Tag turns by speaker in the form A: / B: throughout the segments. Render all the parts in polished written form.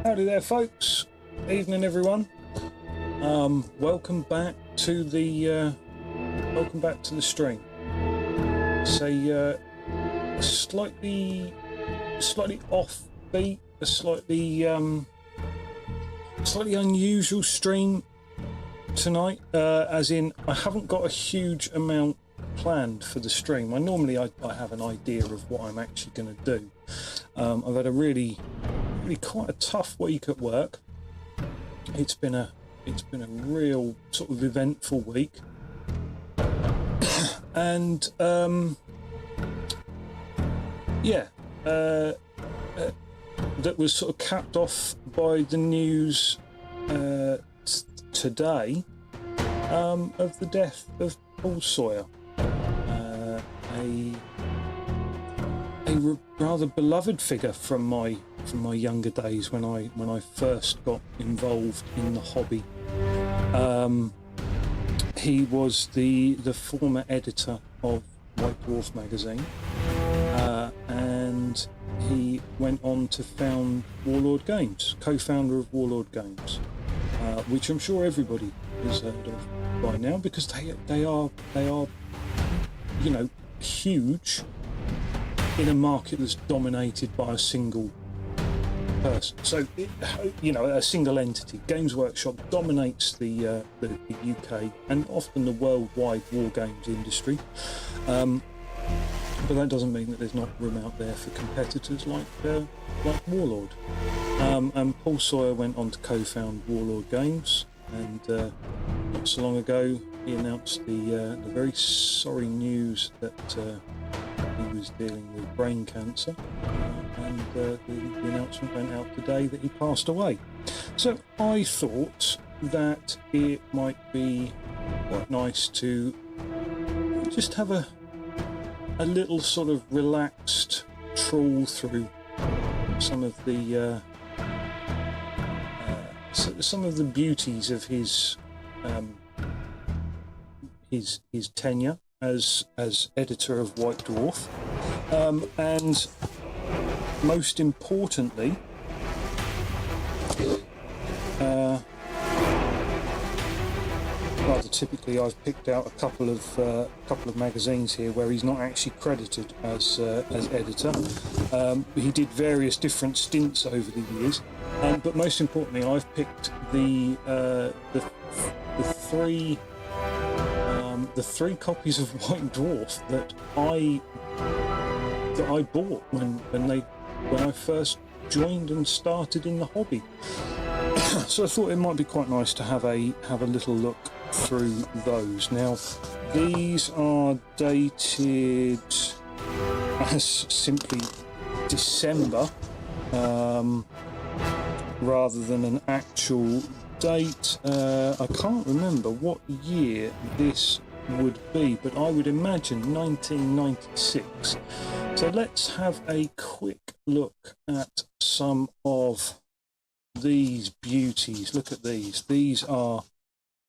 A: Howdy there, folks. Evening, everyone. Welcome back to the stream. It's a slightly offbeat, a slightly unusual stream tonight. As in, I haven't got a huge amount planned for the stream. I have an idea of what I'm actually going to do. I've had a really quite a tough week at work. It's been a real sort of eventful week, and that was sort of capped off by the news today of the death of Paul Sawyer, a rather beloved figure from my younger days when I first got involved in the hobby. He was the former editor of White Dwarf magazine, and he went on to found Warlord Games, co-founder of Warlord Games, which I'm sure everybody has heard of by now, because they are huge in a market that's dominated by a single person. So a single entity. Games Workshop dominates the UK and often the worldwide war games industry, but that doesn't mean that there's not room out there for competitors like Warlord. And Paul Sawyer went on to co-found Warlord Games, and not so long ago he announced the very sorry news that he was dealing with brain cancer, and the announcement went out today that he passed away. So I thought that it might be quite nice to just have a little sort of relaxed trawl through some of the beauties of his tenure as editor of White Dwarf, and most importantly, rather typically, I've picked out a couple of magazines here where he's not actually credited as editor. He did various different stints over the years, but most importantly, I've picked the three copies of White Dwarf that I bought when I first joined and started in the hobby. So I thought it might be quite nice to have a little look through those. Now, these are dated as simply December, rather than an actual date. I can't remember what year this would be, but I would imagine 1996. So let's have a quick look at some of these beauties. Look at these. These are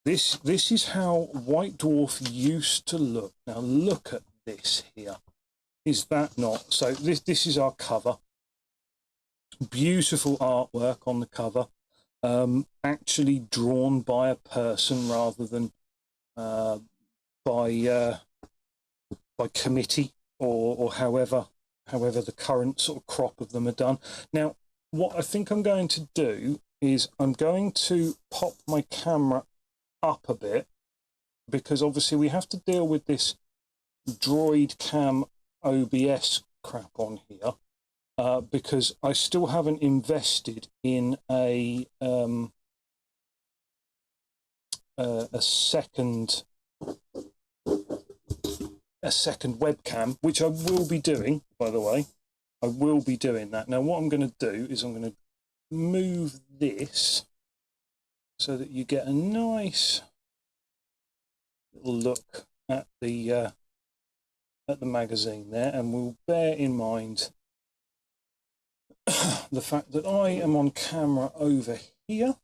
A: this is how White Dwarf used to look. Now look at this here. Is that not? So this is our cover. Beautiful artwork on the cover, actually drawn by a person rather than by committee or however the current sort of crop of them are done. Now, what I think I'm going to do is I'm going to pop my camera up a bit, because obviously we have to deal with this Droid Cam OBS crap on here, because I still haven't invested in a second webcam, which I will be doing, by the way. I will be doing that. Now, what I'm going to do is I'm going to move this so that you get a nice little look at the magazine there, and we'll bear in mind the fact that I am on camera over here.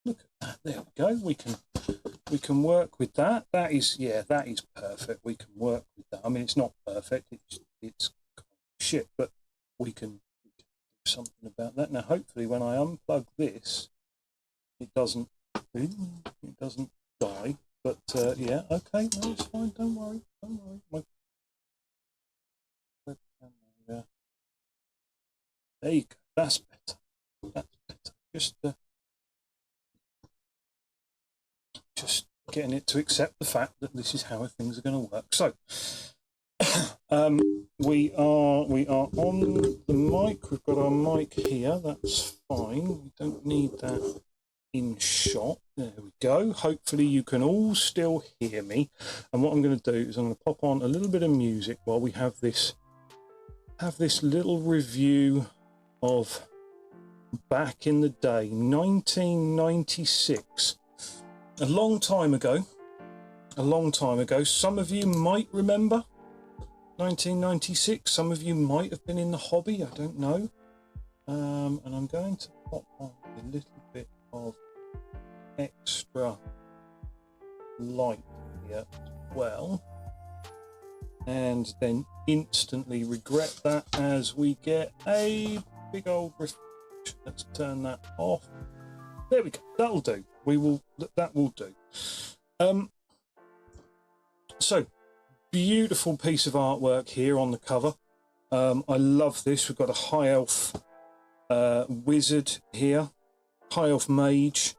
A: Look at that. There we go. We can work with that. That is perfect. We can work with that. I mean, it's not perfect. It's shit, but we can do something about that. Now, hopefully, when I unplug this, it doesn't die. But yeah, okay, no, it's fine. Don't worry. Yeah. There you go. That's better. Just getting it to accept the fact that this is how things are going to work. So we are on the mic. We've got our mic here. That's fine. We don't need that in shot. There we go. Hopefully you can all still hear me. And what I'm going to do is I'm going to pop on a little bit of music while we have this little review of back in the day, 1996. A long time ago. Some of you might remember 1996. Some of you might have been in the hobby. I don't know. And I'm going to pop on a little bit of extra light here as well. And then instantly regret that as we get a big old reflection. Let's turn that off. There we go. That'll do. That will do. So beautiful piece of artwork here on the cover. I love this. We've got a high elf wizard here, high elf mage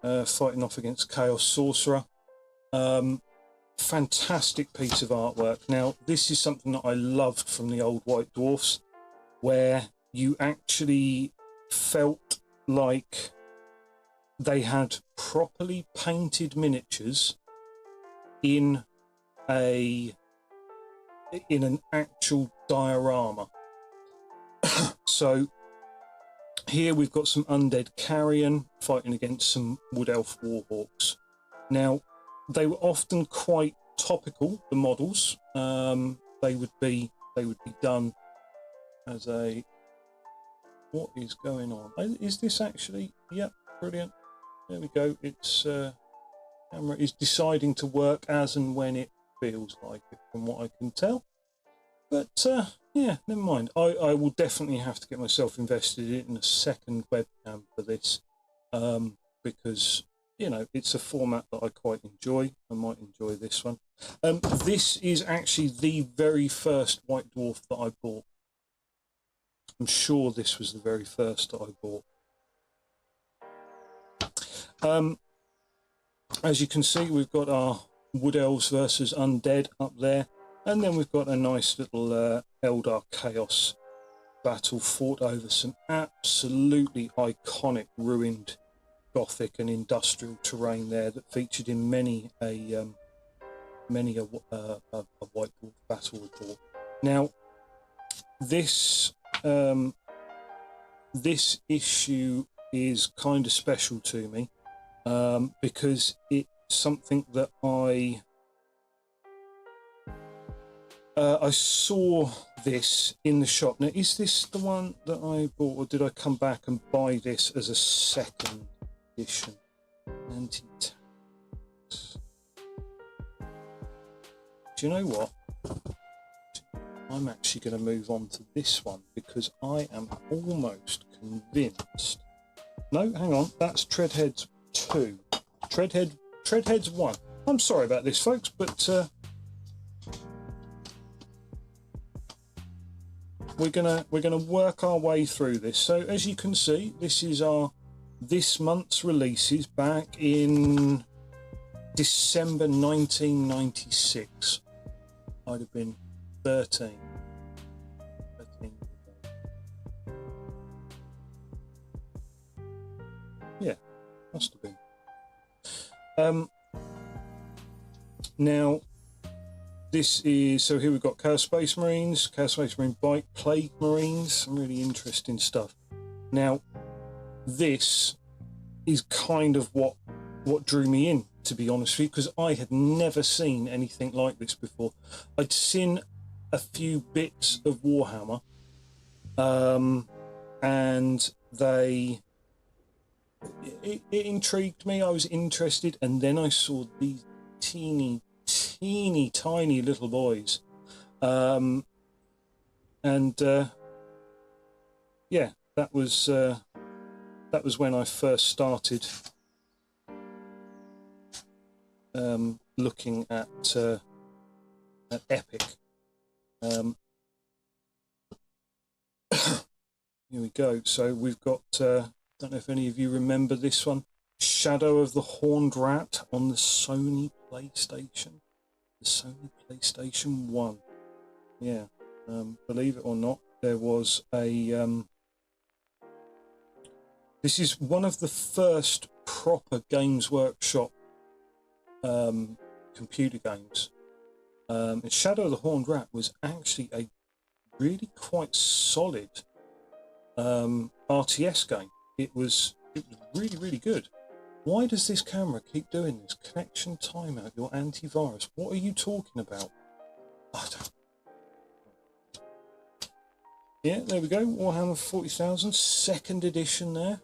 A: fighting off against chaos sorcerer. Fantastic piece of artwork. Now, this is something that I loved from the old White Dwarfs, where you actually felt like they had properly painted miniatures in an actual diorama. So here we've got some undead carrion fighting against some wood elf warhawks. Now, they were often quite topical, the models. They would be done as a, what is going on? Is this actually, yep, brilliant. There we go. It's camera is deciding to work as and when it feels like it, from what I can tell. But yeah, never mind. I will definitely have to get myself invested in a second webcam for this, because, you know, it's a format that I quite enjoy. I might enjoy this one. This is actually the very first White Dwarf that I bought. I'm sure this was the very first that I bought. As you can see, we've got our Wood Elves versus Undead up there. And then we've got a nice little Eldar Chaos battle fought over some absolutely iconic ruined Gothic and industrial terrain there that featured in many a White Dwarf battle report. Now, this this issue is kind of special to me, because it's something that I saw this in the shop. Now, is this the one that I bought, or did I come back and buy this as a second edition? Anti-tax. Do you know what? I'm actually going to move on to this one because I am almost convinced. No, hang on. That's Treadheads 2. Treadheads 1. I'm sorry about this, folks, but we're gonna work our way through this. So as you can see, this is this month's releases back in December 1996. I'd have been 13. Yeah, must have been. Now, this is, so here we've got Chaos Space Marines, Chaos Space Marine Bike, Plague Marines, some really interesting stuff. Now, this is kind of what drew me in, to be honest with you, because I had never seen anything like this before. I'd seen a few bits of Warhammer, and it intrigued me. I was interested, and then I saw these teeny tiny little boys, and yeah, that was when I first started looking at Epic. Here we go. So we've got, don't know if any of you remember this one, Shadow of the Horned Rat on the Sony PlayStation. The Sony PlayStation 1. Yeah, believe it or not, there was a... this is one of the first proper Games Workshop computer games. And Shadow of the Horned Rat was actually a really quite solid RTS game. It was really, really good. Why does this camera keep doing this? Connection timeout, your antivirus. What are you talking about? I don't... Yeah, there we go. Warhammer 40,000, second edition there.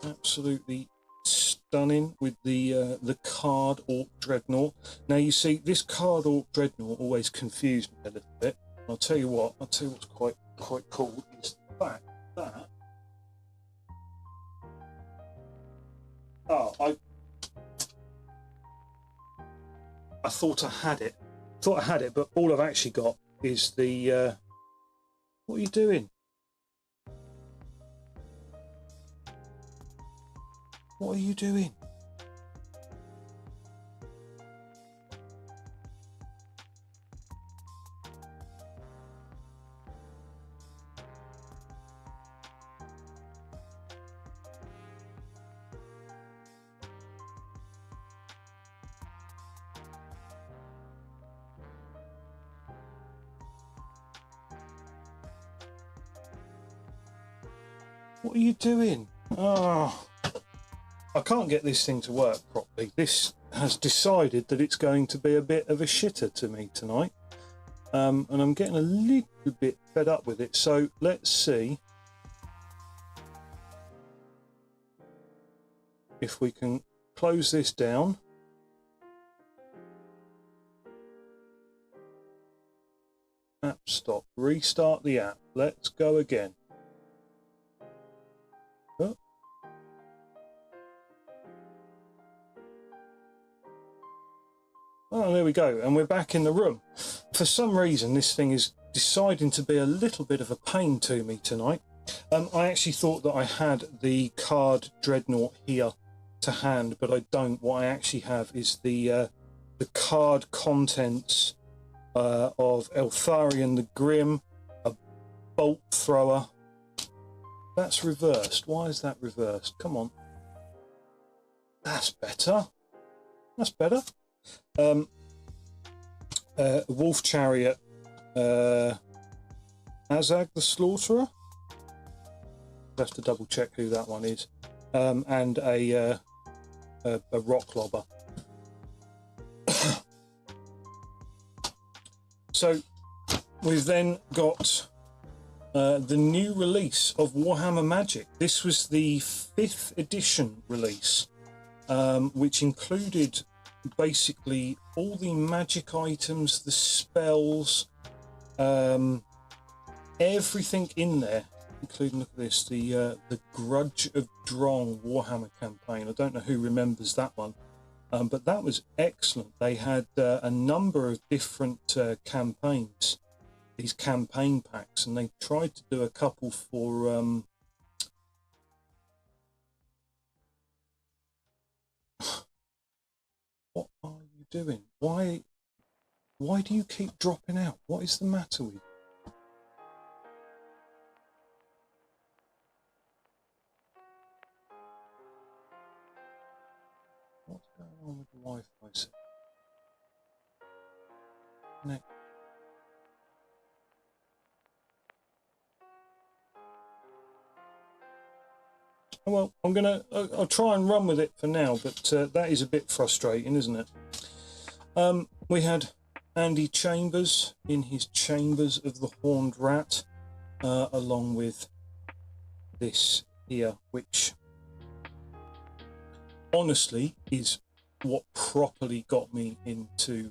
A: Absolutely stunning with the card Orc Dreadnought. Now you see, this card Orc Dreadnought always confused me a little bit. I'll tell you what's quite cool is the fact that I thought I had it. But all I've actually got is the what are you doing? What are you doing? What are you doing? Oh, I can't get this thing to work properly. This has decided that it's going to be a bit of a shitter to me tonight. And I'm getting a little bit fed up with it. So let's see if we can close this down. App stop. Restart the app. Let's go again. Oh, there we go, and we're back in the room. For some reason, this thing is deciding to be a little bit of a pain to me tonight. I actually thought that I had the card Dreadnought here to hand, but I don't. What I actually have is the card contents of Eltharion the Grim, a bolt thrower. That's reversed. Why is that reversed? Come on. That's better. That's better. Wolf Chariot, Azag the Slaughterer. I have to double check who that one is. And a rock lobber. So we've then got the new release of Warhammer Magic. This was the 5th edition release, which included basically all the magic items, the spells, everything in there, including, look at this, the Grudge of Drong Warhammer campaign. I don't know who remembers that one, but that was excellent. They had a number of different campaigns, these campaign packs, and they tried to do a couple for what are you doing? Why do you keep dropping out? What is the matter with you? What's going on with the Wi-Fi set? Connect. Well, I'll try and run with it for now, but that is a bit frustrating, isn't it? We had Andy Chambers in his Chambers of the Horned Rat, along with this here, which honestly is what properly got me into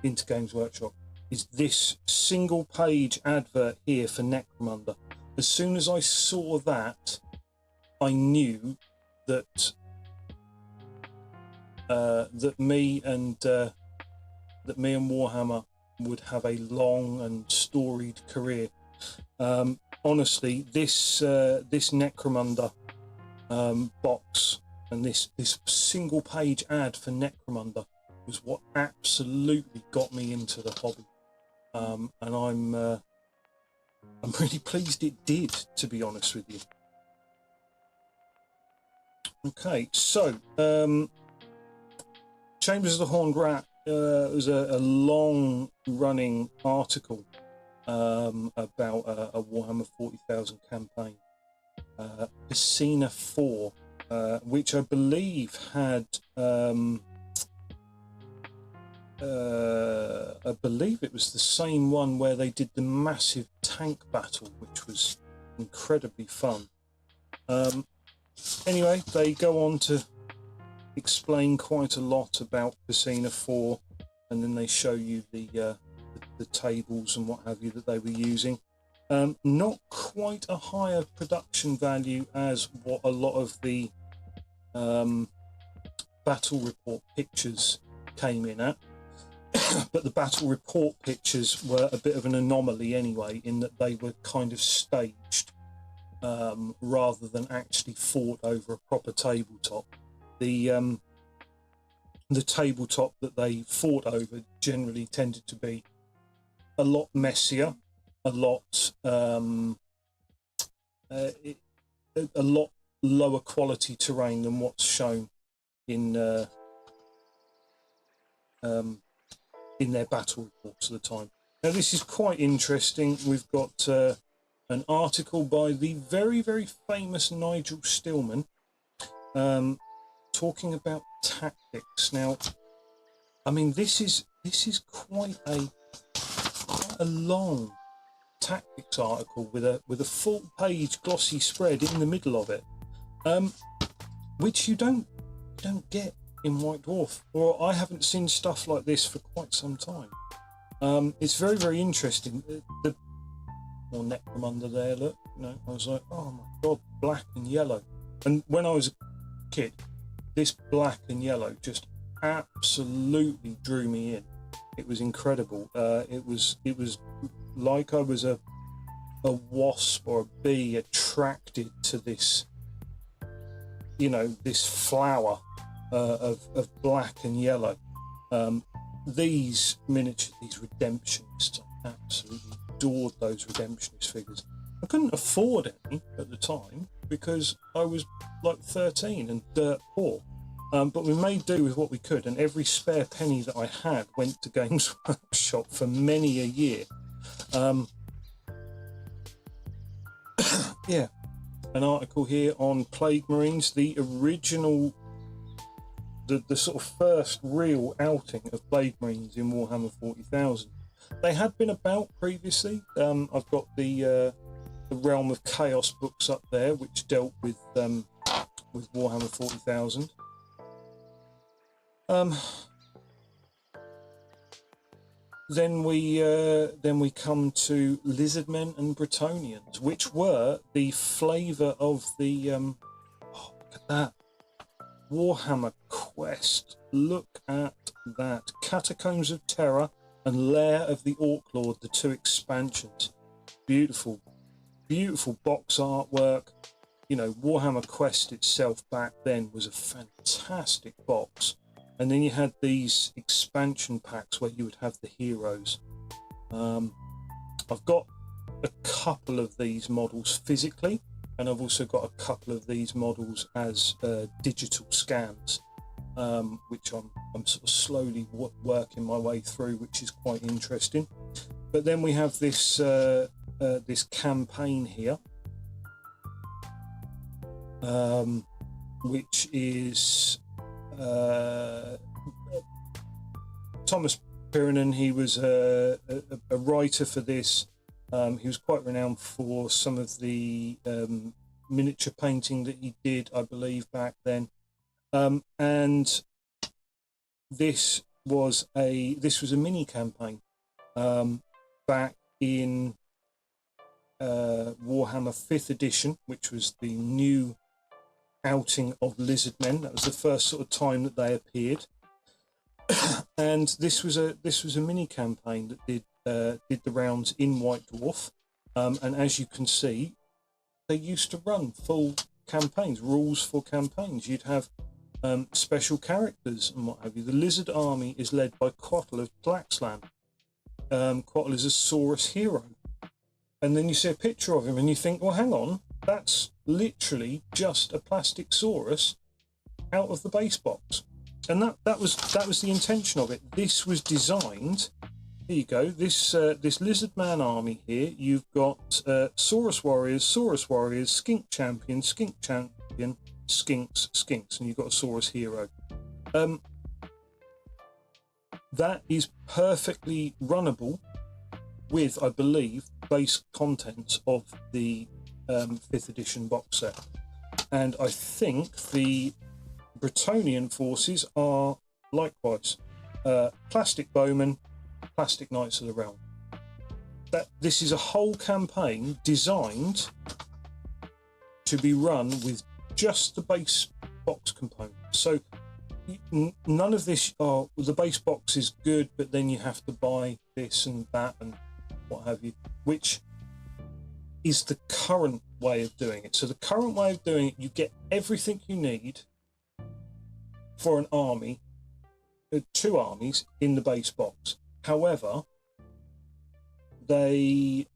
A: Games Workshop, is this single page advert here for Necromunda. as soon as I saw that, I knew that me and Warhammer would have a long and storied career. Honestly, this Necromunda box and this single page ad for Necromunda was what absolutely got me into the hobby, and I'm really pleased it did, to be honest with you. Okay, so Chambers of the Horned Rat was a long-running article about a Warhammer 40,000 campaign, Piscina 4, which I believe had, I believe it was the same one where they did the massive tank battle, which was incredibly fun. Anyway, they go on to explain quite a lot about Piscina 4, and then they show you the tables and what have you that they were using. Not quite a higher production value as what a lot of the battle report pictures came in at, but the battle report pictures were a bit of an anomaly anyway, in that they were kind of staged rather than actually fought over a proper tabletop. The tabletop that they fought over generally tended to be a lot messier, a lot lower quality terrain than what's shown in their battle reports at the time. Now, this is quite interesting. We've got an article by the very, very famous Nigel Stillman talking about tactics. Now, I mean, this is quite a long tactics article with a full page glossy spread in the middle of it, which you don't get in White Dwarf, or I haven't seen stuff like this for quite some time. It's very, very interesting. The more Necromunda there, look, you know, I was like, oh my god, black and yellow. And when I was a kid, this black and yellow just absolutely drew me in. It was incredible. It was like I was a wasp or a bee attracted to this, you know, this flower of black and yellow. These miniature, these redemptionists, I absolutely adored those redemptionist figures. I couldn't afford any at the time because I was like 13 and dirt poor. But we made do with what we could, and every spare penny that I had went to Games Workshop for many a year. Yeah, an article here on Plague Marines, the original, the sort of first real outing of Plague Marines in Warhammer 40,000. They had been about previously. I've got the Realm of Chaos books up there, which dealt with Warhammer 40,000. Then we come to Lizardmen and Bretonnians, which were the flavour of the oh, look at that Warhammer Quest. Look at that. Catacombs of Terror and Lair of the Orc Lord, the two expansions. Beautiful, beautiful box artwork. You know, Warhammer Quest itself back then was a fantastic box. And then you had these expansion packs where you would have the heroes. I've got a couple of these models physically, and I've also got a couple of these models as digital scans, which I'm sort of slowly working my way through, which is quite interesting. But then we have this this campaign here, which is Thomas Piranen. He was a writer for this. He was quite renowned for some of the miniature painting that he did, I believe, back then. And this was a mini campaign back in Warhammer 5th edition, which was the new outing of lizard men. That was the first sort of time that they appeared. And this was a mini campaign that did the rounds in White Dwarf, and as you can see, they used to run full campaigns, rules for campaigns. You'd have special characters and what have you. The lizard army is led by Quattle of Tlaxlan. Quattle is a Saurus hero, and then you see a picture of him and you think, well, hang on, that's literally just a plastic Saurus out of the base box. And that was the intention of it. This was designed. Here you go. This lizard man army here. You've got Saurus warriors, skink champion, skinks, and you've got a Saurus hero. That is perfectly runnable with, I believe, base contents of the 5th edition box set. And I think the Bretonnian forces are likewise plastic bowmen, plastic knights of the realm. This is a whole campaign designed to be run with just the base box components. So none of this, the base box is good, but then you have to buy this and that and what have you, which is the current way of doing it. So the current way of doing it, you get everything you need for an army, 2 armies in the base box. However, the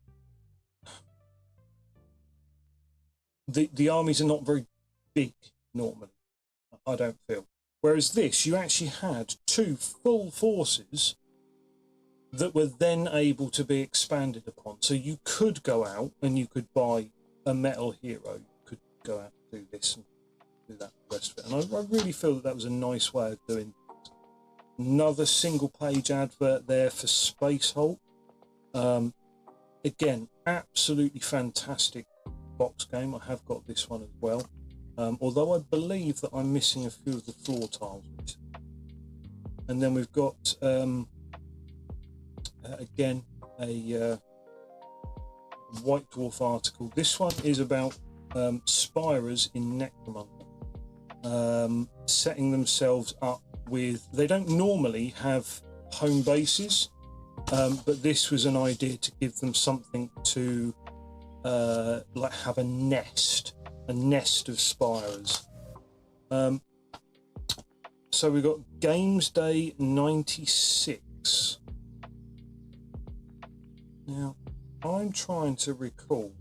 A: armies are not very big normally, I don't feel. Whereas this, you actually had 2 full forces that were then able to be expanded upon. So you could go out and you could buy a metal hero. You could go out and do this and do that, the rest of it. And I really feel that was a nice way of doing it. Another single page advert there for Space Hulk. Again, absolutely fantastic box game. I have got this one as well. Although I believe that I'm missing a few of the floor tiles. And then we've got again a White Dwarf article. This one is about Spirers in Necromunda, setting themselves up with, they don't normally have home bases, but this was an idea to give them something to like have a nest of Spirers. So we've got Games Day 96. Now, I'm trying to recall.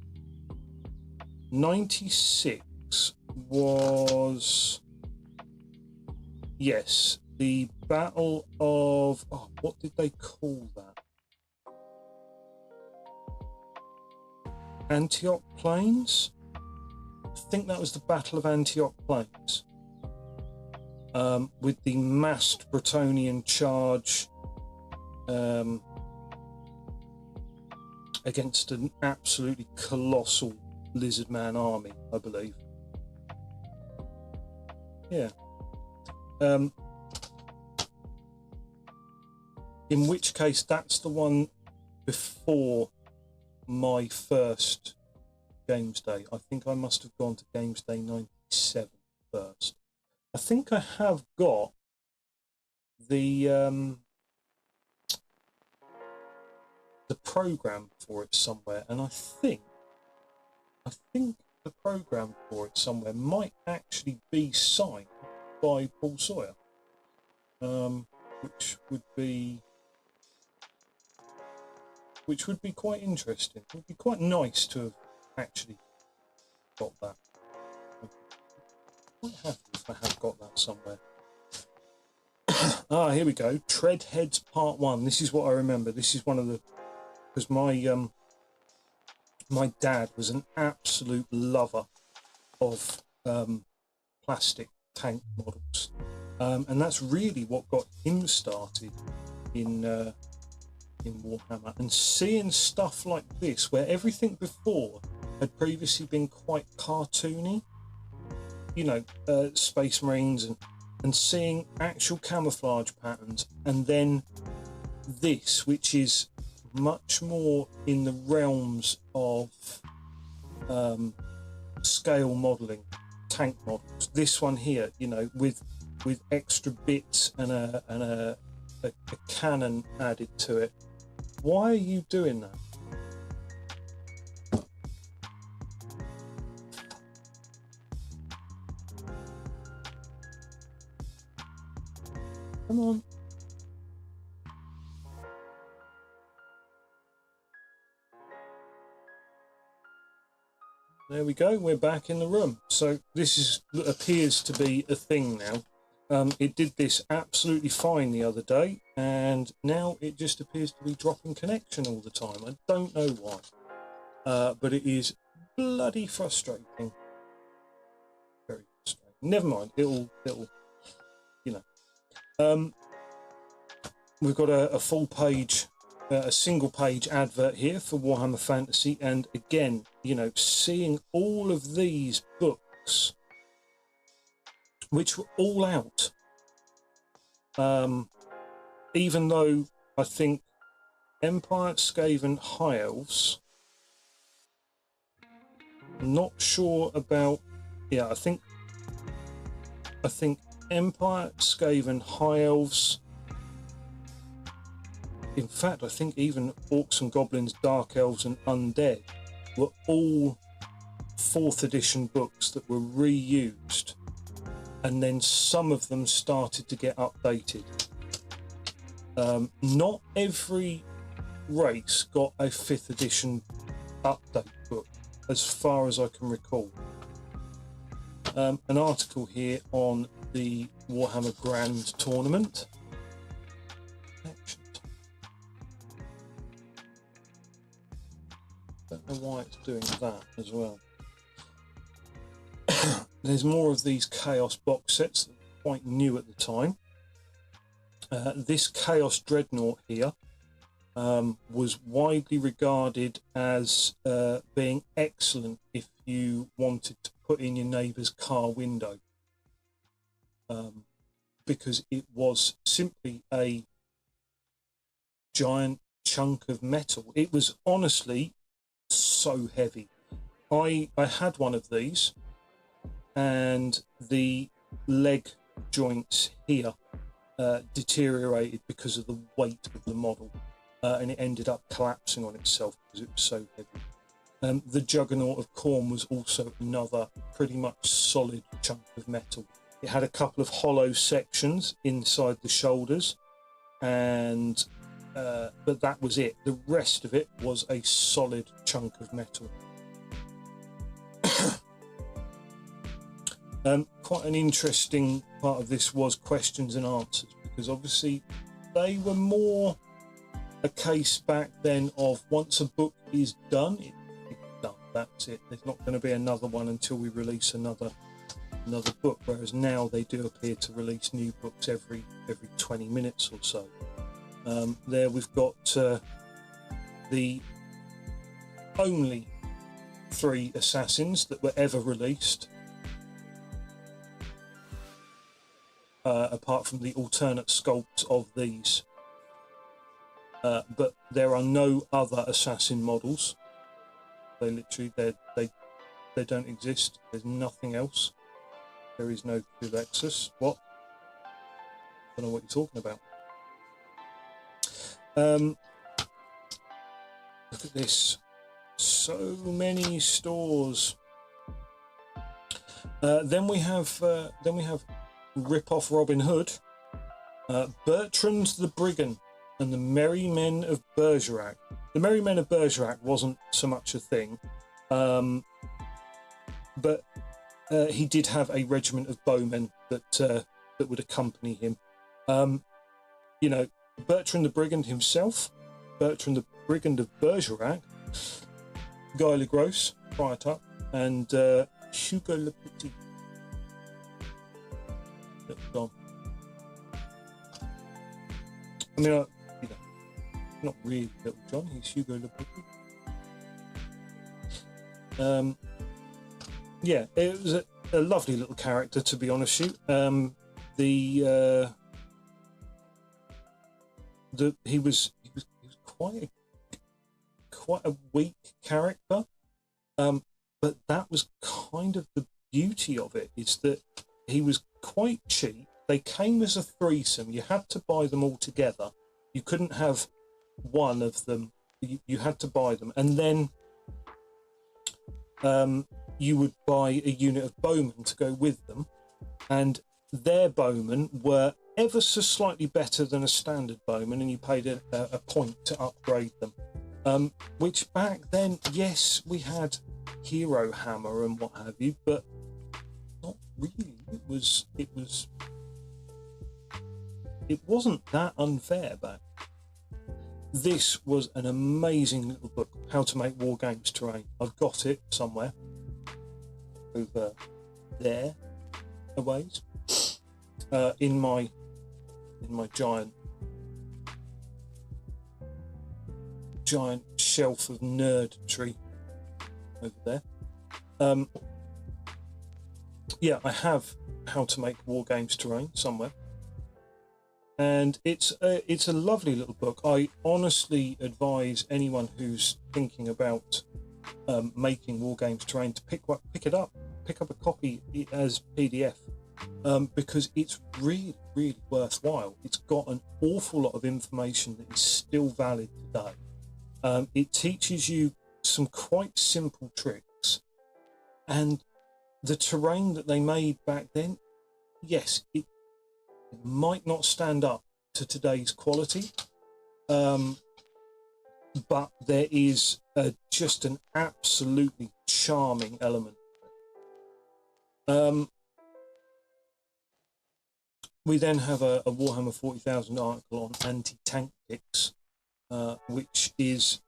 A: 96 was, yes, the Battle of, what did they call that? Antioch Plains? I think that was the Battle of Antioch Plains. With the massed Bretonnian charge against an absolutely colossal lizard man army, I believe. Yeah. In which case, that's the one before my first Games Day. I think I must have gone to Games Day 97 first. I think I have got the program for it somewhere, and I think the program for it somewhere might actually be signed by Paul Sawyer, which would be quite interesting. It would be quite nice to have actually got that. I'm quite happy if I have got that somewhere. Here we go. Treadheads Part 1. This is what I remember. This is one of the, because my dad was an absolute lover of plastic tank models, and that's really what got him started in Warhammer. And seeing stuff like this, where everything before had previously been quite cartoony, you know, Space Marines, and seeing actual camouflage patterns, and then this, which is much more in the realms of scale modelling, tank models. This one here, you know, with extra bits and a cannon added to it. Why are you doing that? Come on. There we go, we're back in the room. So this appears to be a thing now. It did this absolutely fine the other day, and now it just appears to be dropping connection all the time. I don't know why, but it is bloody frustrating. Very frustrating. Never mind, it'll you know. We've got a full page, a single page advert here for Warhammer Fantasy, and again, you know, seeing all of these books which were all out, even though I think Empire, Skaven, High Elves, I'm not sure about, yeah, I think Empire, Skaven, High Elves, in fact I think even Orcs and Goblins, Dark Elves and Undead were all 4th edition books that were reused, and then some of them started to get updated. Not every race got a 5th edition update book, as far as I can recall. An article here on the Warhammer Grand Tournament. Don't know why it's doing that as well. There's more of these Chaos box sets that were quite new at the time. This Chaos Dreadnought here was widely regarded as being excellent if you wanted to put in your neighbour's car window, because it was simply a giant chunk of metal. It was honestly so heavy. I had one of these, and the leg joints here deteriorated because of the weight of the model, and it ended up collapsing on itself because it was so heavy. The Juggernaut of Khorne was also another pretty much solid chunk of metal. It had a couple of hollow sections inside the shoulders, and but that was it. The rest of it was a solid chunk of metal. Quite an interesting part of this was questions and answers, because obviously they were more a case back then of once a book is done, it's done, that's it. There's not going to be another one until we release another book, whereas now they do appear to release new books every 20 minutes or so. There we've got the only 3 assassins that were ever released, apart from the alternate sculpts of these, but there are no other assassin models. They literally they don't exist. There's nothing else. There is no Culexus. What? I don't know what you're talking about. Look at this. So many stores. Then we have rip-off Robin Hood, Bertrand the Brigand, and the Merry Men of Bergerac. The Merry Men of Bergerac wasn't so much a thing, but he did have a regiment of bowmen that would accompany him. You know, Bertrand the Brigand himself, Bertrand the Brigand of Bergerac, Guy Le Gros, Friar and Hugo Le Petit. Gone. I mean, you know, not really Little John, he's Hugo Le Petit. Yeah, it was a lovely little character, to be honest with you. He was quite quite a weak character. But that was kind of the beauty of it, is that he was quite cheap. They came as a threesome. You had to buy them all together. You couldn't have one of them. You had to buy them. And then you would buy a unit of bowmen to go with them. And their bowmen were ever so slightly better than a standard bowman, and you paid a point to upgrade them. Which back then, yes, we had hero hammer and what have you, but not really. It wasn't that unfair back. This was an amazing little book, How to Make War Games Terrain. I've got it somewhere over there a ways, in my giant shelf of nerdry over there. Yeah, I have How to Make War Games Terrain somewhere, and it's a lovely little book. I honestly advise anyone who's thinking about making War Games Terrain to pick it up, pick up a copy as PDF, because it's really, really worthwhile. It's got an awful lot of information that is still valid today. It teaches you some quite simple tricks, and the terrain that they made back then, yes, it might not stand up to today's quality, but there is just an absolutely charming element. We then have a Warhammer 40,000 article on anti-tank kits, which is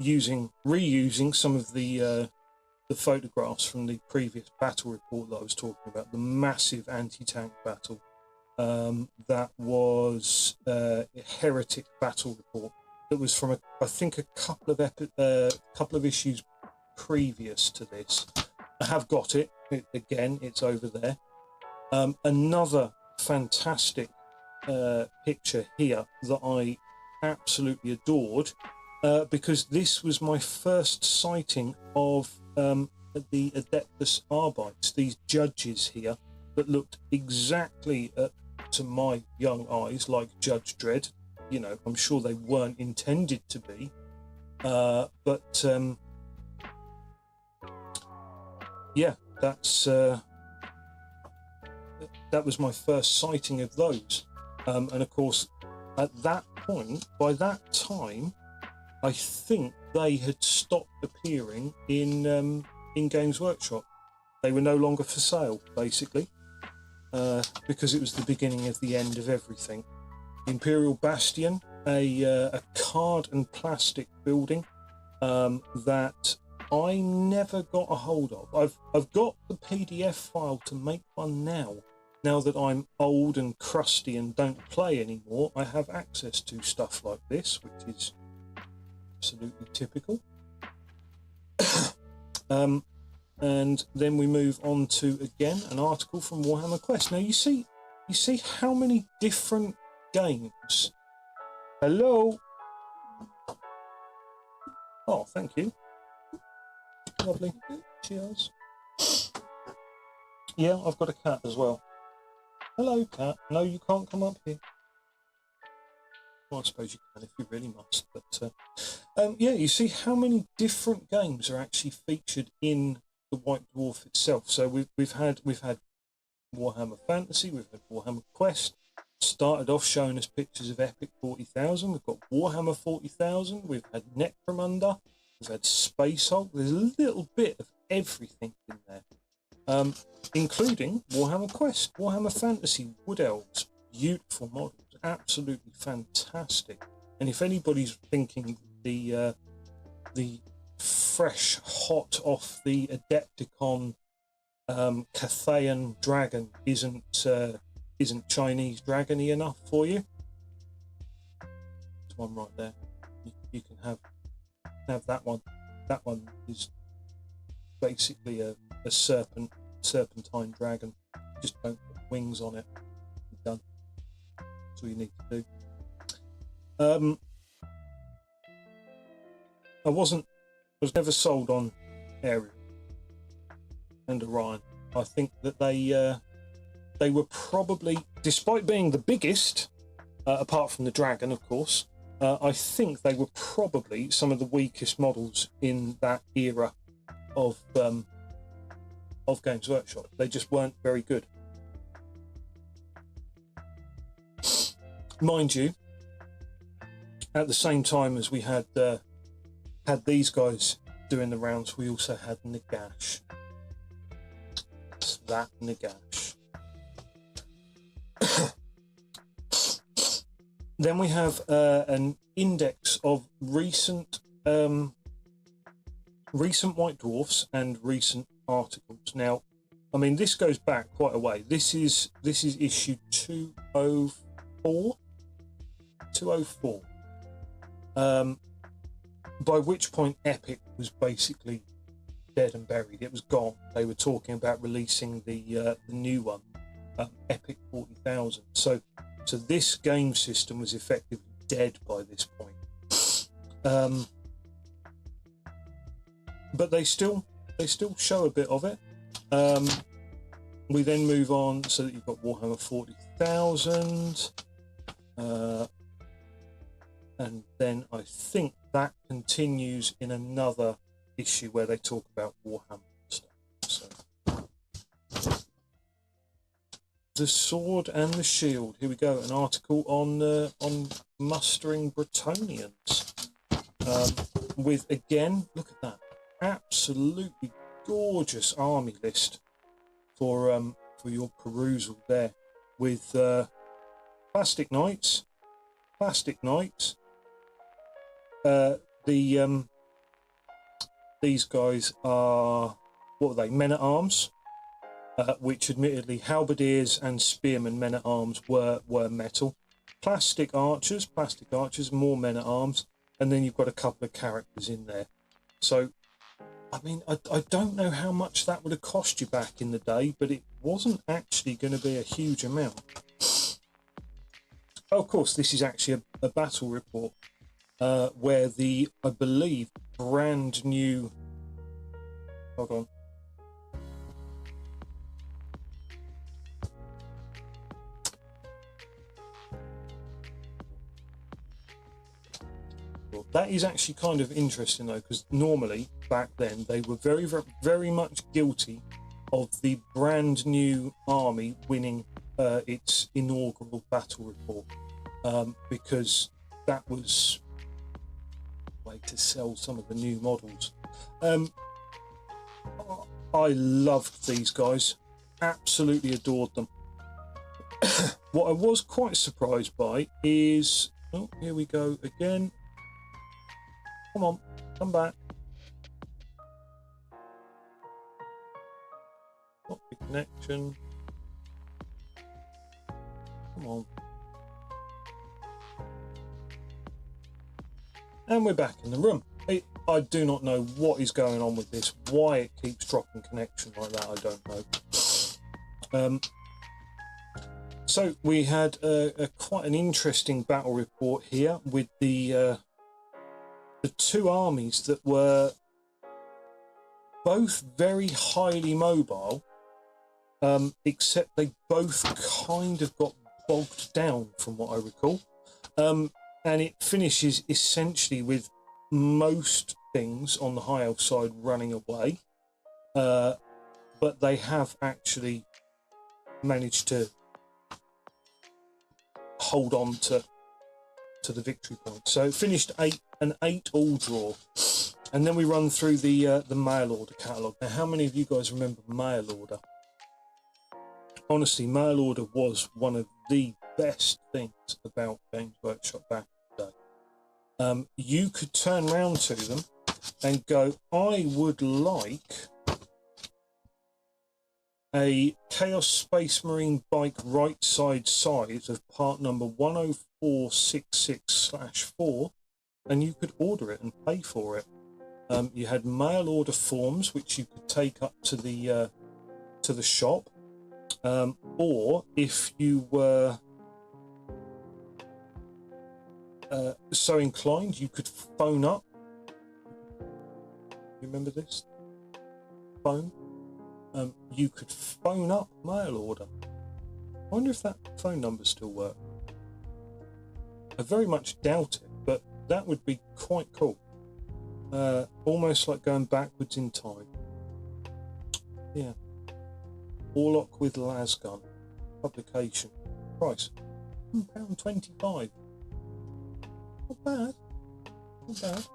A: reusing some of the photographs from the previous battle report that I was talking about, the massive anti-tank battle. That was a heretic battle report that was from I think a couple of issues previous to this. I have got it again. It's over there. Another fantastic picture here that I absolutely adored, because this was my first sighting of the Adeptus Arbites, these judges here that looked exactly, to my young eyes, like Judge Dredd. You know, I'm sure they weren't intended to be, but yeah, that was my first sighting of those, and of course, at that point, by that time, I think they had stopped appearing in Games Workshop. They were no longer for sale, basically, because it was the beginning of the end of everything. Imperial Bastion, a card and plastic building that I never got a hold of. I've got the PDF file to make one now. Now that I'm old and crusty and don't play anymore, I have access to stuff like this, which is absolutely typical. And then we move on to, again, an article from Warhammer Quest. Now you see how many different games. Hello. Oh, thank you. Lovely. Cheers. Yeah, I've got a cat as well. Hello, cat. No, you can't come up here. Well, I suppose you can if you really must. But yeah, you see how many different games are actually featured in the White Dwarf itself. So we've had Warhammer Fantasy, we've had Warhammer Quest. Started off showing us pictures of Epic 40,000. We've got Warhammer 40,000. We've had Necromunda. We've had Space Hulk. There's a little bit of everything in there, including Warhammer Quest, Warhammer Fantasy, Wood Elves. Beautiful models, absolutely fantastic. And if anybody's thinking the fresh, hot off the Adepticon Cathayan dragon isn't Chinese dragony enough for you, there's one right there. You can have that one. That one is basically a serpentine dragon. Just don't put wings on it. You're done. That's all you need to do. I was never sold on Ariel and Orion. I think that they were probably, despite being the biggest, apart from the Dragon, of course, I think they were probably some of the weakest models in that era of Games Workshop. They just weren't very good. Mind you, at the same time as we had these guys doing the rounds, we also had Nagash. It's that Nagash. Then we have an index of recent white dwarfs and recent articles. Now, I mean, this goes back quite a way. This is issue 204. 204. By which point Epic was basically dead and buried. It was gone. They were talking about releasing the new one, Epic 40,000. So this game system was effectively dead by this point. But they still show a bit of it. We then move on so that you've got Warhammer 40,000. And then I think that continues in another issue where they talk about Warhammer stuff. So, the Sword and the Shield. Here we go. An article on mustering Bretonnians. With, again, look at that, absolutely gorgeous army list for your perusal there. With plastic knights. These guys are, what are they? Men at arms, which admittedly halberdiers and spearmen men at arms were metal. Plastic archers, more men at arms, and then you've got a couple of characters in there. So, I mean, I don't know how much that would have cost you back in the day, but it wasn't actually going to be a huge amount. Oh, of course, this is actually a battle report. Where I believe, brand new... Hold on. Well, that is actually kind of interesting, though, because normally, back then, they were very, very, very much guilty of the brand new army winning its inaugural battle report, because that was to sell some of the new models. I loved these guys, absolutely adored them. What I was quite surprised by is, oh, here we go again. Come on, come back. Not the connection. Come on. And we're back in the room. I do not know what is going on with this, why it keeps dropping connection like that, I don't know. So we had quite an interesting battle report here with the two armies that were both very highly mobile, except they both kind of got bogged down from what I recall. And it finishes essentially with most things on the high elf side running away, but they have actually managed to hold on to the victory point. So it finished an 8-all draw, and then we run through the mail order catalogue. Now, how many of you guys remember mail order? Honestly, mail order was one of the best things about Games Workshop back in the day. You could turn round to them and go, I would like a Chaos Space Marine bike right side size of part number 10466/4, and you could order it and pay for it. You had mail order forms which you could take up to the shop, or if you were so inclined, you could phone up, Remember this? Phone. You could phone up mail order. I wonder if that phone number still works. I very much doubt it, but that would be quite cool. Almost like going backwards in time. Yeah. Warlock with Lasgun. Publication. Price. £1.25. Not bad. Not bad.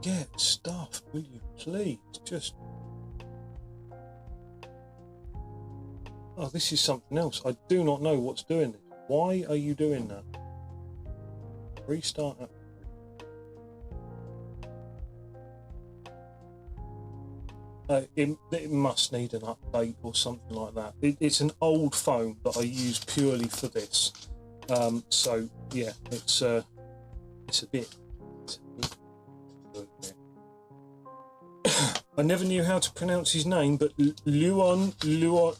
A: Get stuff, will you please? Just... Oh, this is something else. I do not know what's doing this. Why are you doing that? Restart app. It must need an update or something like that. It's an old phone that I use purely for this. So yeah, it's a bit. I never knew how to pronounce his name, but Leon Koa.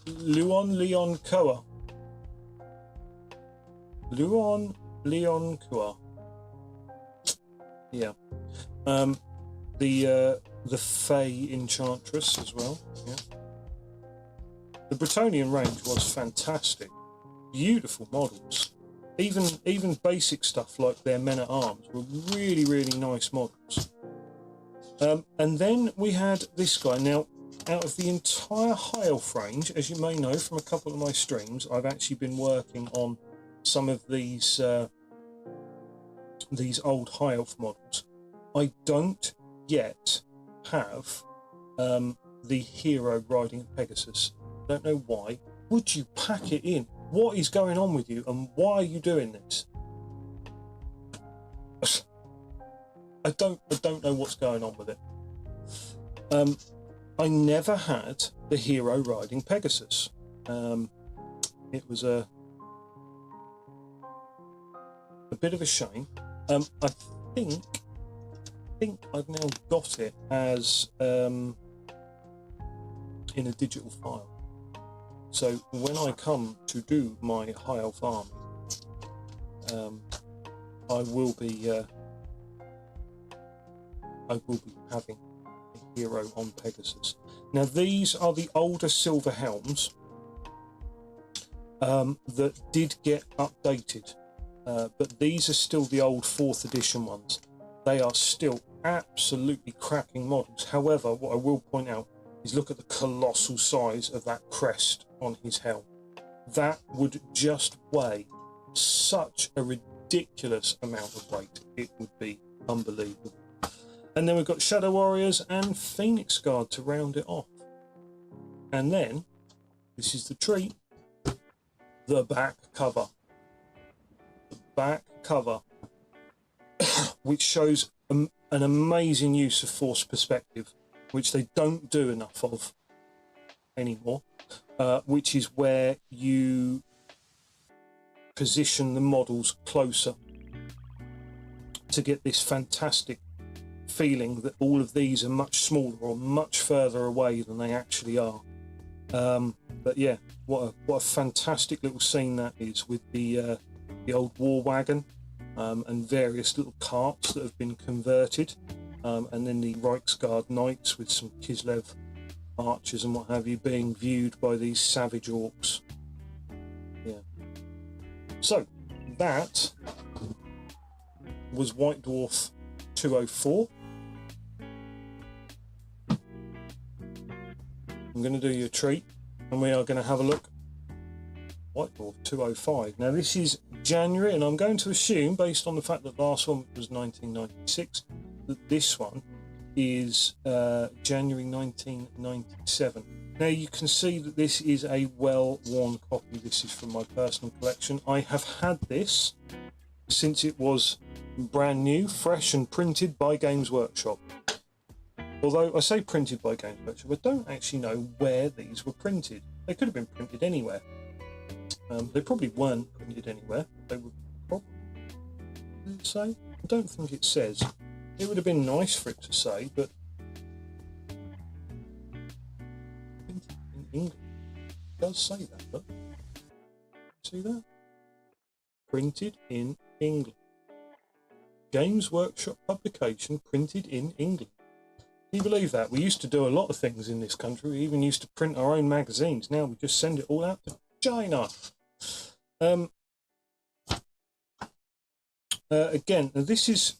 A: Leon Koa. Yeah. The Fey Enchantress as well. Yeah. The Bretonnian range was fantastic. Beautiful models. Even basic stuff like their men at arms were really, really nice models. And then we had this guy. Now, out of the entire High Elf range, as you may know from a couple of my streams, I've actually been working on some of these old High Elf models. I don't yet have the hero riding Pegasus. Don't know why. Would you pack it in? What is going on with you, and why are you doing this? I don't know what's going on with it. I never had the hero riding Pegasus. It was a bit of a shame. I think I've now got it as in a digital file. So when I come to do my High Elf army, I will be having a hero on Pegasus. Now these are the older silver helms that did get updated, but these are still the old 4th edition ones. They are still absolutely cracking models. However, what I will point out is look at the colossal size of that crest on his helm. That would just weigh such a ridiculous amount of weight. It would be unbelievable. And then we've got Shadow Warriors and Phoenix Guard to round it off. And then, this is the treat, the back cover. The back cover, which shows an amazing use of force perspective, which they don't do enough of anymore, which is where you position the models closer to get this fantastic feeling that all of these are much smaller or much further away than they actually are. But yeah, what a fantastic little scene that is, with the old war wagon and various little carts that have been converted, and then the Reichsguard knights with some Kislev archers and what have you being viewed by these savage orcs. Yeah. So that was White Dwarf 204. I'm going to do you a treat, and we are going to have a look. White Dwarf 205. Now this is January, and I'm going to assume, based on the fact that the last one was 1996, that this one is January 1997. Now you can see that this is a well-worn copy. This is from my personal collection. I have had this since it was brand new, fresh and printed by Games Workshop. Although I say printed by Games Workshop, I don't actually know where these were printed. They could have been printed anywhere. They probably weren't printed anywhere. They were probably... Did it say? I don't think it says. It would have been nice for it to say, but... Printed in England. It does say that, look. See that? Printed in England. Games Workshop publication printed in England. Can you believe that? We used to do a lot of things in this country. We even used to print our own magazines. Now we just send it all out to China. Again, this is...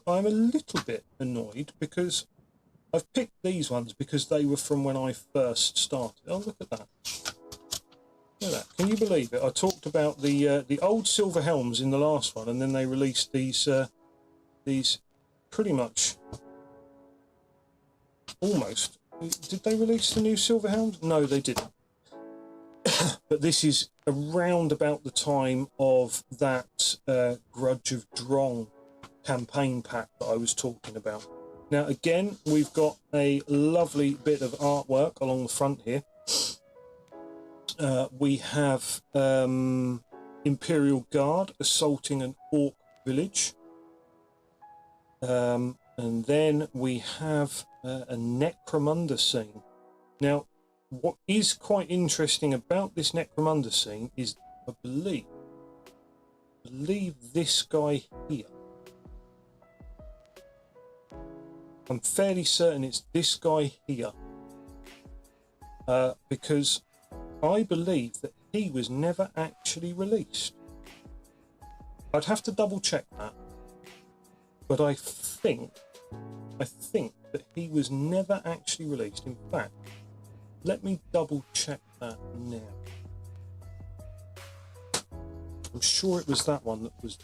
A: I'm a little bit annoyed because I've picked these ones because they were from when I first started. Oh, look at that. Look at that. Can you believe it? I talked about the old silver helms in the last one, and then they released these pretty much almost. Did they release the new silver helms? No, they didn't. But this is around about the time of that Grudge of Drong campaign pack that I was talking about. Now again, we've got a lovely bit of artwork along the front here. We have Imperial Guard assaulting an orc village, and then we have a Necromunda scene. Now what is quite interesting about this Necromunda scene is I believe this guy here. I'm fairly certain it's this guy here, because I believe that he was never actually released. I'd have to double check that, but I think that he was never actually released. In fact, let me double check that now. I'm sure it was that one that was...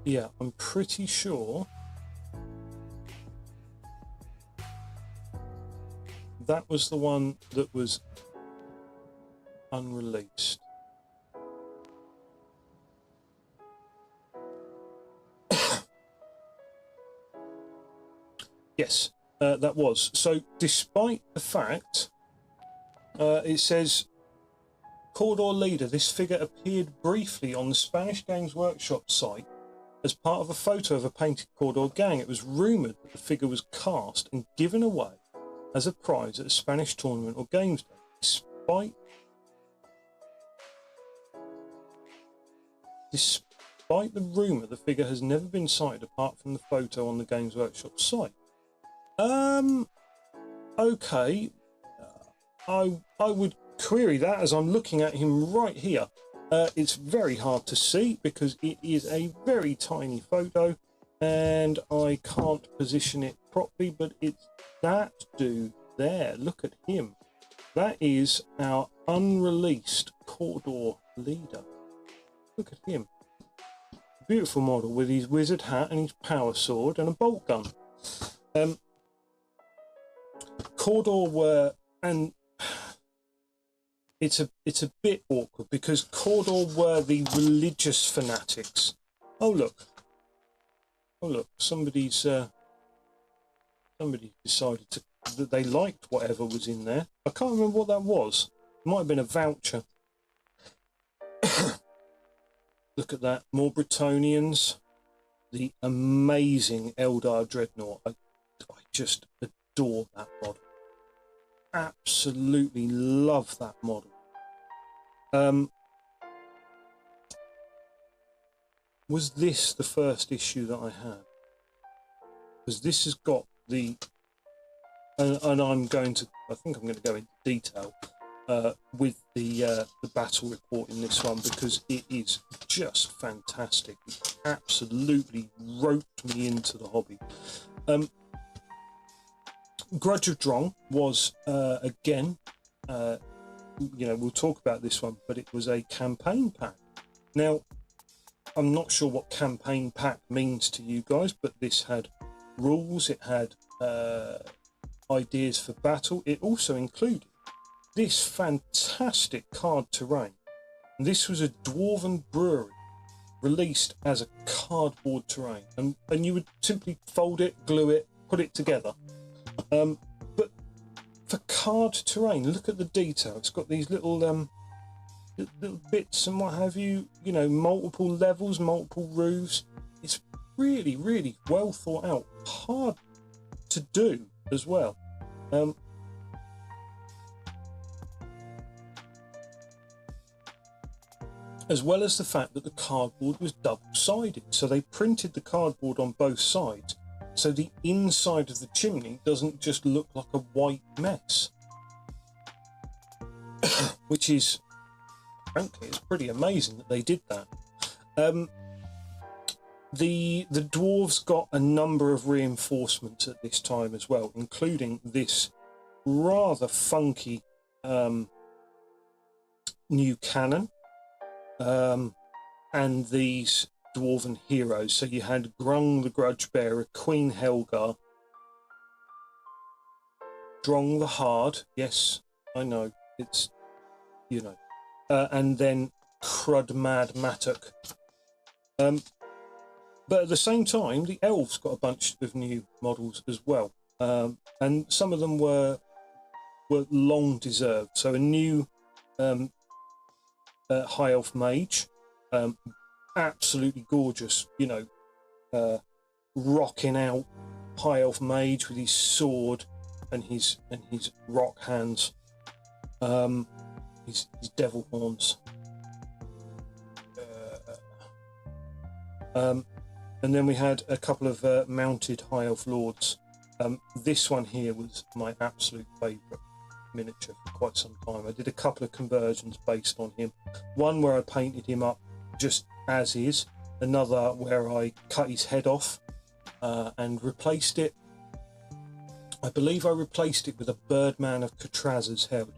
A: Yeah, I'm pretty sure that was the one that was unreleased. Yes, that was. So despite the fact, it says, Cawdor Leader, this figure appeared briefly on the Spanish Games Workshop site as part of a photo of a painted Cawdor gang. It was rumoured that the figure was cast and given away as a prize at a Spanish tournament or games day. Despite the rumour, the figure has never been sighted apart from the photo on the Games Workshop site. Okay, I would query that as I'm looking at him right here. It's very hard to see because it is a very tiny photo and I can't position it properly, but it's that dude there. Look at him. That is our unreleased Cawdor Leader. Look at him. Beautiful model with his wizard hat and his power sword and a bolt gun. Cawdor were, and it's a bit awkward because Cawdor were the religious fanatics. Oh look, somebody decided that they liked whatever was in there. I can't remember what that was. It might have been a voucher. Look at that, more Bretonians. The amazing Eldar Dreadnought. I just adore that model. Absolutely love that model. Was this the first issue that I had? Because this has got the, and I think I'm going to go into detail with the battle report in this one because it is just fantastic. It absolutely roped me into the hobby. Grudge of Drong was again, you know, we'll talk about this one, but it was a campaign pack. Now, I'm not sure what campaign pack means to you guys, but this had rules, it had ideas for battle. It also included this fantastic card terrain. And this was a dwarven brewery released as a cardboard terrain, and you would simply fold it, glue it, put it together. But for card terrain, look at the detail. It's got these little little bits and what have you, you know, multiple levels, multiple roofs. It's really, really well thought out, hard to do as well. As well as the fact that the cardboard was double-sided, so they printed the cardboard on both sides, so the inside of the chimney doesn't just look like a white mess. Which is, frankly, it's pretty amazing that they did that. The dwarves got a number of reinforcements at this time as well, including this rather funky new cannon, and these dwarven heroes. So you had Grung the Grudge Bearer, Queen Helga, Drong the Hard, yes, I know, it's, you know, and then Crud Mad Mattock. But at the same time, the elves got a bunch of new models as well, and some of them were long deserved. So a new high elf mage, absolutely gorgeous, you know, rocking out high elf mage with his sword and his rock hands, his devil horns. And then we had a couple of mounted high elf lords. This one here was my absolute favourite miniature for quite some time. I did a couple of conversions based on him. One where I painted him up just as is, another where I cut his head off and replaced it. I believe I replaced it with a Birdman of Katraz's head,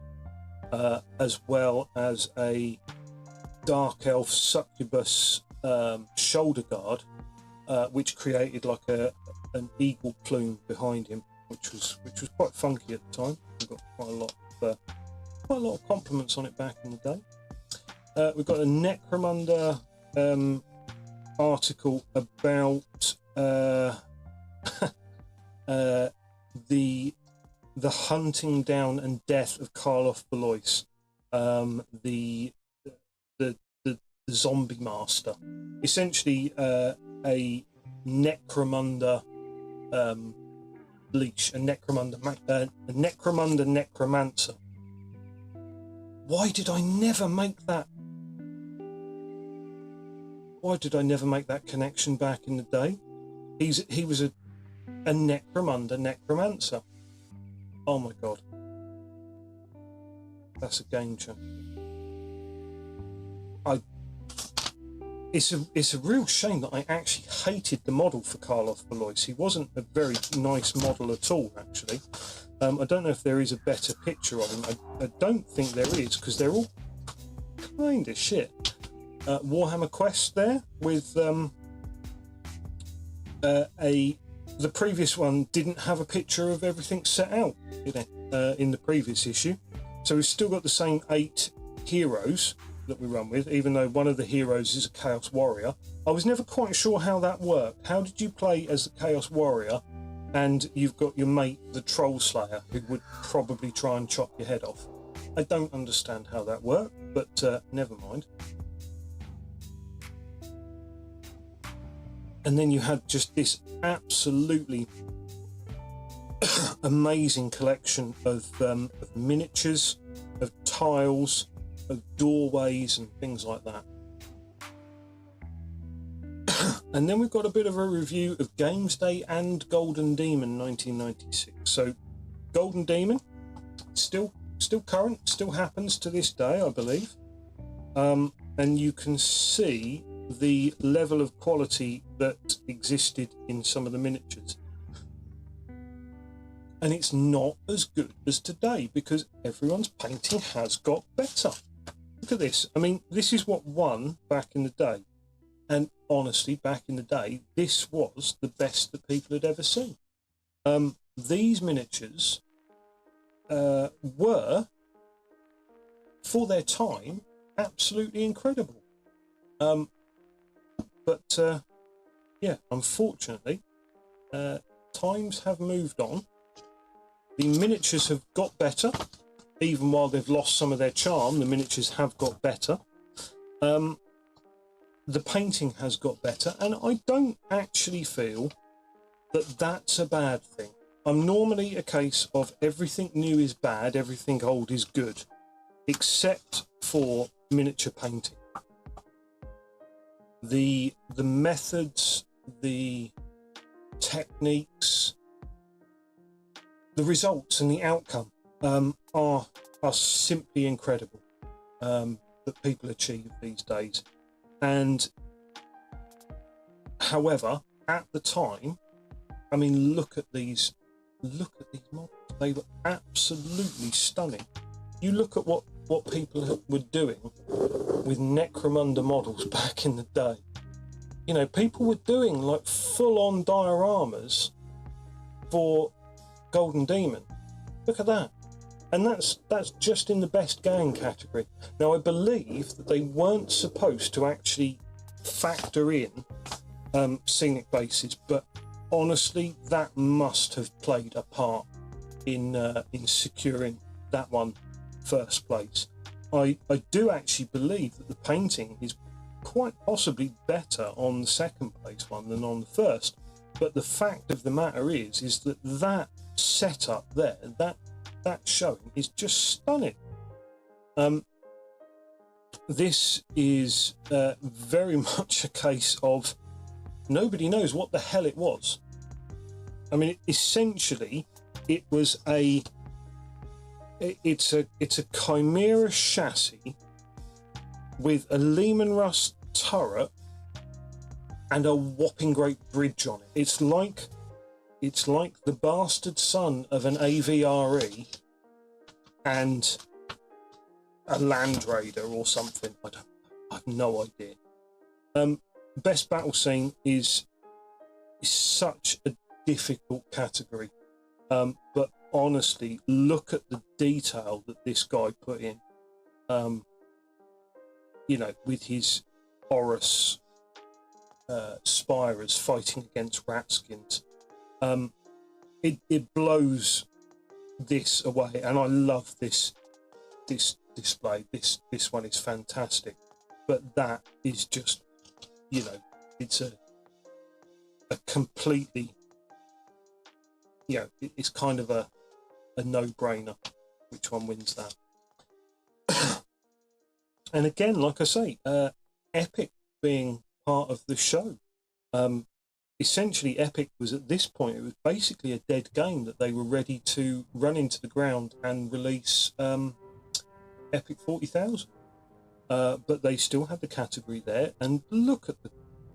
A: as well as a Dark Elf Succubus shoulder guard, which created like an eagle plume behind him, which was quite funky at the time. We got quite a lot of compliments on it back in the day. We've got a Necromunda article about the hunting down and death of Karloff Belois, the zombie master, essentially a Necromunda leash, a Necromunda necromancer. Why did I never make that? Why did I never make that connection back in the day? He was a Necromunda necromancer. Oh my god, that's a game changer. It's a real shame that I actually hated the model for Karloff Belois. He wasn't a very nice model at all, actually. I don't know if there is a better picture of him. I don't think there is, because they're all kind of shit. Warhammer Quest there with the previous one didn't have a picture of everything set out in the previous issue, so we've still got the same 8 heroes that we run with, even though one of the heroes is a Chaos Warrior. I was never quite sure how that worked. How did you play as the Chaos Warrior and you've got your mate the Troll Slayer, who would probably try and chop your head off? I don't understand how that worked, but never mind. And then you had just this absolutely amazing collection of miniatures, of tiles, of doorways and things like that. And then we've got a bit of a review of Games Day and Golden Demon 1996. So Golden Demon, still current, still happens to this day, I believe. And you can see the level of quality that existed in some of the miniatures. And it's not as good as today, because everyone's painting has got better. Look at this. I mean, this is what won back in the day. And honestly, back in the day, this was the best that people had ever seen. These miniatures were, for their time, absolutely incredible. But yeah, unfortunately, times have moved on. The miniatures have got better. Even while they've lost some of their charm, the miniatures have got better. The painting has got better, and I don't actually feel that that's a bad thing. I'm normally a case of everything new is bad, everything old is good, except for miniature painting. The methods, the techniques, the results and the outcome are simply incredible that people achieve these days. And however, at the time, I mean, look at these models. They were absolutely stunning. You look at what people were doing with Necromunda models back in the day. You know, people were doing like full-on dioramas for Golden Demon. Look at that. And that's just in the best gang category. Now, I believe that they weren't supposed to actually factor in scenic bases, but honestly, that must have played a part in securing that one first place. I do actually believe that the painting is quite possibly better on the second place one than on the first. But the fact of the matter is that setup there, that showing is just stunning. This is very much a case of nobody knows what the hell it was. I mean, essentially, it was it's a Chimera chassis with a Lehman Russ turret and a whopping great bridge on it. It's like the bastard son of an AVRE and a Land Raider or something. I have no idea. Best battle scene is such a difficult category, but honestly, look at the detail that this guy put in. You know, with his Horus Spirers fighting against Ratskins. It blows this away, and I love this display. This one is fantastic, but that is just, you know, it's a completely, you know, it's kind of a no-brainer which one wins that. And again, like I say, Epic being part of the show. Essentially, Epic was at this point, it was basically a dead game that they were ready to run into the ground and release Epic 40,000. But they still had the category there, and look at the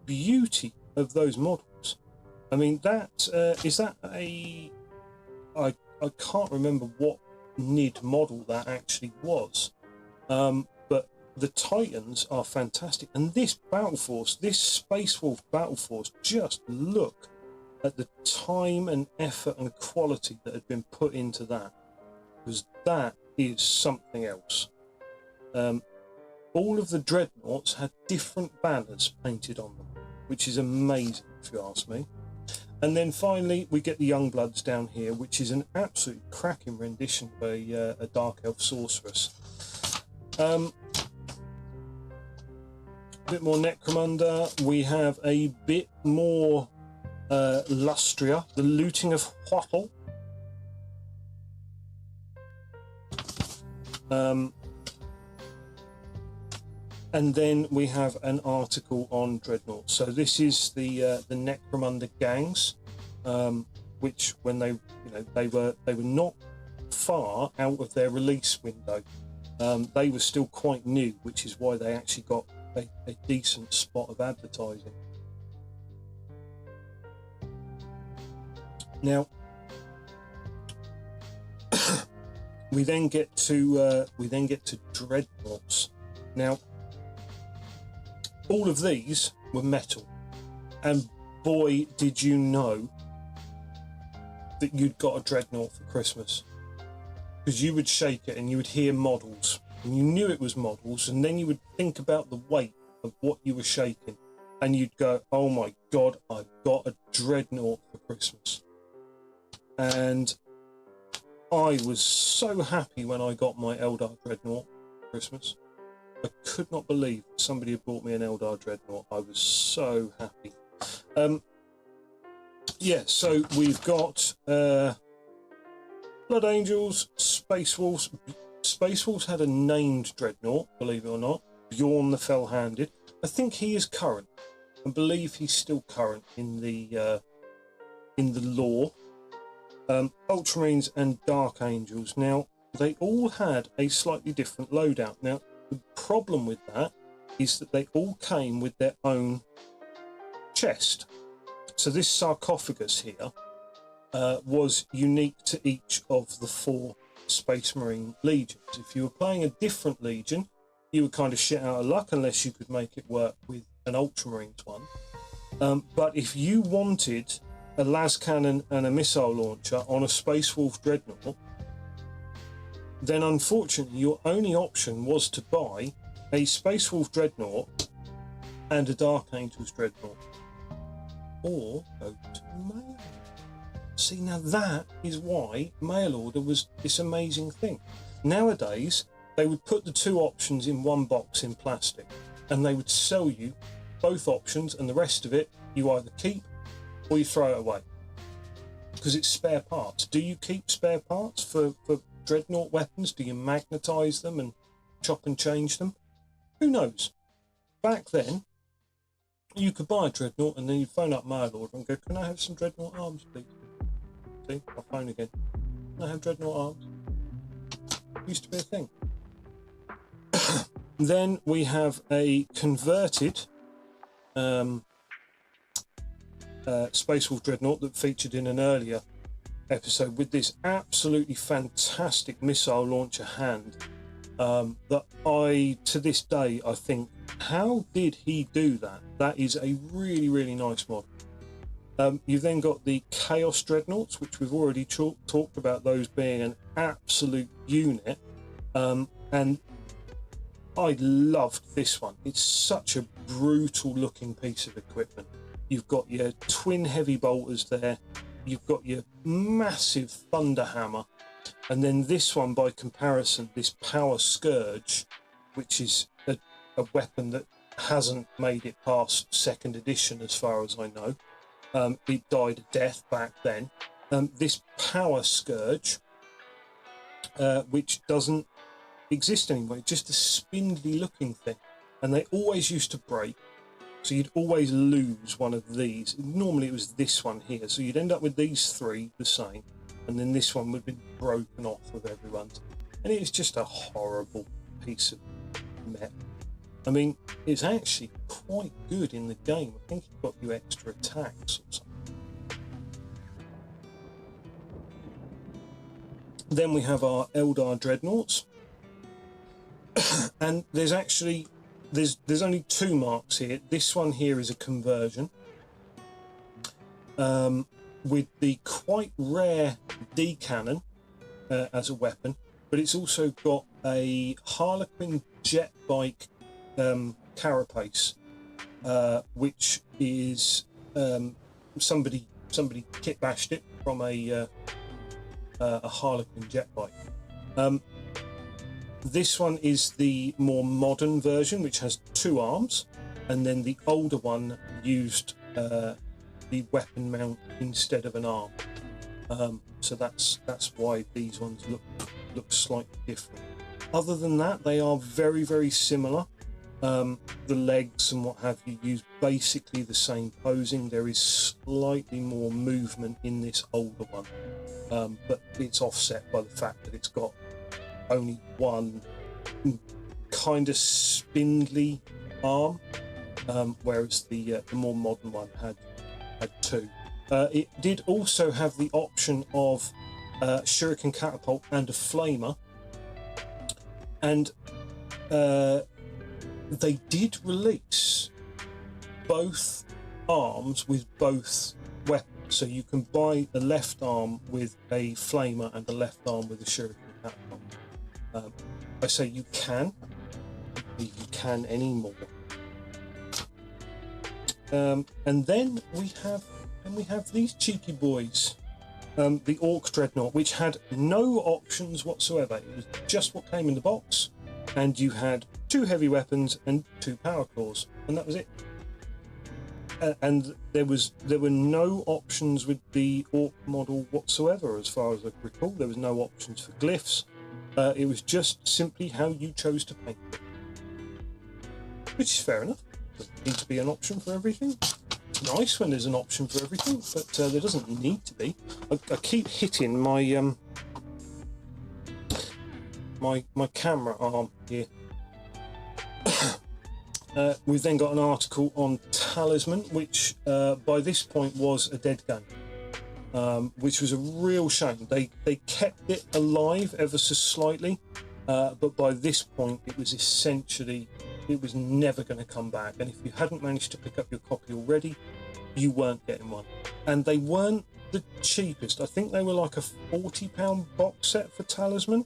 A: beauty of those models. I mean, is that I can't remember what NID model that actually was, but the Titans are fantastic, and this Battle Force, this Space Wolf Battle Force, just look at the time and effort and quality that had been put into that, because that is something else. All of the dreadnoughts had different banners painted on them, which is amazing if you ask me. And then finally we get the Youngbloods down here, which is an absolute cracking rendition by a Dark Elf Sorceress. A bit more Necromunda. We have a bit more Lustria, the Looting of Hwattle. And then we have an article on Dreadnought. So this is the Necromunda gangs, which when they were not far out of their release window. They were still quite new, which is why they actually got a decent spot of advertising. Now we then get to Dreadnoughts. Now all of these were metal, and boy did you know that you'd got a Dreadnought for Christmas, because you would shake it and you would hear models, and you knew it was models, and then you would think about the weight of what you were shaking, and you'd go, oh my god, I've got a Dreadnought for Christmas. and I was so happy when I got my Eldar Dreadnought for Christmas. I could not believe somebody had bought me an Eldar Dreadnought. I was so happy. Yeah, so we've got Blood Angels, Space Wolves. Space Wolves had a named Dreadnought, believe it or not, Bjorn the Fell-Handed. I think he is current. I believe he's still current in the lore. Ultramarines and Dark Angels. Now, they all had a slightly different loadout. Now, the problem with that is that they all came with their own chest. So this sarcophagus here was unique to each of the 4 Space Marine legions. If you were playing a different legion, you were kind of shit out of luck unless you could make it work with an Ultramarines one. But if you wanted a las cannon and a missile launcher on a Space Wolf Dreadnought, then unfortunately your only option was to buy a Space Wolf Dreadnought and a Dark Angels Dreadnought, or go to mail. See, now that is why mail order was this amazing thing. Nowadays, they would put the 2 options in one box in plastic, and they would sell you both options, and the rest of it you either keep or you throw it away, because it's spare parts. Do you keep spare parts for Dreadnought weapons? Do you magnetize them and chop and change them? Who knows? Back then, you could buy a Dreadnought and then you'd phone up mail order and go, can I have some Dreadnought arms, please? See, my phone again. Can I have Dreadnought arms? Used to be a thing. Then we have a converted Space Wolf Dreadnought that featured in an earlier episode with this absolutely fantastic missile launcher hand that I, to this day, I think, how did he do that? That is a really, really nice model. You've then got the Chaos Dreadnoughts, which we've already talked about those being an absolute unit. And I loved this one. It's such a brutal looking piece of equipment. You've got your twin heavy bolters there. You've got your massive thunder hammer. And then this one, by comparison, this Power Scourge, which is a weapon that hasn't made it past 2nd edition as far as I know. It died a death back then. This Power Scourge, which doesn't exist anymore, it's just a spindly looking thing, and they always used to break, so you'd always lose one of these. Normally it was this one here, so you'd end up with these 3 the same, and then this one would be broken off of everyone's, and it's just a horrible piece of mech. I mean, it's actually quite good in the game. I think it got you extra attacks or something. Then we have our Eldar Dreadnoughts. And there's actually, there's only 2 marks here. This one here is a conversion. With the quite rare D cannon as a weapon, but it's also got a Harlequin jet bike carapace, which is somebody kit bashed it from a Harlequin jet bike. This one is the more modern version, which has 2 arms, and then the older one used the weapon mount instead of an arm. So that's why these ones look slightly different. Other than that, they are very, very similar. The legs and what have you use basically the same posing. There is slightly more movement in this older one, but it's offset by the fact that it's got only one kind of spindly arm, whereas the more modern one had 2. It did also have the option of shuriken catapult and a flamer, and they did release both arms with both weapons, so you can buy a left arm with a flamer and a left arm with a shuriken catapult. I say you can, if you can anymore. And then we have these cheeky boys. the Orc Dreadnought, which had no options whatsoever. It was just what came in the box, and you had 2 heavy weapons and 2 power claws, and that was it. And there were no options with the Orc model whatsoever, as far as I recall. There was no options for glyphs. It was just simply how you chose to paint it, which is fair enough. Doesn't need to be an option for everything. It's nice when there's an option for everything, but there doesn't need to be. I keep hitting my my camera arm here. We've then got an article on Talisman, which by this point was a dead game, which was a real shame. They kept it alive ever so slightly, but by this point it was essentially, it was never going to come back. And if you hadn't managed to pick up your copy already, you weren't getting one. And they weren't the cheapest. I think they were like a £40 box set for Talisman.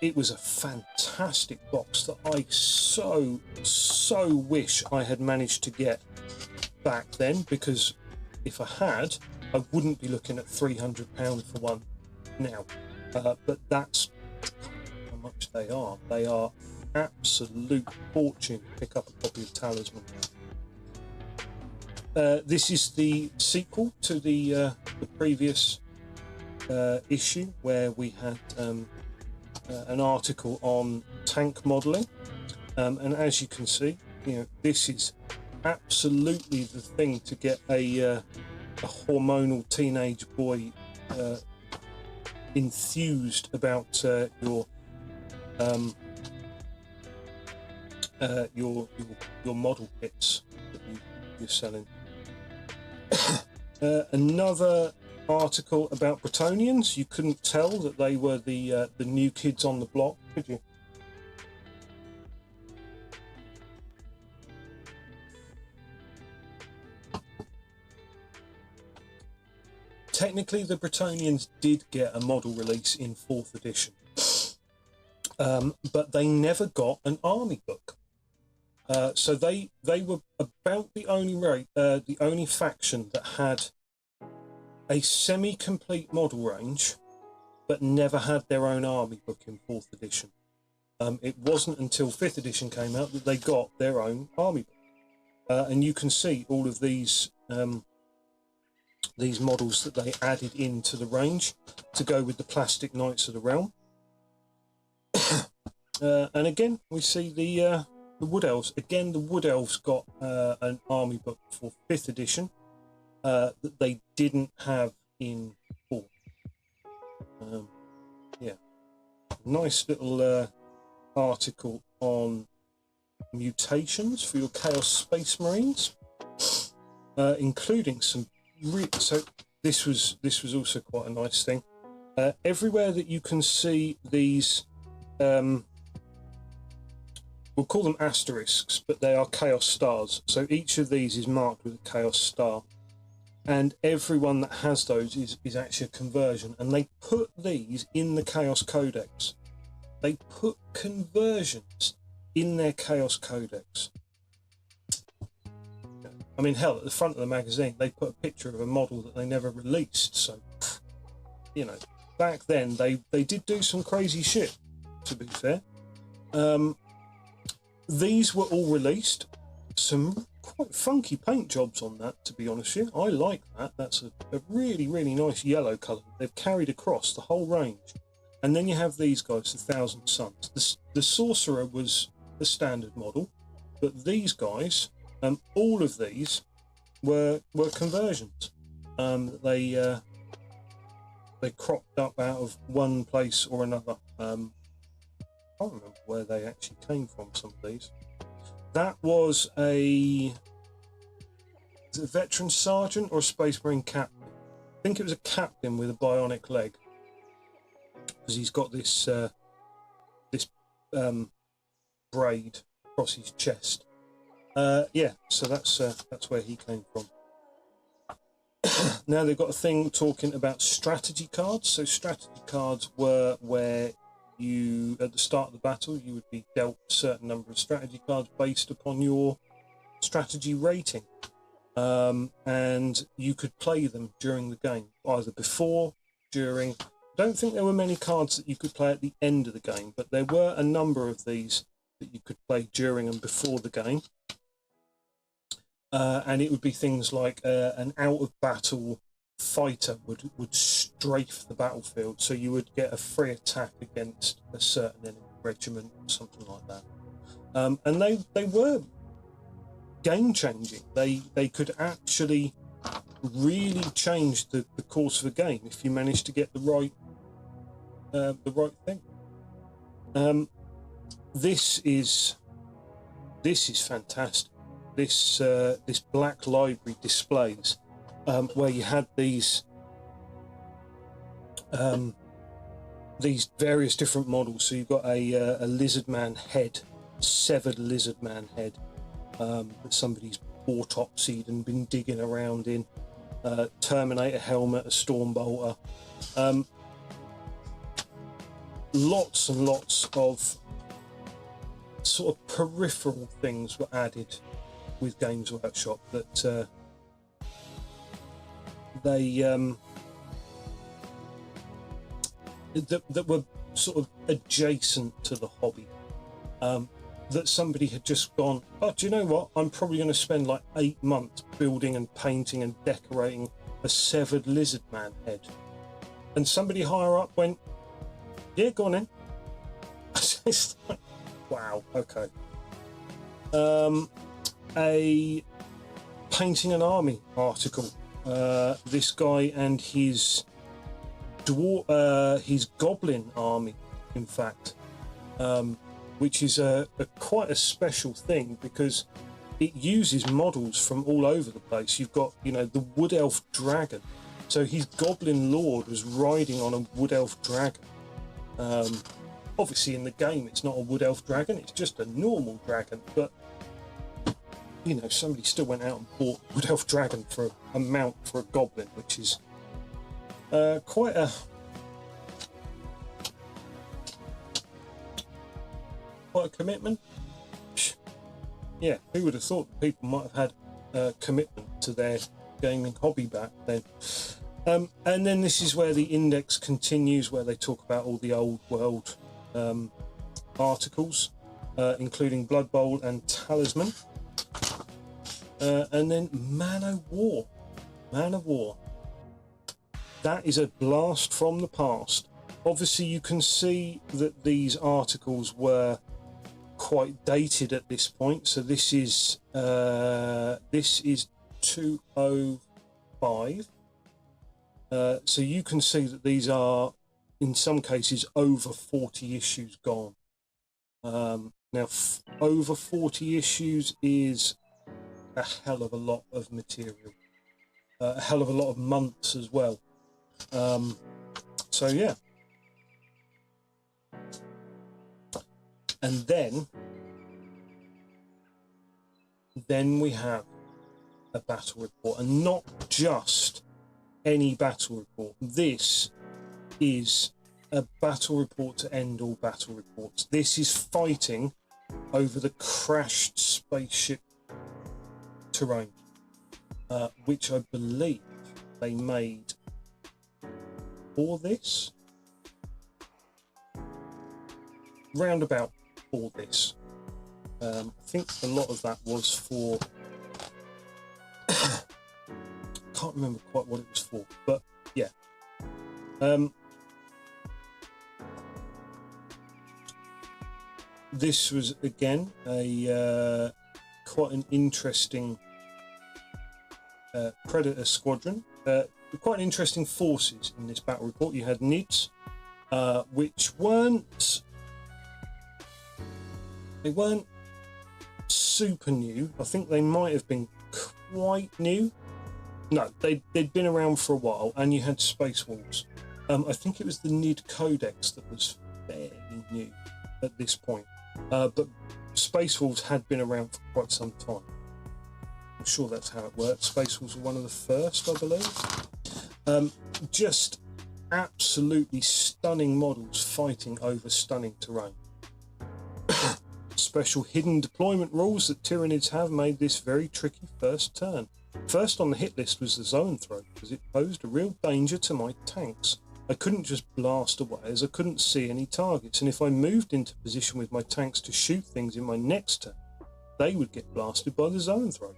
A: It was a fantastic box that I so wish I had managed to get back then, because if I had, I wouldn't be looking at £300 for one now. But that's how much they are. They are absolute fortune to pick up a copy of Talisman. This is the sequel to the previous issue, where we had an article on tank modelling, and as you can see, this is absolutely the thing to get a hormonal teenage boy enthused about your model kits that you're selling. Another article about Bretonians. You couldn't tell that they were the new kids on the block, could you? Technically, the Bretonians did get a model release in 4th edition, but they never got an army book. So they were about the only faction that had a semi-complete model range, but never had their own army book in 4th edition. It wasn't until 5th edition came out that they got their own army book, and you can see all of these models that they added into the range to go with the plastic Knights of the Realm. And again, we see the Wood Elves. Again, the Wood Elves got an army book for 5th edition that they didn't have in 4th. Yeah, nice little article on mutations for your Chaos Space Marines, including some. So this was also quite a nice thing. Everywhere that you can see these, we'll call them asterisks, but they are Chaos Stars. So each of these is marked with a Chaos Star, and everyone that has those is actually a conversion. And they put these in the Chaos Codex. They put conversions in their Chaos Codex. I mean, hell, at the front of the magazine, they put a picture of a model that they never released. So, back then, they did do some crazy shit, to be fair. These were all released. Some quite funky paint jobs on that, to be honest with you. I like that. That's a really, really nice yellow colour they've carried across the whole range. And then you have these guys, the Thousand Suns. The Sorcerer was the standard model, but these guys... all of these were conversions. They cropped up out of one place or another. I can't remember where they actually came from, some of these. That was a veteran sergeant or a Space Marine captain. I think it was a captain with a bionic leg, because he's got this braid across his chest. Yeah, so that's where he came from. Now they've got a thing talking about strategy cards. So strategy cards were where you, at the start of the battle, you would be dealt a certain number of strategy cards based upon your strategy rating. and you could play them during the game, either before, during. I don't think there were many cards that you could play at the end of the game, but there were a number of these that you could play during and before the game. And it would be things like an out-of-battle fighter would strafe the battlefield, so you would get a free attack against a certain enemy regiment or something like that. And they were game-changing. They could actually really change the course of a game if you managed to get the right thing. This is fantastic. This black library displays where you had these various different models. So you've got a lizard man head, severed lizard man head that somebody's autopsied and been digging around in. Terminator helmet, a stormbolter. Lots and lots of sort of peripheral things were added with Games Workshop that that were sort of adjacent to the hobby. That somebody had just gone, oh, do you know what? I'm probably going to spend like 8 months building and painting and decorating a severed lizard man head. And somebody higher up went, yeah, go on in. It's like, wow, okay. A painting an army article. This guy and his goblin army, in fact. Which is quite a special thing because it uses models from all over the place. You've got, the wood elf dragon. So his goblin lord was riding on a wood elf dragon. Obviously in the game it's not a wood elf dragon, it's just a normal dragon, but somebody still went out and bought wood elf dragon for a mount for a goblin, which is quite a commitment. Yeah, who would have thought that people might have had a commitment to their gaming hobby back then. And then this is where the index continues, where they talk about all the old world articles, including Blood Bowl and Talisman. And then Man of War. That is a blast from the past. Obviously you can see that these articles were quite dated at this point. So this is 205. So you can see that these are, in some cases, over 40 issues gone. Now, over 40 issues is a hell of a lot of material, a hell of a lot of months as well. So yeah. And then we have a battle report, and not just any battle report. This is a battle report to end all battle reports. This is fighting over the crashed spaceship terrain, which I believe they made for this, roundabout for this. I think a lot of that was for can't remember quite what it was for, but yeah. This was again a quite an interesting Predator squadron, quite interesting forces in this battle report. You had NIDS, which weren't super new. I think they might have been quite new. No, they'd been around for a while, and you had Space Wolves. I think it was the NID Codex that was fairly new at this point, but Space Wolves had been around for quite some time. I'm sure that's how it worked. Space Wolves were one of the first, I believe. Just absolutely stunning models fighting over stunning terrain. Special hidden deployment rules that Tyranids have made this very tricky first turn. First on the hit list was the zone throw, because it posed a real danger to my tanks. I couldn't just blast away as I couldn't see any targets, and if I moved into position with my tanks to shoot things in my next turn, they would get blasted by the zone throw.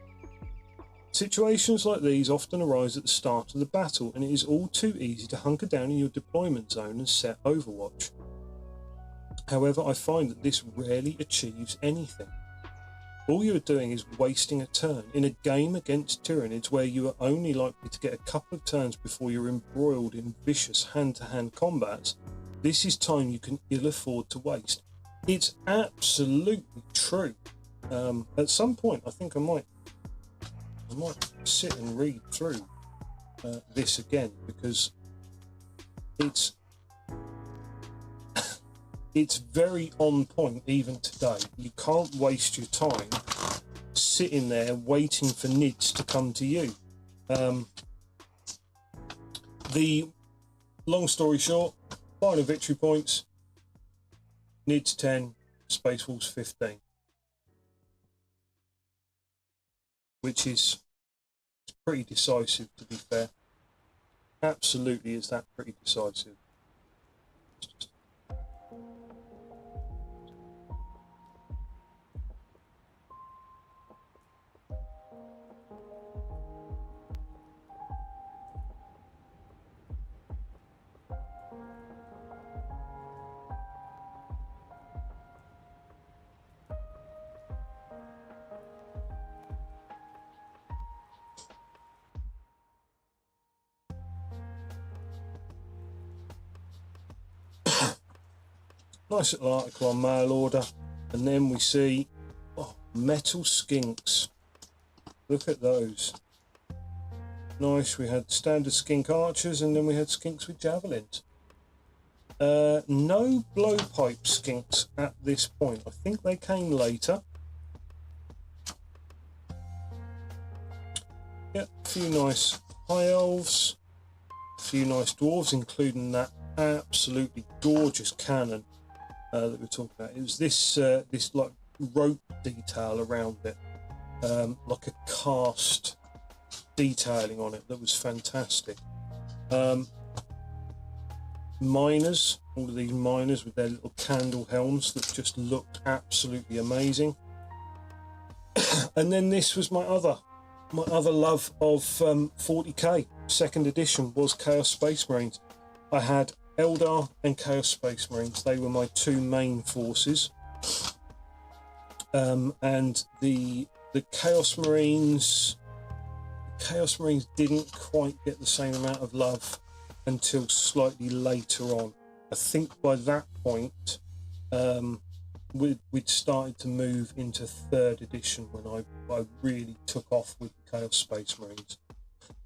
A: Situations like these often arise at the start of the battle, and it is all too easy to hunker down in your deployment zone and set Overwatch. However, I find that this rarely achieves anything. All you are doing is wasting a turn in a game against Tyranids where you are only likely to get a couple of turns before you're embroiled in vicious hand-to-hand combats. This is time you can ill afford to waste. It's absolutely true. At some point, I think I might sit and read through this again, because it's very on point even today. You can't waste your time sitting there waiting for NIDs to come to you. The long story short, final victory points: NIDs 10, Space Wolves 15, which is pretty decisive, to be fair. Absolutely is that pretty decisive. Nice little article on mail order, and then we see metal skinks. Look at those. Nice. We had standard skink archers, and then we had skinks with javelins. No blowpipe skinks at this point. I think they came later. Yep, a few nice high elves, a few nice dwarves, including that absolutely gorgeous cannon that we're talking about. It was this this like rope detail around it, like a cast detailing on it that was fantastic. Miners, all of these miners with their little candle helms that just looked absolutely amazing. And then this was my other love of 40k. Second edition was Chaos Space Marines. I had Eldar and Chaos Space Marines. They were my two main forces. And the Chaos Marines didn't quite get the same amount of love until slightly later on. I think by that point we'd started to move into third edition when I really took off with the Chaos Space Marines.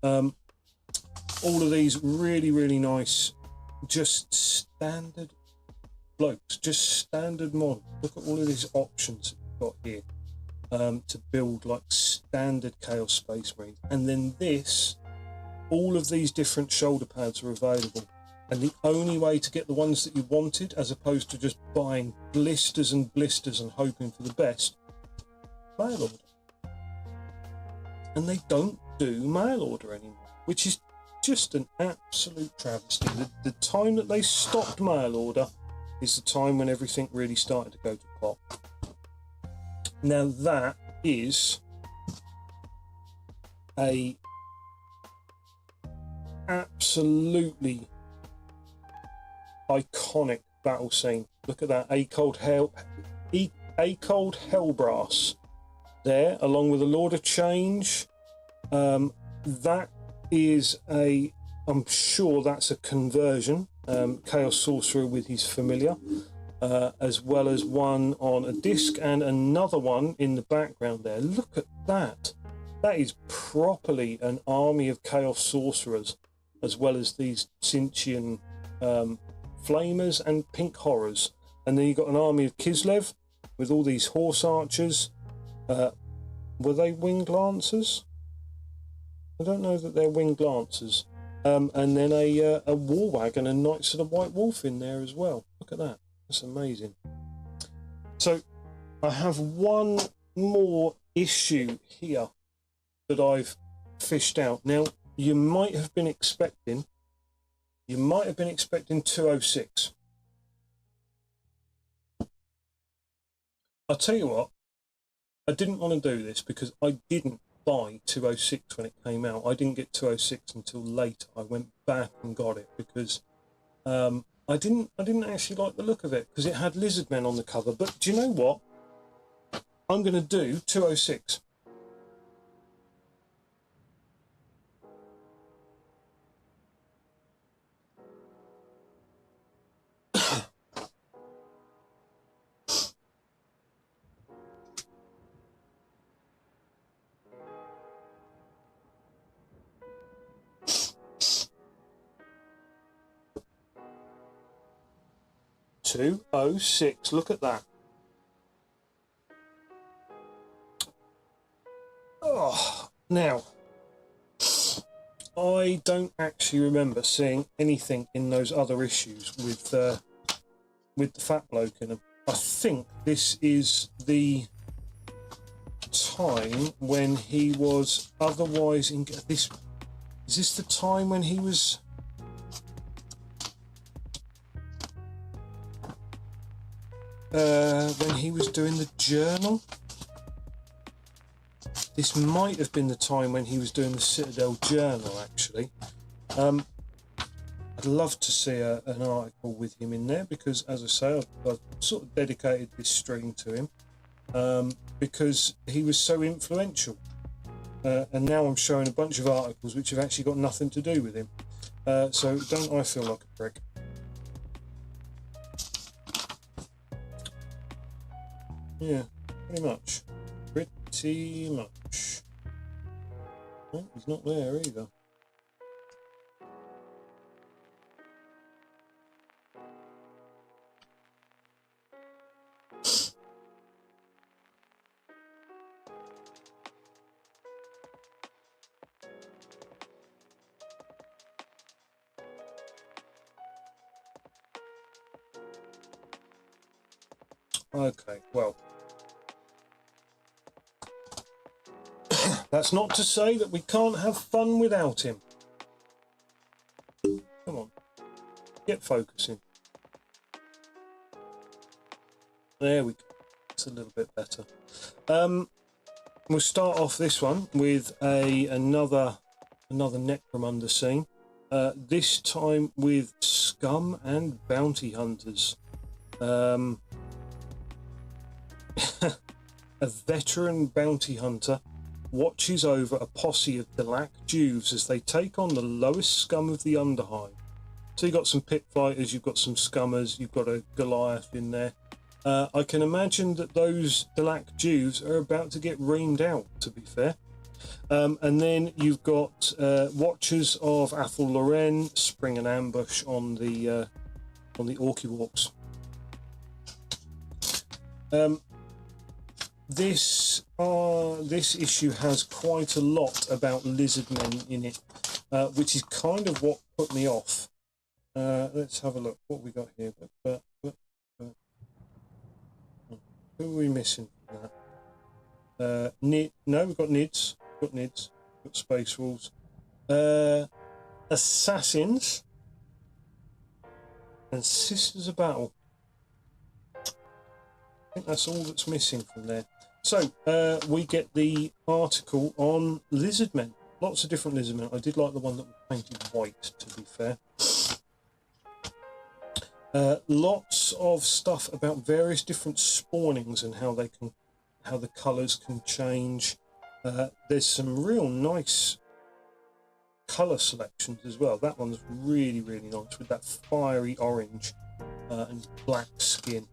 A: All of these really nice, just standard blokes, just standard mod. Look at all of these options you've got here to build like standard Chaos Space Marines. And then this, all of these different shoulder pads are available, and the only way to get the ones that you wanted, as opposed to just buying blisters and blisters and hoping for the best, mail order. And they don't do mail order anymore, which is just an absolute travesty. The time that they stopped mail order is the time when everything really started to go to pot. Now that is a absolutely iconic battle scene. Look at that, A Cold Hellbrass there, along with the Lord of Change. That is I'm sure that's a conversion. Chaos Sorcerer with his familiar, as well as one on a disc and another one in the background there. Look at that. That is properly an army of Chaos Sorcerers, as well as these Cinchian Flamers and Pink Horrors. And then you've got an army of Kislev with all these Horse Archers. Were they Winged Lancers? I don't know that they're Winged Lancers. And then a War Wagon and Knights of the White Wolf in there as well. Look at that. That's amazing. So I have one more issue here that I've fished out. Now, you might have been expecting 206. I'll tell you what, I didn't want to do this because I didn't buy 206 when it came out. I didn't get 206 until later. I went back and got it because I didn't actually like the look of it because it had lizard men on the cover. But do you know what? I'm going to do 206. .206. Look at that. Oh, now I don't actually remember seeing anything in those other issues with the Fat Bloke in them. I think this is the time when he was otherwise in this. Is this the time when he was? When he was doing the journal. This might have been the time when he was doing the Citadel journal, actually. I'd love to see an article with him in there because, as I say, I've sort of dedicated this stream to him because he was so influential. And now I'm showing a bunch of articles which have actually got nothing to do with him. So don't I feel like a prick? Yeah, pretty much. Pretty much. Oh, he's not there either. Okay, well. That's not to say that we can't have fun without him. Come on. Get focusing. There we go. It's a little bit better. We'll start off this one with another Necromunda scene. This time with Scum and Bounty Hunters. A veteran bounty hunter watches over a posse of Black Jews as they take on the lowest scum of the Underhive. So you've got some pit fighters, you've got some scummers, you've got a Goliath in there. I can imagine that those Black Jews are about to get reamed out, to be fair. And then you've got watchers of Athel Loren spring an ambush on the Orkiwalks. This issue has quite a lot about lizard men in it, which is kind of what put me off. Let's have a look. What we got here? Who are we missing from that? No, we've got Nids. We've got Space Wolves. Assassins. And Sisters of Battle. I think that's all that's missing from there. So, we get the article on lizard men. Lots of different lizard men. I did like the one that was painted white, to be fair. Lots of stuff about various different spawnings and how the colours can change. There's some real nice colour selections as well. That one's really, really nice with that fiery orange and black skin.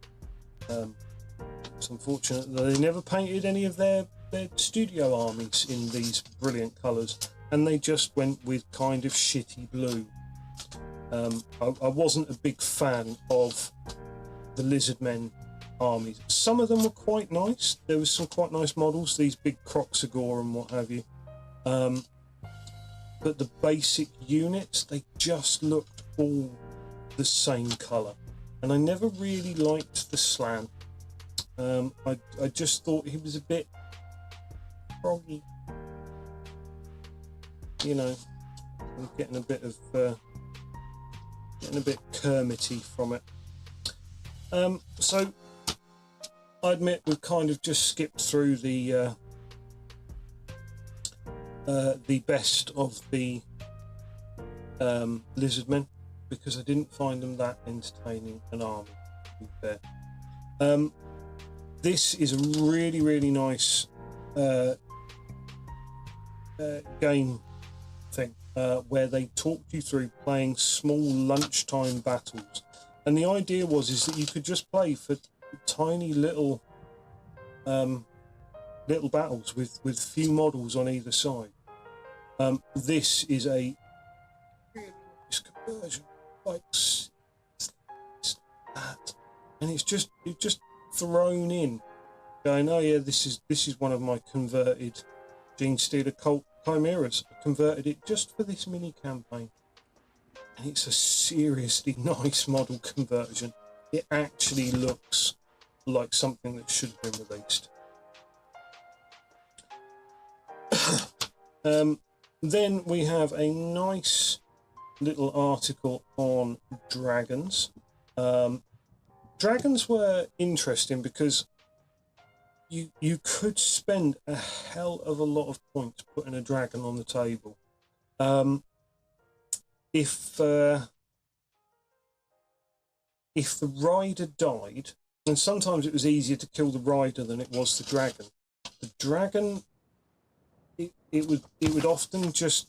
A: It's unfortunate that they never painted any of their studio armies in these brilliant colours, and they just went with kind of shitty blue. I wasn't a big fan of the lizard men armies. Some of them were quite nice. There was some quite nice models, these big Croxagore and what have you. But the basic units, they just looked all the same colour. And I never really liked the Slan. I just thought he was a bit froggy. you know, I'm getting a bit Kermity from it. So I admit we've kind of just skipped through the best of the lizardmen because I didn't find them that entertaining an army, to be fair. This is a really nice game thing where they talked you through playing small lunchtime battles, and the idea is that you could just play for tiny little battles with few models on either side. This is a really nice conversion, like that, and it's just thrown in, going, oh yeah, this is one of my converted Gene Stealer Cult Chimeras. I converted it just for this mini campaign, and it's a seriously nice model conversion. It actually looks like something that should have been released. Then we have a nice little article on dragons. Dragons were interesting because you could spend a hell of a lot of points putting a dragon on the table. If the rider died, and sometimes it was easier to kill the rider than it was the dragon. The dragon, it would often just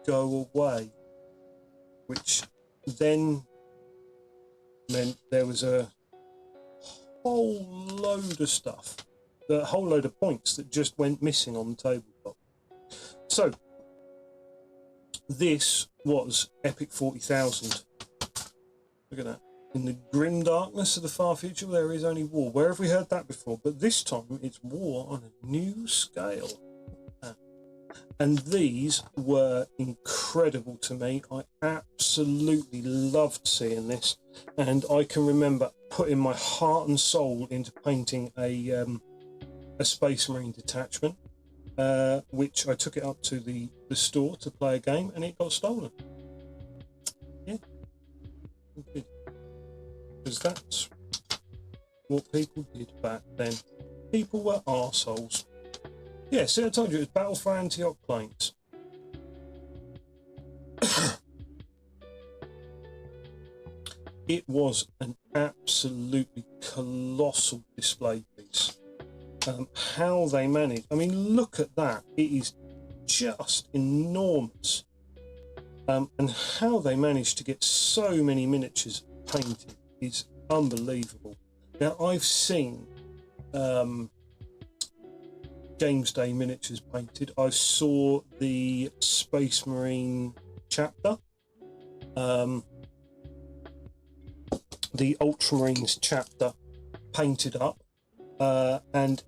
A: go away, which then meant there was a whole load of stuff, a whole load of points that just went missing on the tabletop. So this was Epic 40,000. Look at that. In the grim darkness of the far future, there is only war. Where have we heard that before? But this time, it's war on a new scale. And these were incredible to me. I absolutely loved seeing this. And I can remember putting my heart and soul into painting a Space Marine detachment, which I took it up to the store to play a game, and it got stolen. Yeah. Because that's what people did back then. People were arseholes. Yeah, see, I told you it was Battle for Antioch Plains. It was an absolutely colossal display piece. How they managed, I mean, look at that. It is just enormous. And how they managed to get so many miniatures painted is unbelievable. Now, I've seen Games Day miniatures painted. I saw the Space Marine chapter, the Ultramarines chapter painted up, and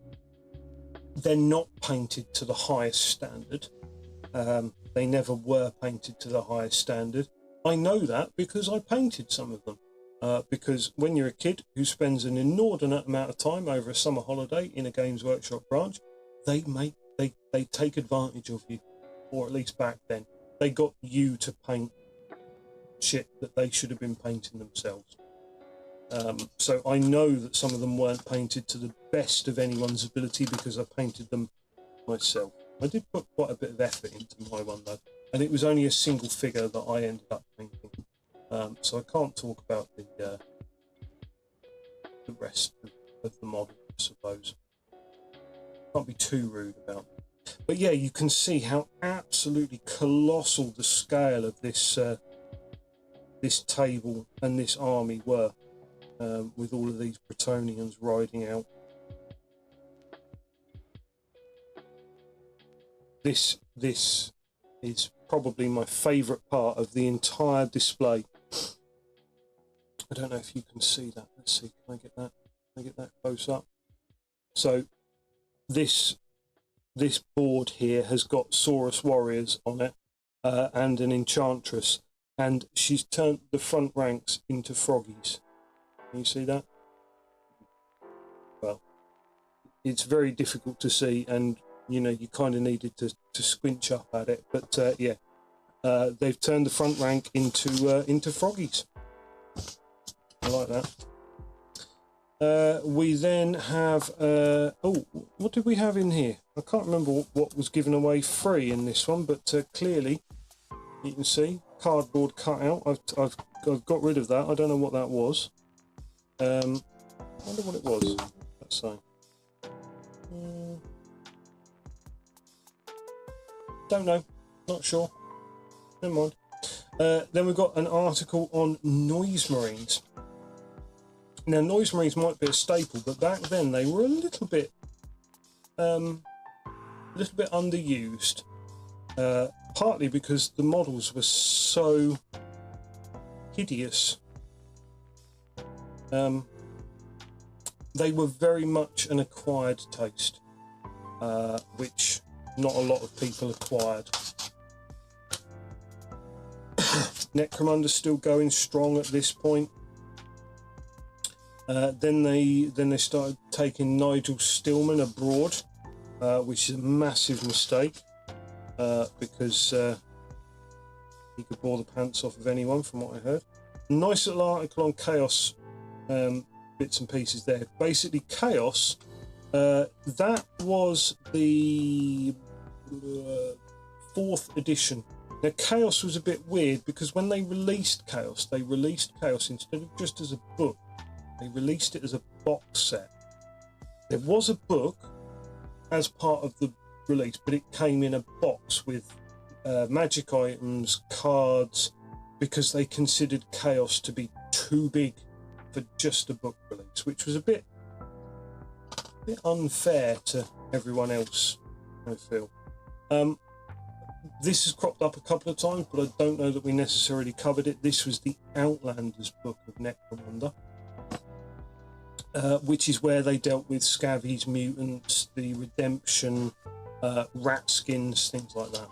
A: they're not painted to the highest standard. They never were painted to the highest standard. I know that because I painted some of them. Because when you're a kid who spends an inordinate amount of time over a summer holiday in a Games Workshop branch, they take advantage of you, or at least back then. They got you to paint shit that they should have been painting themselves. So I know that some of them weren't painted to the best of anyone's ability because I painted them myself. I did put quite a bit of effort into my one though, and it was only a single figure that I ended up painting. So I can't talk about the rest of the model, I suppose. Can't be too rude about it. But yeah, you can see how absolutely colossal the scale of this this table and this army were, with all of these Bretonnians riding out. This is probably my favourite part of the entire display. I don't know if you can see that. Let's see, can I get that? Can I get that close up? So this board here has got Saurus warriors on it, and an enchantress, and she's turned the front ranks into froggies. Can you see that? Well, it's very difficult to see, and you kind of needed to squinch up at it. But yeah, they've turned the front rank into froggies. I like that. We then have oh, what did we have in here? I can't remember what was given away free in this one, but clearly you can see cardboard cutout. I've got rid of that. I don't know what that was. I wonder what it was. Let's say. Don't know. Not sure. Never mind. Then we've got an article on noise marines. Now, noise marines might be a staple, but back then they were a little bit underused. Partly because the models were so hideous. They were very much an acquired taste, which not a lot of people acquired. Necromunda's still going strong at this point. Then they started taking Nigel Stillman abroad, which is a massive mistake, because he could bore the pants off of anyone, from what I heard. Nice little article on Chaos, bits and pieces there. Basically, Chaos, that was the 4th edition. Now, Chaos was a bit weird because when they released Chaos instead of just as a book, they released it as a box set. There was a book as part of the release, but it came in a box with magic items, cards, because they considered Chaos to be too big for just a book release, which was a bit unfair to everyone else, I feel. This has cropped up a couple of times, but I don't know that we necessarily covered it. This was the Outlanders book of Necromunda, which is where they dealt with Scavies, mutants, the redemption, rat skins, things like that.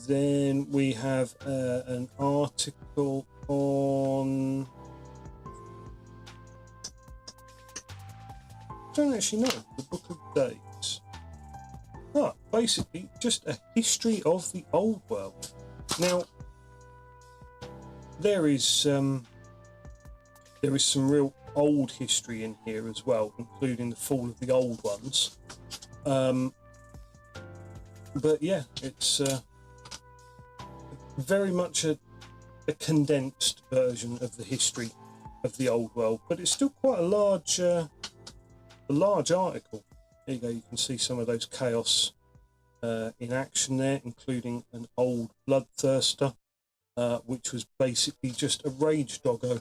A: Then we have an article on... I don't actually know. The Book of Days. Basically just a history of the old world. Now, there is some real old history in here as well, including the fall of the old ones. But yeah, it's very much a condensed version of the history of the old world, but it's still quite a large article. There you go. You can see some of those chaos in action there, including an old bloodthirster, which was basically just a rage doggo.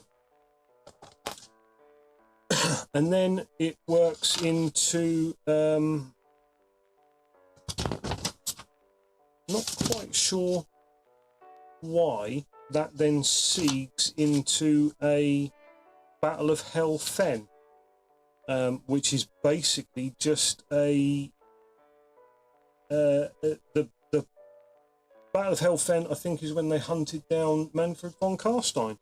A: And then it works into not quite sure why that then segues into a Battle of Hell Fen, which is basically just the Battle of Hell Fen, I think, is when they hunted down Manfred von Carstein.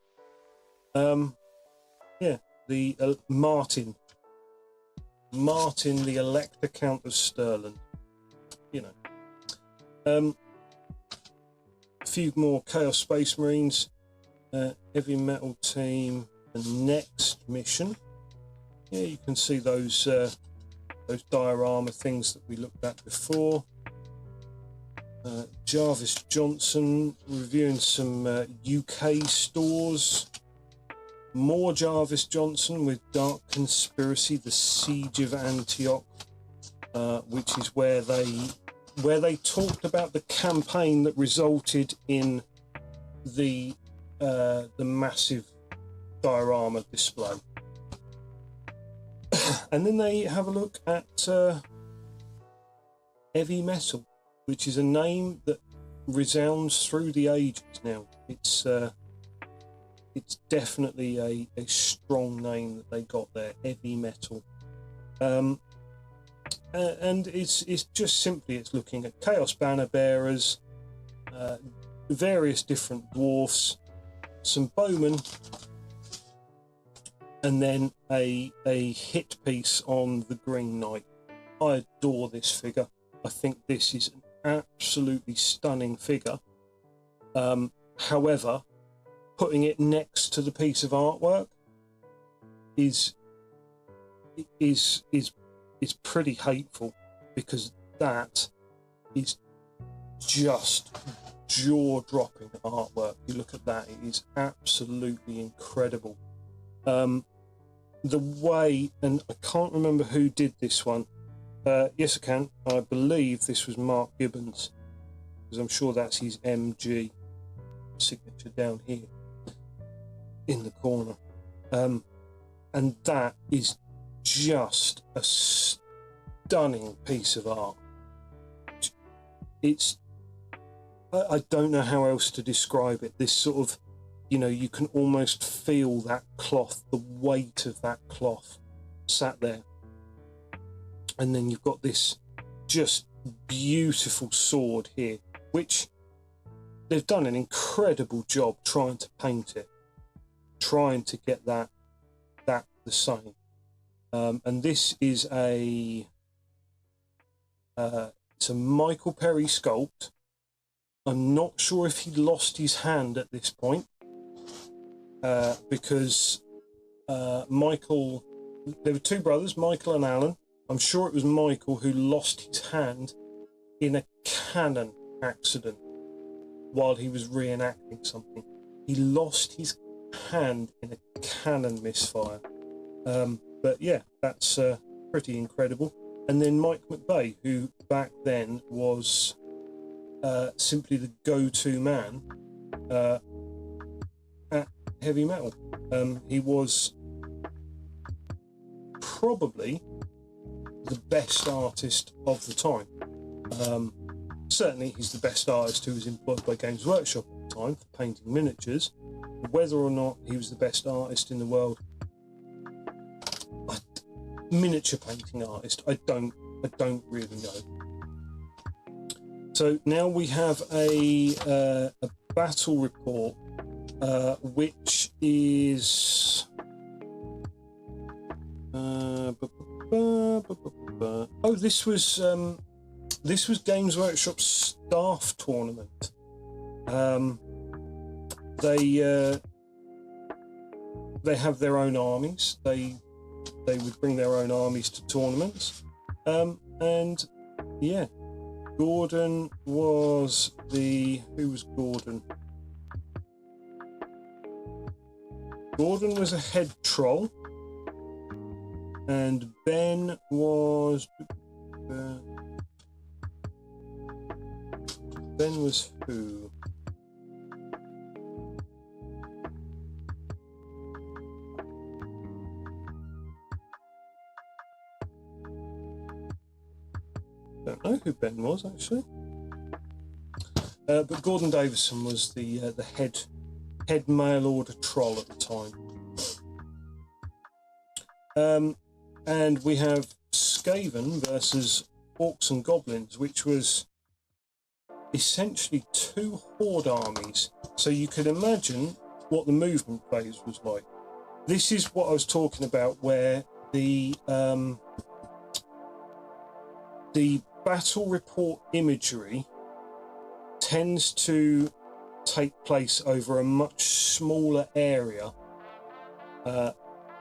A: Yeah, the Martin, the Elector Count of Stirland. You know, a few more Chaos Space Marines, Heavy Metal Team, the next mission. Yeah, you can see those diorama things that we looked at before. Jarvis Johnson reviewing some UK stores. More Jarvis Johnson with Dark Conspiracy, the Siege of Antioch, which is where they talked about the campaign that resulted in the massive diorama display. And then they have a look at Heavy Metal, which is a name that resounds through the ages now. It's definitely a strong name that they got there, Heavy Metal. And it's just simply, it's looking at Chaos Banner Bearers, various different dwarfs, some bowmen, and then a hit piece on the Green Knight. I adore this figure. I think this is an absolutely stunning figure. However, putting it next to the piece of artwork is pretty hateful, because that is just jaw-dropping artwork. You look at that, it is absolutely incredible. The way, and I can't remember who did this one. Yes, I can. I believe this was Mark Gibbons, because I'm sure that's his MG signature down here in the corner. And that is just a stunning piece of art. It's, I don't know how else to describe it. This sort of, you know, you can almost feel that cloth, the weight of that cloth sat there. And then you've got this just beautiful sword here, which they've done an incredible job trying to paint it, trying to get that the same. And this is it's a Michael Perry sculpt. I'm not sure if he lost his hand at this point, because Michael, there were two brothers, Michael and Alan. I'm sure it was Michael who lost his hand in a cannon accident while he was reenacting something. He lost his hand in a cannon misfire. But yeah, that's pretty incredible. And then Mike McVeigh, who back then was simply the go-to man at heavy metal. He was probably the best artist of the time. Certainly he's the best artist who was employed by Games Workshop at the time for painting miniatures. Whether or not he was the best artist in the world, miniature painting artist, I don't really know. So now we have a battle report, which is oh, this was Games Workshop's staff tournament. They have their own armies. They would bring their own armies to tournaments. And yeah, Gordon was who was Gordon? Gordon was a head troll, and Ben was who? Don't know who Ben was actually, but Gordon Davison was the head mail order troll at the time. And we have Skaven versus Orcs and Goblins, which was essentially two horde armies. So you could imagine what the movement phase was like. This is what I was talking about, where the battle report imagery tends to take place over a much smaller area,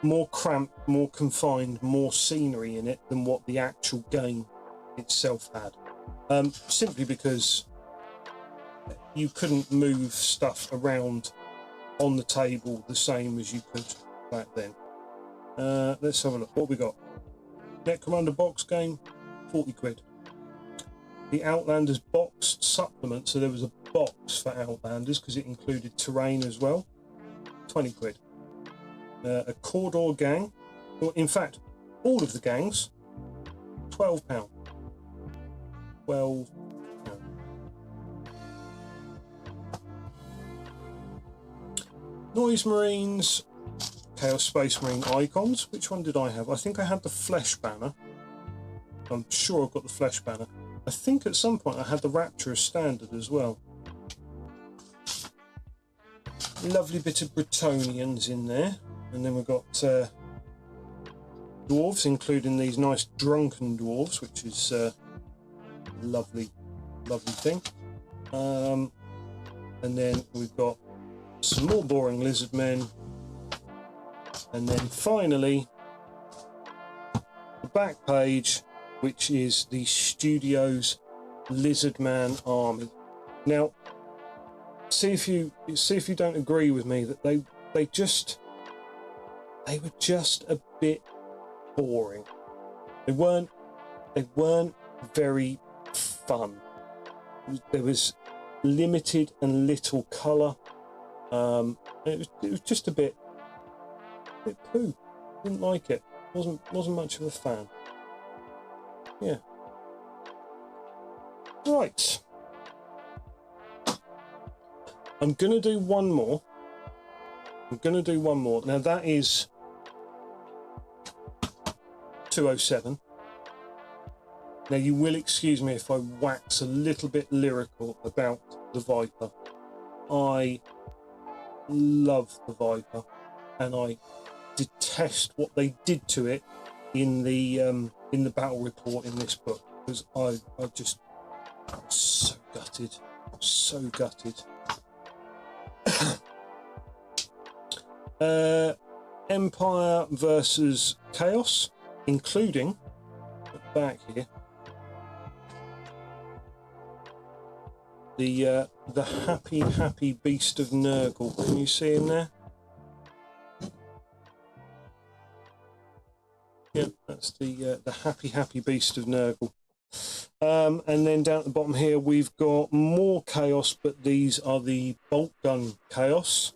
A: more cramped, more confined, more scenery in it than what the actual game itself had, simply because you couldn't move stuff around on the table the same as you could back then. Let's have a look. What we got? Netcommander box game, 40 quid. The Outlanders boxed supplement, so there was a box for Outlanders because it included terrain as well, 20 quid. A Cawdor gang, or in fact, all of the gangs, £12. £12. Noise Marines, Chaos Space Marine icons. Which one did I have? I think I had the Flesh Banner. I'm sure I've got the Flesh Banner. I think at some point I had the Rapturous Standard as well. Lovely bit of Bretonians in there. And then we've got dwarves, including these nice drunken dwarves, which is a lovely thing. And then we've got some more boring lizard men, and then finally the back page, which is the studio's Lizard Man army. Now, see if you don't agree with me that they were just a bit boring. They weren't very fun. There was limited and little colour. It was just a bit poo. Didn't like it. Wasn't much of a fan. Yeah. Right. I'm gonna do one more. Now that is 207. Now you will excuse me if I wax a little bit lyrical about the Viper. I love the Viper, and I detest what they did to it in the battle report in this book, because I was so gutted. Empire versus Chaos, including back here the happy beast of Nurgle. Can you see him there? Yeah, that's the happy beast of Nurgle. And then down at the bottom here we've got more Chaos, but these are the bolt gun Chaos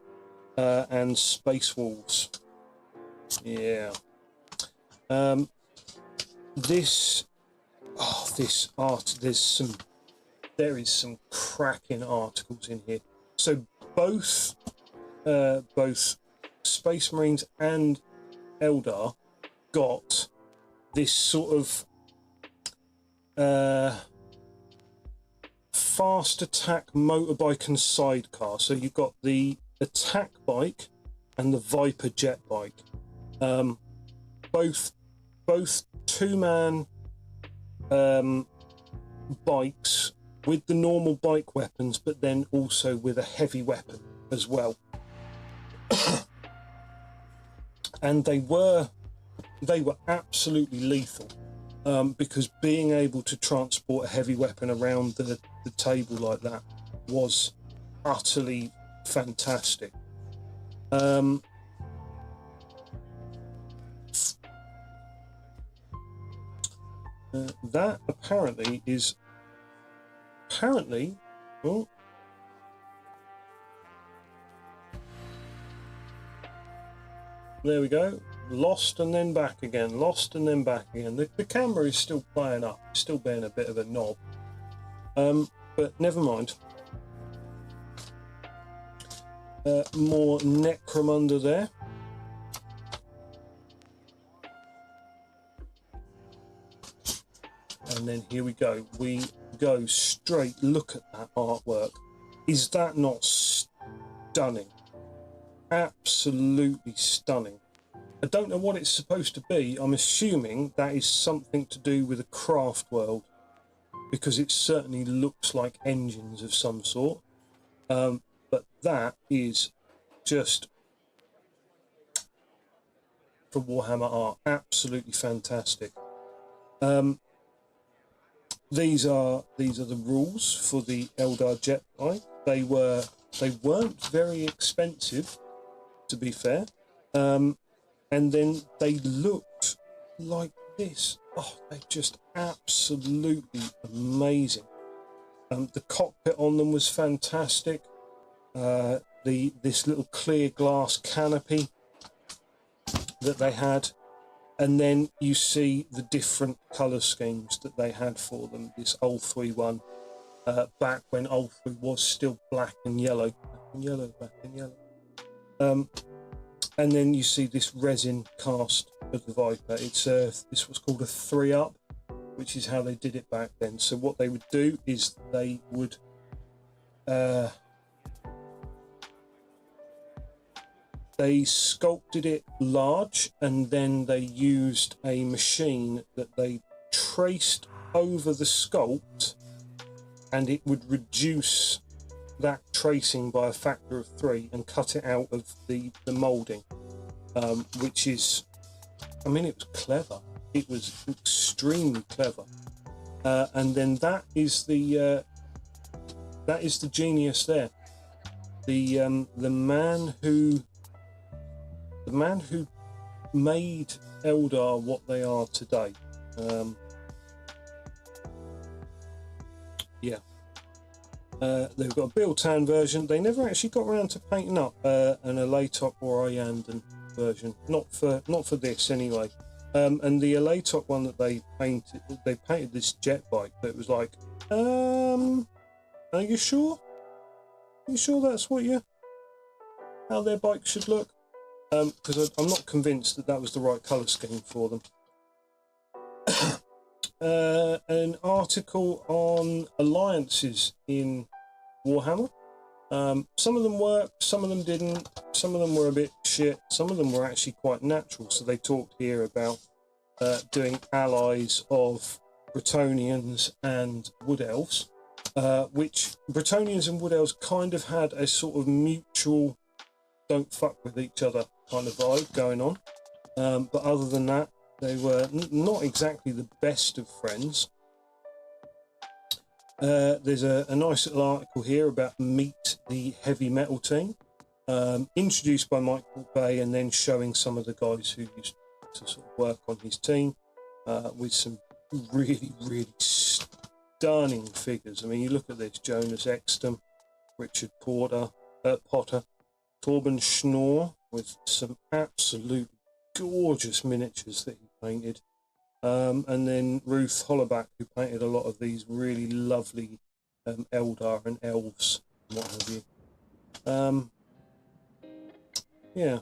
A: and Space Wolves. Yeah. This art, there is some cracking articles in here. So both Space Marines and Eldar got this sort of fast attack motorbike and sidecar. So you've got the attack bike and the Viper jet bike. Both 2-man bikes with the normal bike weapons, but then also with a heavy weapon as well. And they were absolutely lethal, because being able to transport a heavy weapon around the table like that was utterly fantastic. That apparently is oh, there we go, lost and then back again, lost and then back again. The camera is still playing up, still being a bit of a knob, but never mind. More Necromunda there. And then here we go straight. Look at that artwork. Is that not stunning? Absolutely stunning. I don't know what it's supposed to be. I'm assuming that is something to do with a craft world, because it certainly looks like engines of some sort. But that is just, for Warhammer art, absolutely fantastic. These are the rules for the Eldar jet bike. They weren't very expensive, to be fair. And then they looked like this. Oh, they're just absolutely amazing. The cockpit on them was fantastic. This little clear glass canopy that they had, and then you see the different colour schemes that they had for them. This Ulthuii one, back when Ulthuii was still black and yellow, and then you see this resin cast of the Viper. It's this was called a 3-up, which is how they did it back then. So what they would do is they would They sculpted it large, and then they used a machine that they traced over the sculpt, and it would reduce that tracing by a factor of 3 and cut it out of the moulding, which is, I mean, it was clever. It was extremely clever. And then that is the genius there. The man who made Eldar what they are today. Yeah. They've got a Biltan version. They never actually got around to painting up an Elatok or Iyanden version. Not for this anyway. And the Elatok one that they painted this jet bike that was like, are you sure? Are you sure that's how their bike should look? Because I'm not convinced that was the right colour scheme for them. An article on alliances in Warhammer. Some of them worked, some of them didn't, some of them were a bit shit, some of them were actually quite natural. So they talked here about doing allies of Bretonnians and Wood Elves, which Bretonnians and Wood Elves kind of had a sort of mutual don't fuck with each other kind of vibe going on. But other than that, they were not exactly the best of friends. There's a nice little article here about Meet the Heavy Metal Team, introduced by Michael Bay and then showing some of the guys who used to sort of work on his team, with some really, really stunning figures. I mean, you look at this: Jonas Exton, Richard Potter, Torben Schnorr, with some absolute gorgeous miniatures that he painted. And then Ruth Hollaback, who painted a lot of these really lovely Eldar and elves and what have you. Yeah.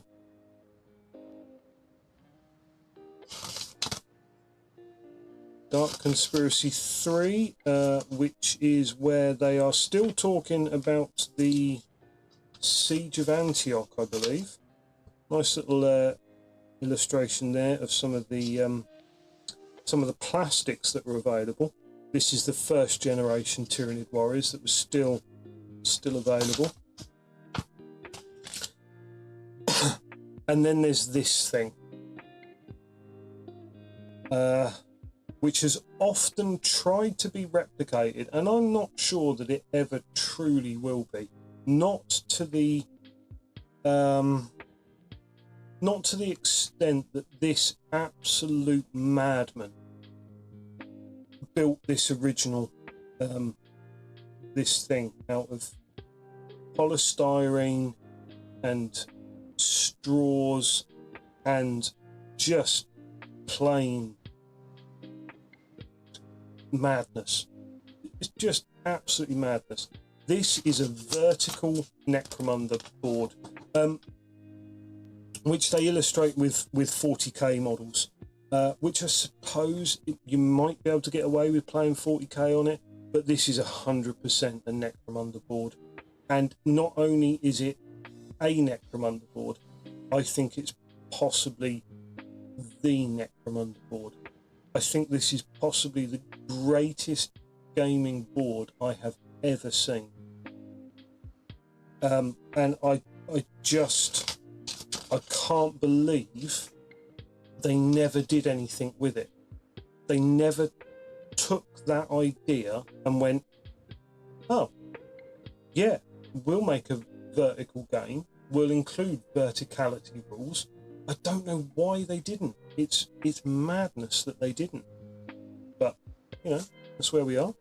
A: Dark Conspiracy 3, which is where they are still talking about the Siege of Antioch, I believe. Nice little illustration there of some of the plastics that were available. This is the first generation Tyranid Warriors that was still available. And then there's this thing, which has often tried to be replicated, and I'm not sure that it ever truly will be. Not to the extent that this absolute madman built this original this thing out of polystyrene and straws and just plain madness. It's just absolutely madness. This is a vertical Necromunda board, which they illustrate with 40k models, which I suppose you might be able to get away with playing 40k on it, but this is 100% a Necromunda board. And not only is it a Necromunda board, I think it's possibly the Necromunda board. I think this is possibly the greatest gaming board I have ever seen. And I can't believe they never did anything with it. They never took that idea and went, oh, yeah, we'll make a vertical game. We'll include verticality rules. I don't know why they didn't. It's madness that they didn't. But, you know, that's where we are.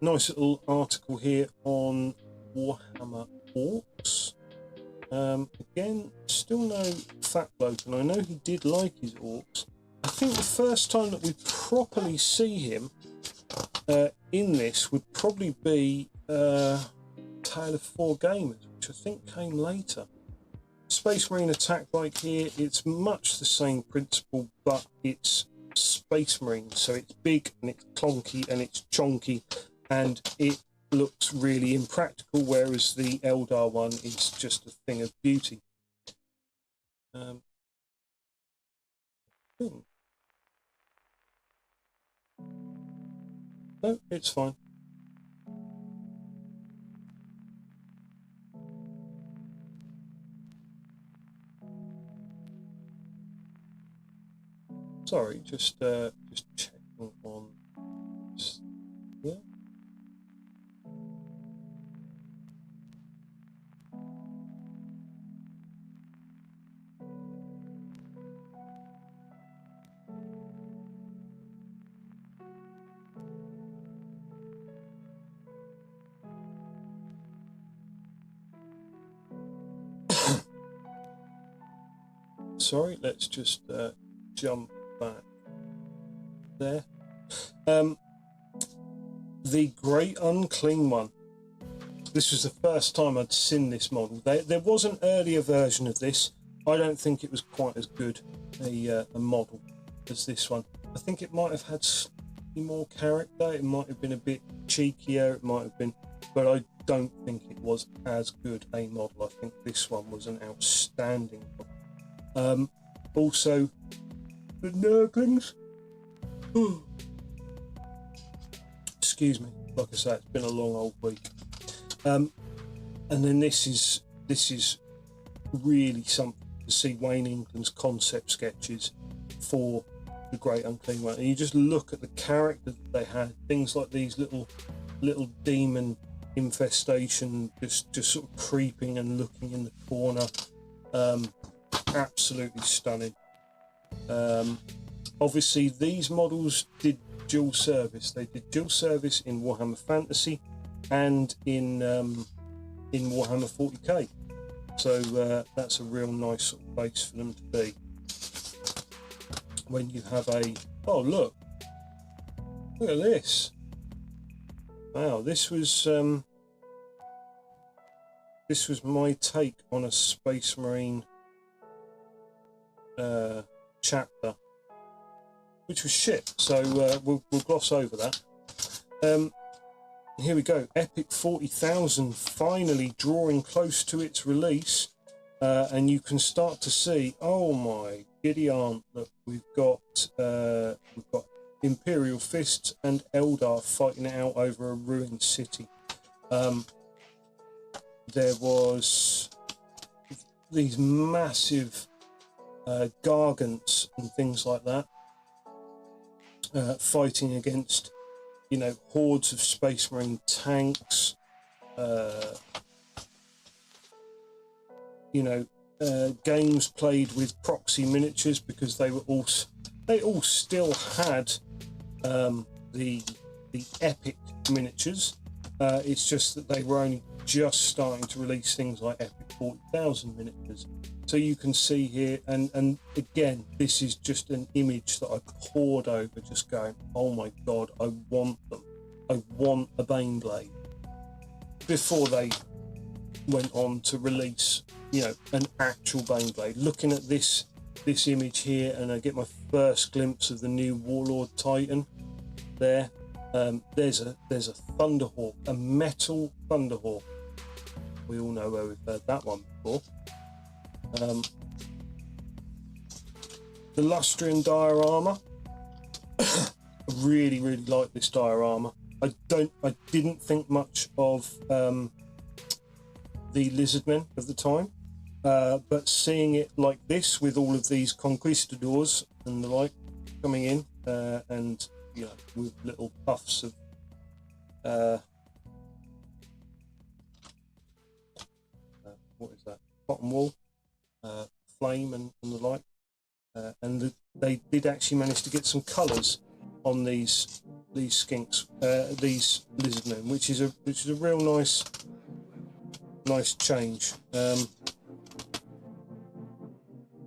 A: Nice little article here on Warhammer Orcs. Again, still no Fat Bloke, and I know he did like his orcs. I think the first time that we properly see him in this would probably be Tale of Four Gamers, which I think came later. Space Marine attack bike here, it's much the same principle, but it's Space Marine, so it's big and it's clunky and it's chonky, and it looks really impractical, whereas the Eldar one is just a thing of beauty. No, it's fine. Sorry, just checking on this. Yeah. Sorry, let's just jump back there. The Great Unclean One. This was the first time I'd seen this model. There was an earlier version of this. I don't think it was quite as good a model as this one. I think it might have had slightly more character. It might have been a bit cheekier. It might have been, but I don't think it was as good a model. I think this one was an outstanding model. Also, the Nurglings. Excuse me. Like I say, it's been a long old week. And then this is really something to see Wayne England's concept sketches for the Great Unclean One, and you just look at the character that they had. Things like these little demon infestation, just sort of creeping and looking in the corner. Absolutely stunning. Obviously, these models did dual service. They did dual service in Warhammer Fantasy and in Warhammer 40k. So that's a real nice sort of place for them to be. When you have look at this. Wow, this was my take on a Space Marine chapter, which was shit, so we'll gloss over that. Here we go. Epic 40,000 finally drawing close to its release, and you can start to see, oh my giddy aunt, look, we've got Imperial Fists and Eldar fighting it out over a ruined city. There was these massive gargants and things like that, fighting against, you know, hordes of Space Marine tanks, you know, games played with proxy miniatures, because they all still had the epic miniatures. It's just that they were only just starting to release things like Epic 40,000 miniatures. So you can see here, and again, this is just an image that I pored over, just going, oh my god, I want them. I want a Baneblade. Before they went on to release, you know, an actual Baneblade. Looking at this image here, and I get my first glimpse of the new Warlord Titan there. There's a Thunderhawk, a metal Thunderhawk. We all know where we've heard that one before. The Lustrian diorama. I really like this diorama. I didn't think much of the Lizardmen of the time, but seeing it like this with all of these conquistadors and the like coming in, and you know, with little puffs of what is that, cotton wool, flame and the like, and they did actually manage to get some colours on these skinks, these lizardmen, which is a real nice change.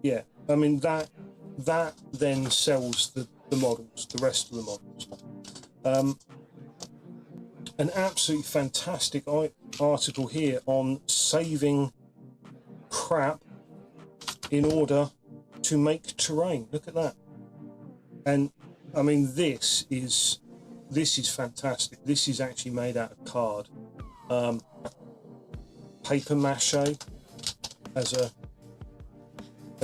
A: Yeah, I mean that then sells the models, the rest of the models. An absolutely fantastic article here on saving crap in order to make terrain. Look at that. And I mean, this is this is fantastic. This is actually made out of card, paper mache as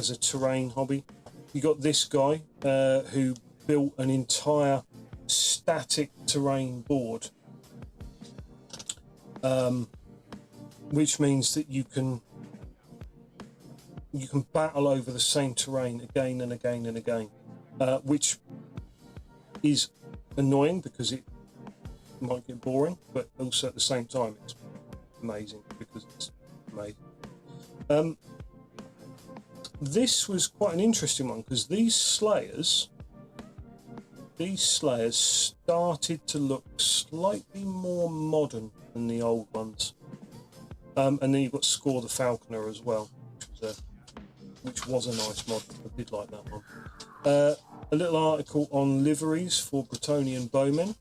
A: a terrain hobby. You got this guy who built an entire static terrain board, which means that you can battle over the same terrain again and again and again, which is annoying because it might get boring, but also at the same time it's amazing because it's amazing. This was quite an interesting one because these slayers started to look slightly more modern than the old ones. And then you've got Score the Falconer as well, which was a nice model. I did like that one. A little article on liveries for Bretonian bowmen.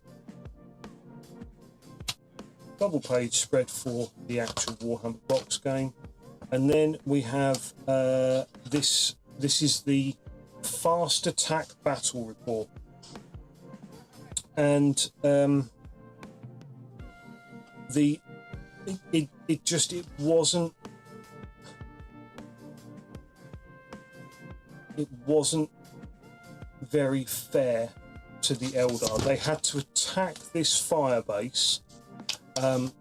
A: Double page spread for the actual Warhammer box game. And then we have this is the Fast Attack Battle Report. And it wasn't very fair to the Eldar. They had to attack this fire base,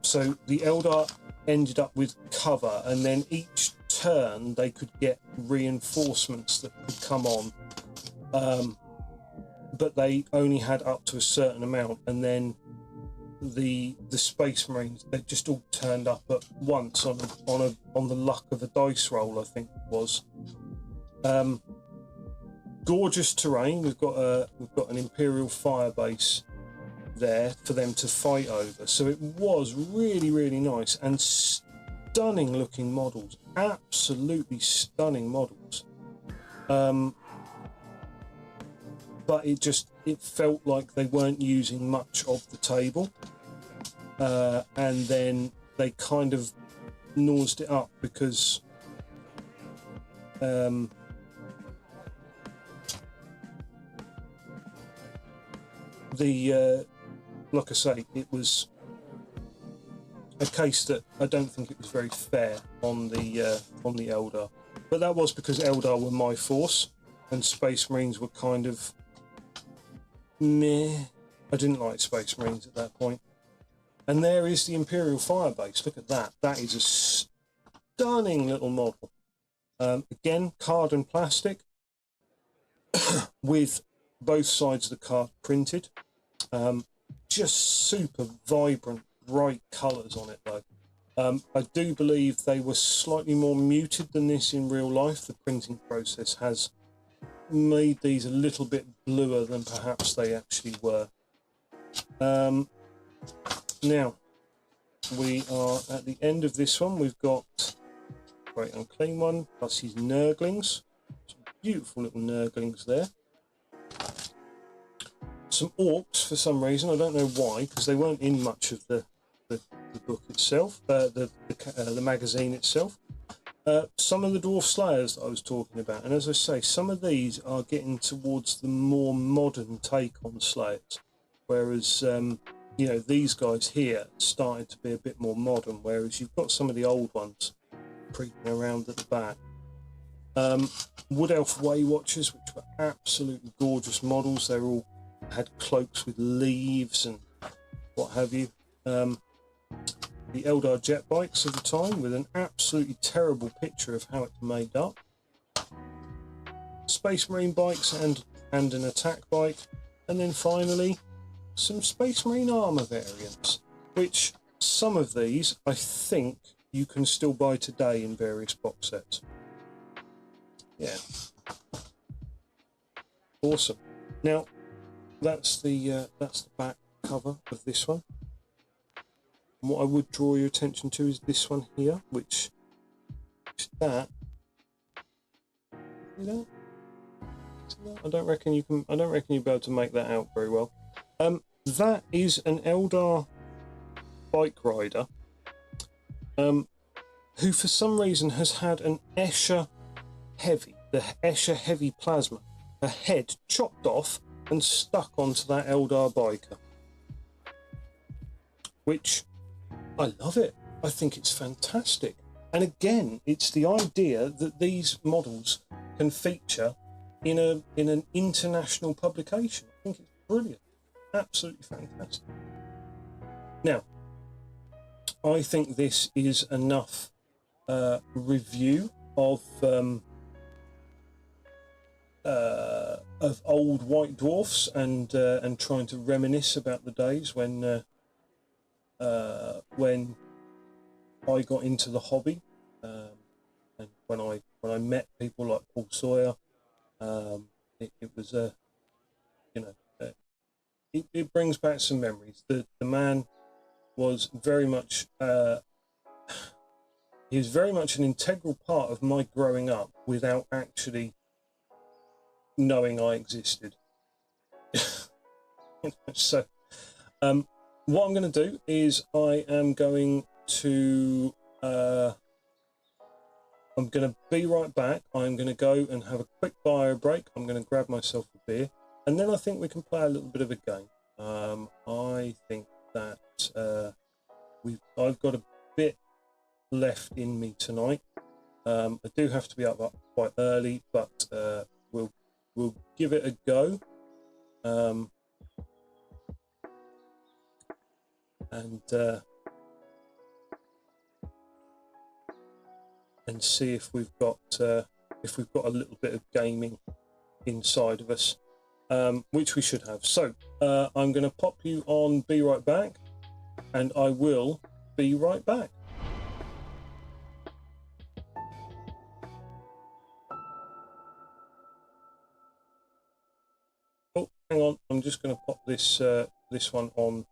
A: so the Eldar ended up with cover, and then each turn they could get reinforcements that could come on, but they only had up to a certain amount, and then the Space Marines, they just all turned up at once on the luck of a dice roll, I think it was. Gorgeous terrain. We've got an Imperial fire base there for them to fight over, so it was really, really nice and stunning looking models, absolutely stunning models. But it felt like they weren't using much of the table, and then they kind of nosed it up because like I say, it was a case that I don't think it was very fair on the Eldar, but that was because Eldar were my force and Space Marines were kind of meh. I didn't like Space Marines at that point. And there is the Imperial Firebase. Look at that. That is a stunning little model. Again, card and plastic with both sides of the card printed. Just super vibrant, bright colours on it though. I do believe they were slightly more muted than this in real life. The printing process has made these a little bit bluer than perhaps they actually were. Now, we are at the end of this one. We've got Great Unclean One, plus his Nurglings. Some beautiful little Nurglings there. Some Orcs for some reason, I don't know why, because they weren't in much of the book itself, the magazine itself. Some of the Dwarf Slayers that I was talking about, and as I say, some of these are getting towards the more modern take on Slayers, whereas you know, these guys here started to be a bit more modern, whereas you've got some of the old ones creeping around at the back. Wood Elf Way Watchers, which were absolutely gorgeous models. They all had cloaks with leaves and what have you. The Eldar jet bikes of the time with an absolutely terrible picture of how it's made up. Space Marine bikes and an attack bike, and then finally some Space Marine armor variants, which some of these I think you can still buy today in various box sets. Yeah, awesome. Now that's the back cover of this one. And what I would draw your attention to is this one here, which is that. See that? See that? I don't reckon you can. I don't reckon you'll be able to make that out very well. That is an Eldar bike rider, who for some reason has had an Escher Heavy, the Escher Heavy Plasma, a head chopped off and stuck onto that Eldar biker. which I love it. I think it's fantastic. And again, it's the idea that these models can feature in an international publication. I think it's brilliant, absolutely fantastic. Now, I think this is enough review of old white dwarfs and trying to reminisce about the days when I got into the hobby, and when I met people like Paul Sawyer. It was it brings back some memories. The man was very much he was very much an integral part of my growing up without actually knowing I existed. So what I'm going to do is I am going to I'm going to be right back. I'm going to go and have a quick bio break. I'm going to grab myself a beer, and then I think we can play a little bit of a game. I think that I've got a bit left in me tonight. I do have to be up quite early, but we'll give it a go. And see if we've got a little bit of gaming inside of us, which we should have. So I'm going to pop you on Be Right Back, and I will be right back. Oh, hang on, I'm just going to pop this this one on.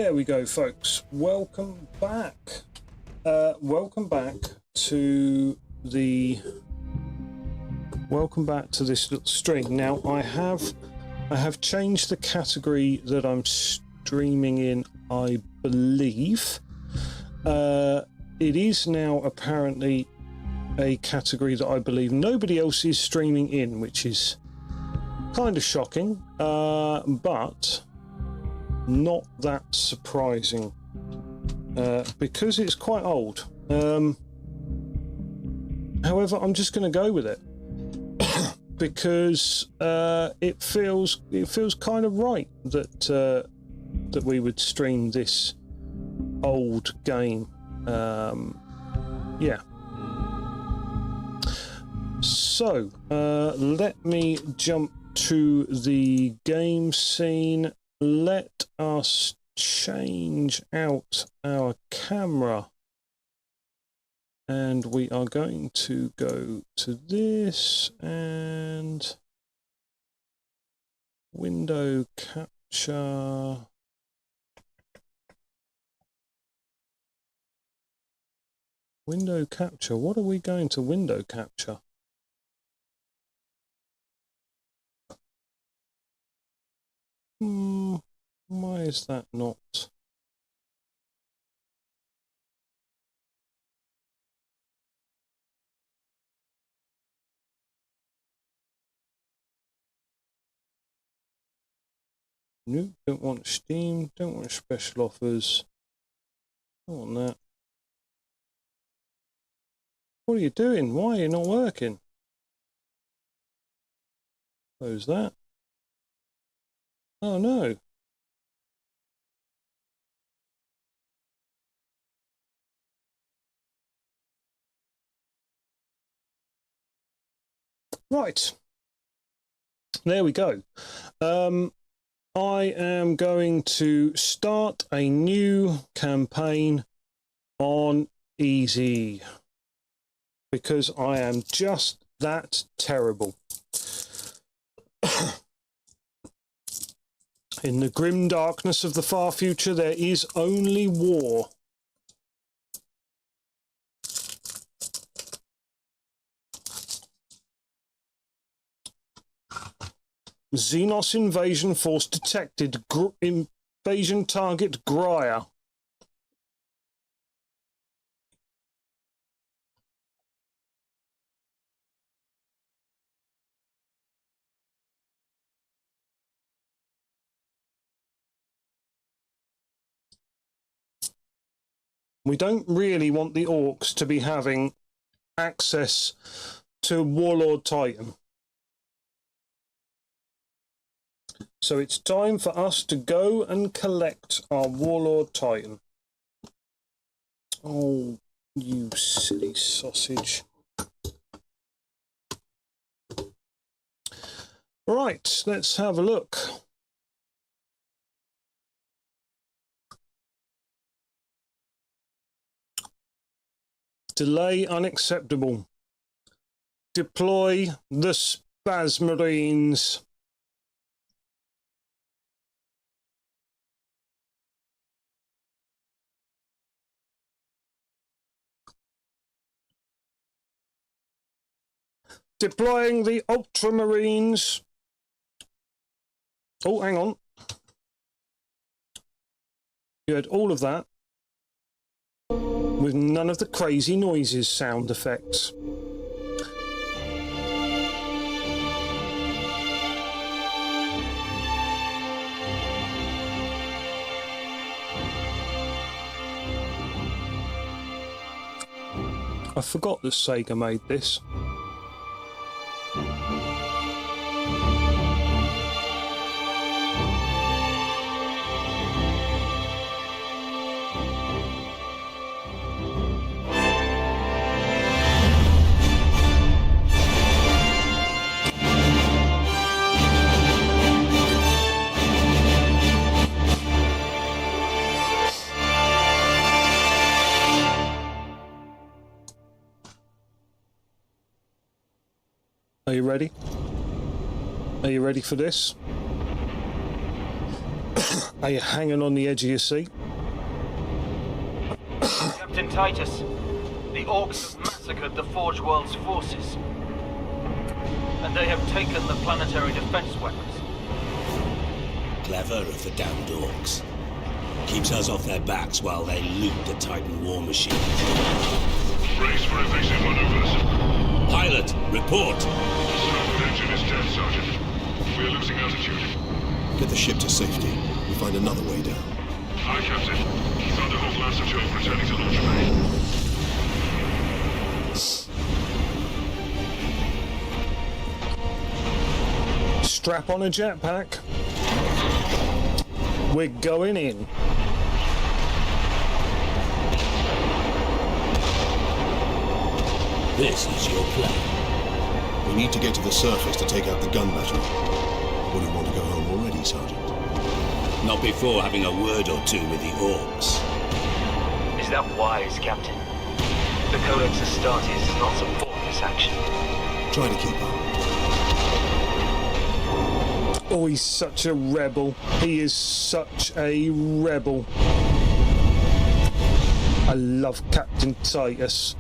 A: There we go, folks. Welcome back. Welcome back to this little stream. Now I have changed the category that I'm streaming in, I believe. It is now apparently a category that I believe nobody else is streaming in, which is kind of shocking, but not that surprising, because it's quite old. However, I'm just going to go with it because it feels kind of right that we would stream this old game. Yeah. So let me jump to the game scene. Let us change out our camera, and we are going to go to this and window capture. Window capture. What are we going to window capture? Why is that not? Nope, don't want Steam, don't want special offers. Don't want that. What are you doing? Why are you not working? Close that. Oh no. Right. There we go. I am going to start a new campaign on easy because I am just that terrible. In the grim darkness of the far future, there is only war. Xenos invasion force detected. Invasion target Graia. We don't really want the orcs to be having access to Warlord Titan. So it's time for us to go and collect our Warlord Titan. Oh, you silly sausage. Right, let's have a look. Delay unacceptable. Deploy the Spasmarines. Deploying the Ultramarines. Oh, hang on. You had all of that with none of the crazy noises sound effects. I forgot that Sega made this. Are you ready? Are you ready for this? Are you hanging on the edge of your seat?
B: Captain Titus, the Orcs have massacred the Forge World's forces. And they have taken the planetary defense weapons.
C: Clever of the damned Orcs. Keeps us off their backs while they loot the Titan war machine.
D: Brace for evasive maneuvers.
C: Pilot, report!
D: Starboard engine is dead, Sergeant. We are losing altitude.
E: Get the ship to safety. We'll find another way down.
D: Aye, Captain. Thunderhawk Lancer Joe returning to launch bay.
A: Strap on a jetpack. We're going in.
C: This is your plan.
E: We need to get to the surface to take out the gun battery. Would you want to go home already, Sergeant?
C: Not before having a word or two with the Orcs.
B: Is that wise, Captain? The Codex Astartes does not support this action.
E: Try to keep up.
A: Oh, he's such a rebel. He is such a rebel. I love Captain Titus.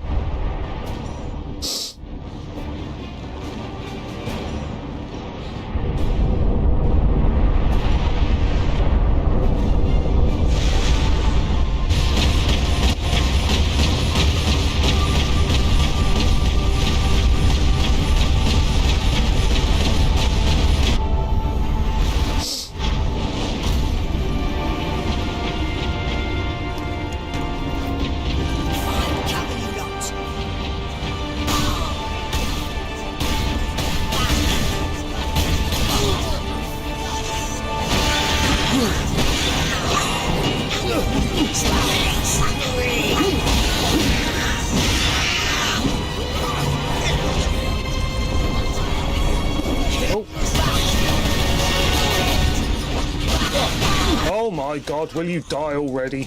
A: Oh my God, will you die already?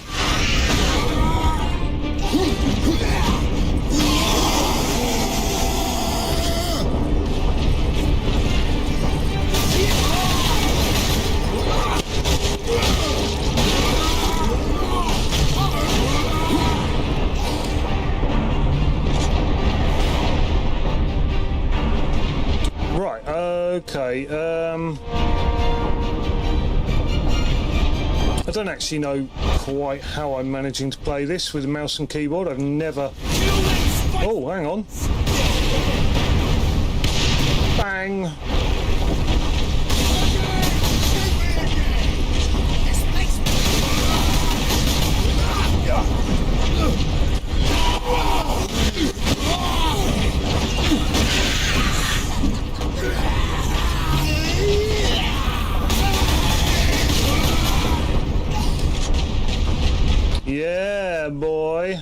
A: Right, okay, I don't actually know quite how I'm managing to play this with a mouse and keyboard. I've never... Oh, hang on. Bang! Yeah, boy.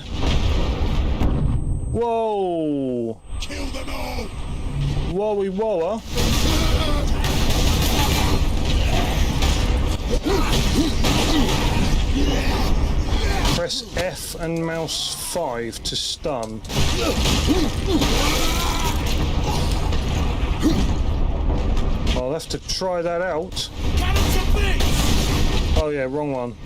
A: Whoa.
D: Kill them all!
A: Wowie woa. Press F and mouse 5 to stun. I'll have to try that out. Oh yeah, wrong one.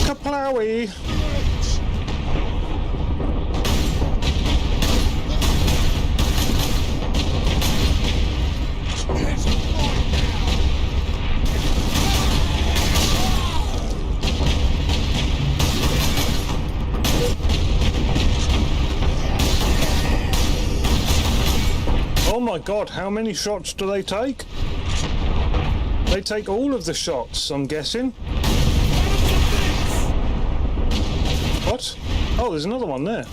A: Kaplowy! Oh my God, how many shots do they take? They take all of the shots, I'm guessing. What? Oh, there's another one there.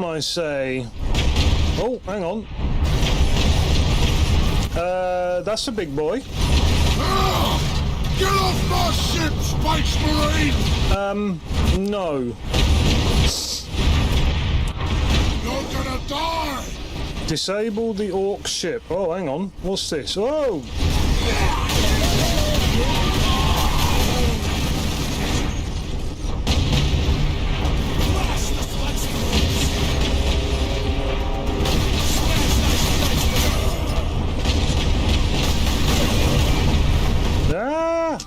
A: I say. Oh, hang on. That's a big boy.
D: Get off my ship, Space Marine!
A: No.
D: You're gonna die!
A: Disable the orc ship. Oh, hang on. What's this? Oh! Ah!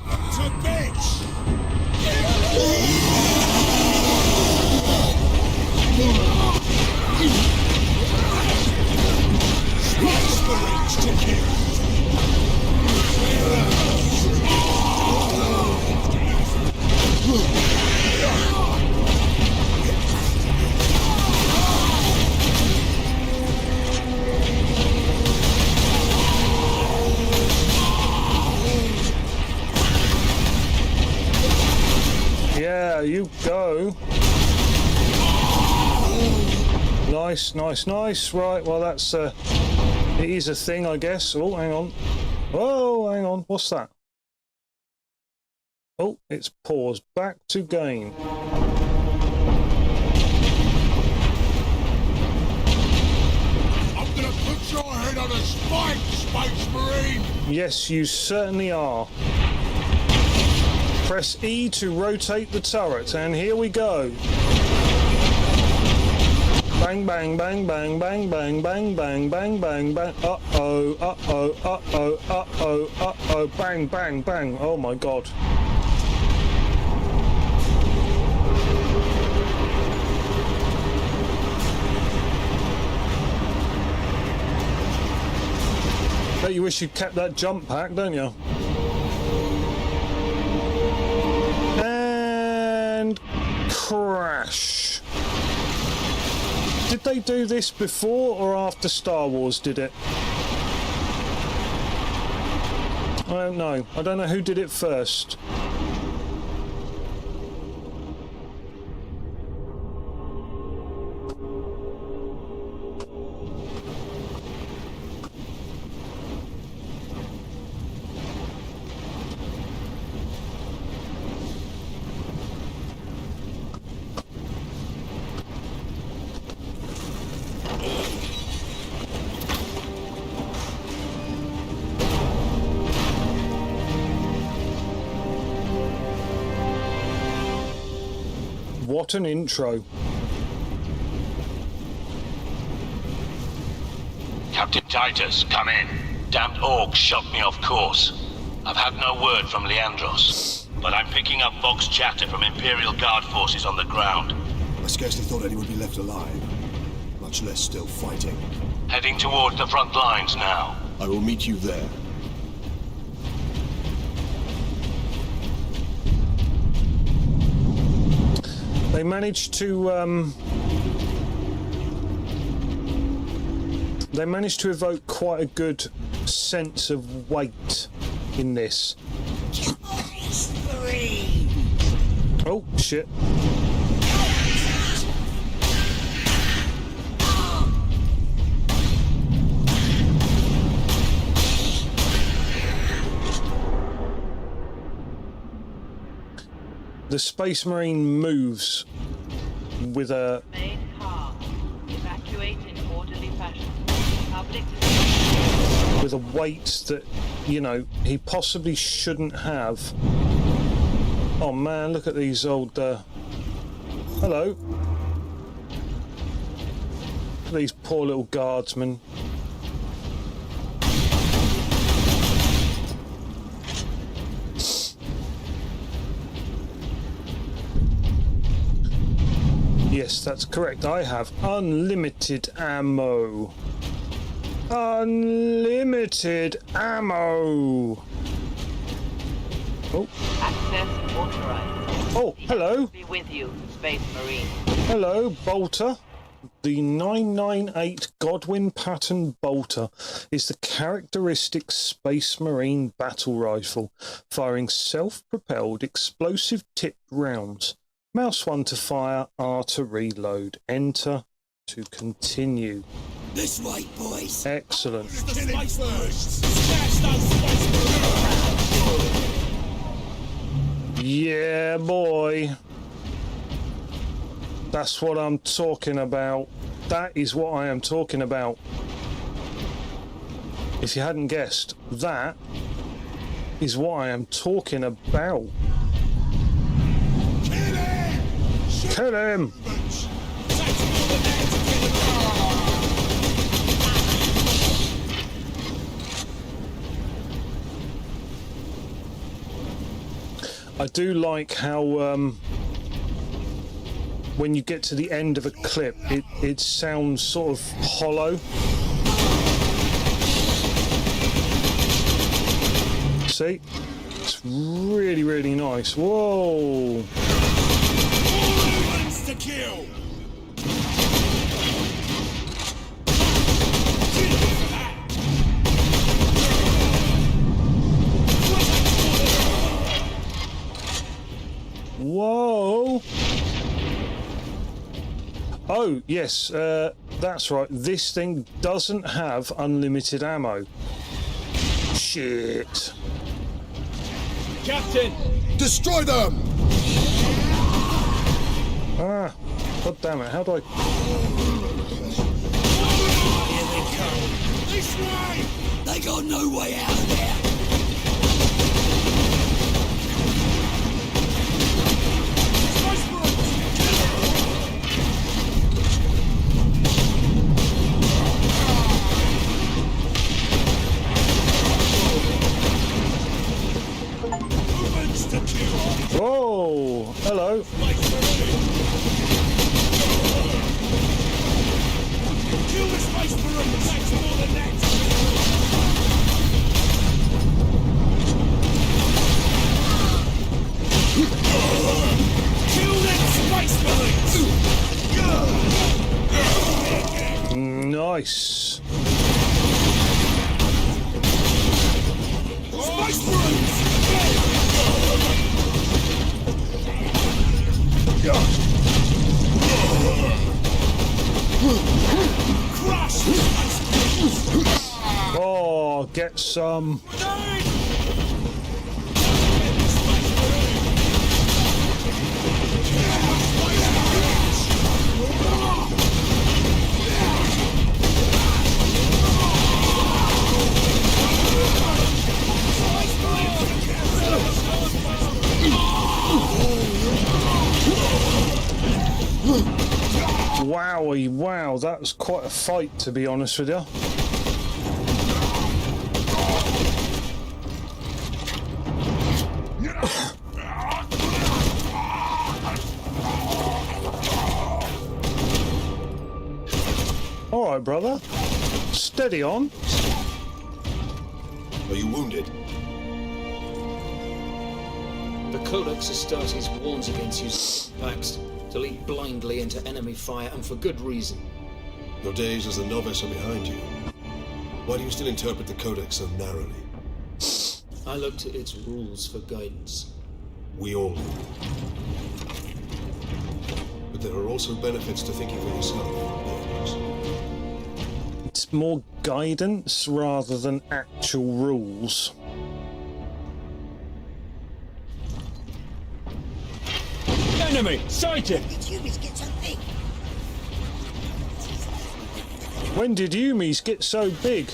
A: Yeah, you go. Nice, nice, nice. Right, well that's it is a thing, I guess. Oh, hang on. Oh, hang on. What's that? Oh, it's paused. Back to game.
F: I'm gonna put your head on a spike, Space Marine!
A: Yes, you certainly are. Press E to rotate the turret, and here we go. Bang, bang, bang, bang, bang, bang, bang, bang, bang, bang, bang. Uh-oh, uh-oh, uh-oh, uh-oh, uh-oh. Bang, bang, bang. Oh, my God. Bet you wish you'd kept that jump pack, don't you? And crash. Did they do this before or after Star Wars did it? I don't know. I don't know who did it first. What an intro.
C: Captain Titus, come in. Damned orcs shot me off course. I've had no word from Leandros, but I'm picking up Vox chatter from Imperial Guard forces on the ground.
E: I scarcely thought anyone would be left alive, much less still fighting.
C: Heading towards the front lines now.
E: I will meet you there.
A: They managed to evoke quite a good sense of weight in this. Oh shit. The Space Marine moves with a...
G: Main car. Evacuate in orderly fashion. Public...
A: with a weight that, you know, he possibly shouldn't have. Oh man, look at these old... Hello. Look at these poor little guardsmen. Yes, that's correct. I have unlimited ammo. Unlimited ammo. Oh.
G: Access authorized.
A: Oh, hello.
G: Be with you, Space Marine.
A: Hello, Bolter. The 998 Godwin pattern Bolter is the characteristic Space Marine battle rifle, firing self-propelled explosive-tipped rounds. Mouse 1 to fire, R to reload, enter to continue.
C: This way, boys.
A: Excellent. Yeah, boy. That's what I'm talking about. That is what I am talking about. If you hadn't guessed, that is what I am talking about. Kill him! I do like how when you get to the end of a clip, it sounds sort of hollow. See? It's really, really nice. Whoa!
F: To kill.
A: Whoa! Oh, yes, that's right. This thing doesn't have unlimited ammo. Shit.
H: Captain!
F: Destroy them!
A: Ah, god damn it, how do I...
F: Here they come. This way! They got no way out of there.
A: Whoa! Hello.
F: Kill the space marine. Takes more than that. Kill that space marine.
A: Nice.
F: Space marines.
A: Oh, get some. Wowie, wow, that was quite a fight, to be honest with you. All right, brother. Steady on.
E: Are you wounded?
H: The Codex Astartes warns against using packs to leap blindly into enemy fire, and for good reason.
E: Your days as a novice are behind you. Why do you still interpret the Codex so narrowly?
H: I look to its rules for guidance.
E: We all do. But there are also benefits to thinking for yourself. Yes.
A: It's more guidance rather than actual rules.
H: Enemy sighted!
A: When did Yumis get so big?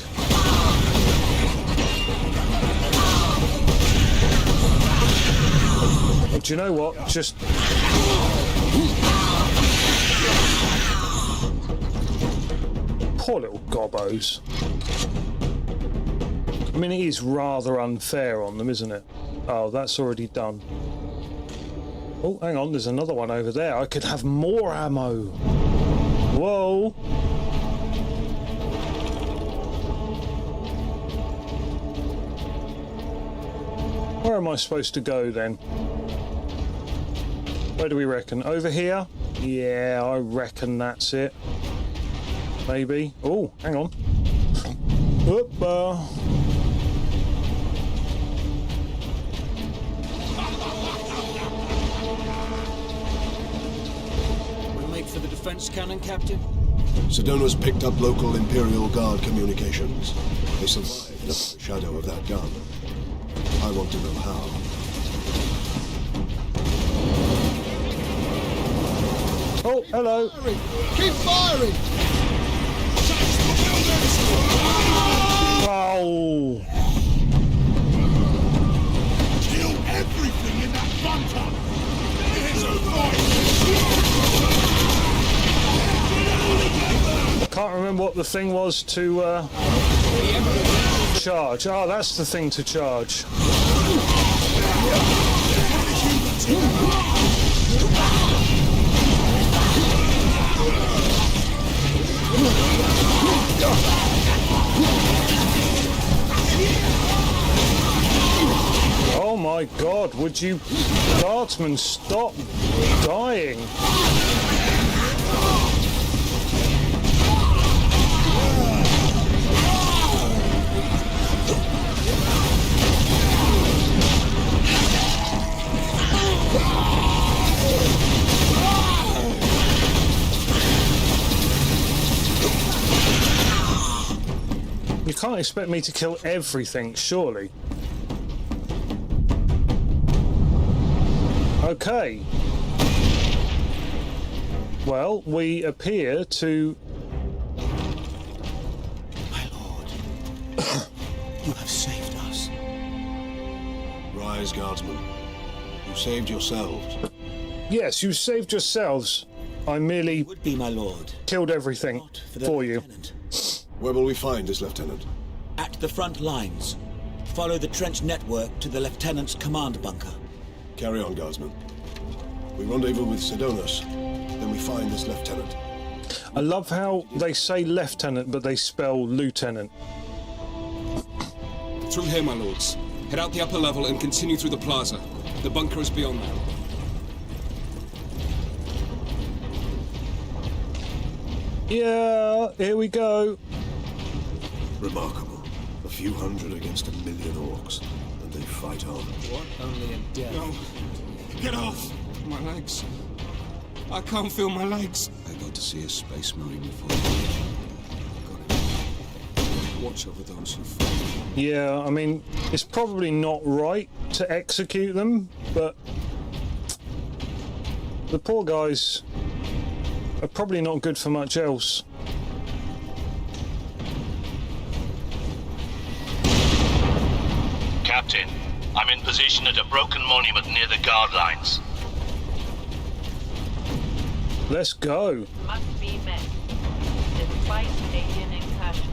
A: But you know what? Just... Poor little gobbos. I mean, it is rather unfair on them, isn't it? Oh, that's already done. Oh, hang on, there's another one over there. I could have more ammo. Whoa. Where am I supposed to go then? Where do we reckon? Over here? Yeah, I reckon that's it. Maybe. Oh, hang on. Oop,
H: For the defense cannon, Captain?
E: Sedona's picked up local Imperial Guard communications. They survived under the shadow of that gun. I want to know how.
A: oh, hello.
F: Keep firing!
A: Oh, Oh!
F: Kill everything in that bunker! Here's a fight!
A: I can't remember what the thing was to charge. Oh, that's the thing to charge. Oh my God, would you guardsmen stop dying? You can't expect me to kill everything, surely. Okay. Well, we appear to...
F: My lord, you have saved us.
E: Rise, guardsmen. You saved yourselves.
A: Yes, you saved yourselves. I merely
F: Would be, my lord.
A: killed everything
F: Not for the
A: for you.
F: lieutenant.
E: Where will we find this lieutenant?
F: At the front lines. Follow the trench network to the lieutenant's command bunker.
E: Carry on, guardsmen. We rendezvous with Sidonus, then we find this lieutenant.
A: I love how they say lieutenant, but they spell lieutenant.
I: Through here, my lords. Head out the upper level and continue through the plaza. The bunker is beyond that.
A: Yeah, here we go.
E: Remarkable. A few hundred against 1 million orcs, and they fight on.
H: What? Only in death.
I: No. Get off! My legs. I can't feel my legs. I got to see a space marine before. Got it. Watch over those who fall.
A: Yeah, I mean, it's probably not right to execute them, but the poor guys are probably not good for much else.
C: Captain, I'm in position at a broken monument near the guard lines.
A: Let's go.
G: Must be met. Despite alien incursion,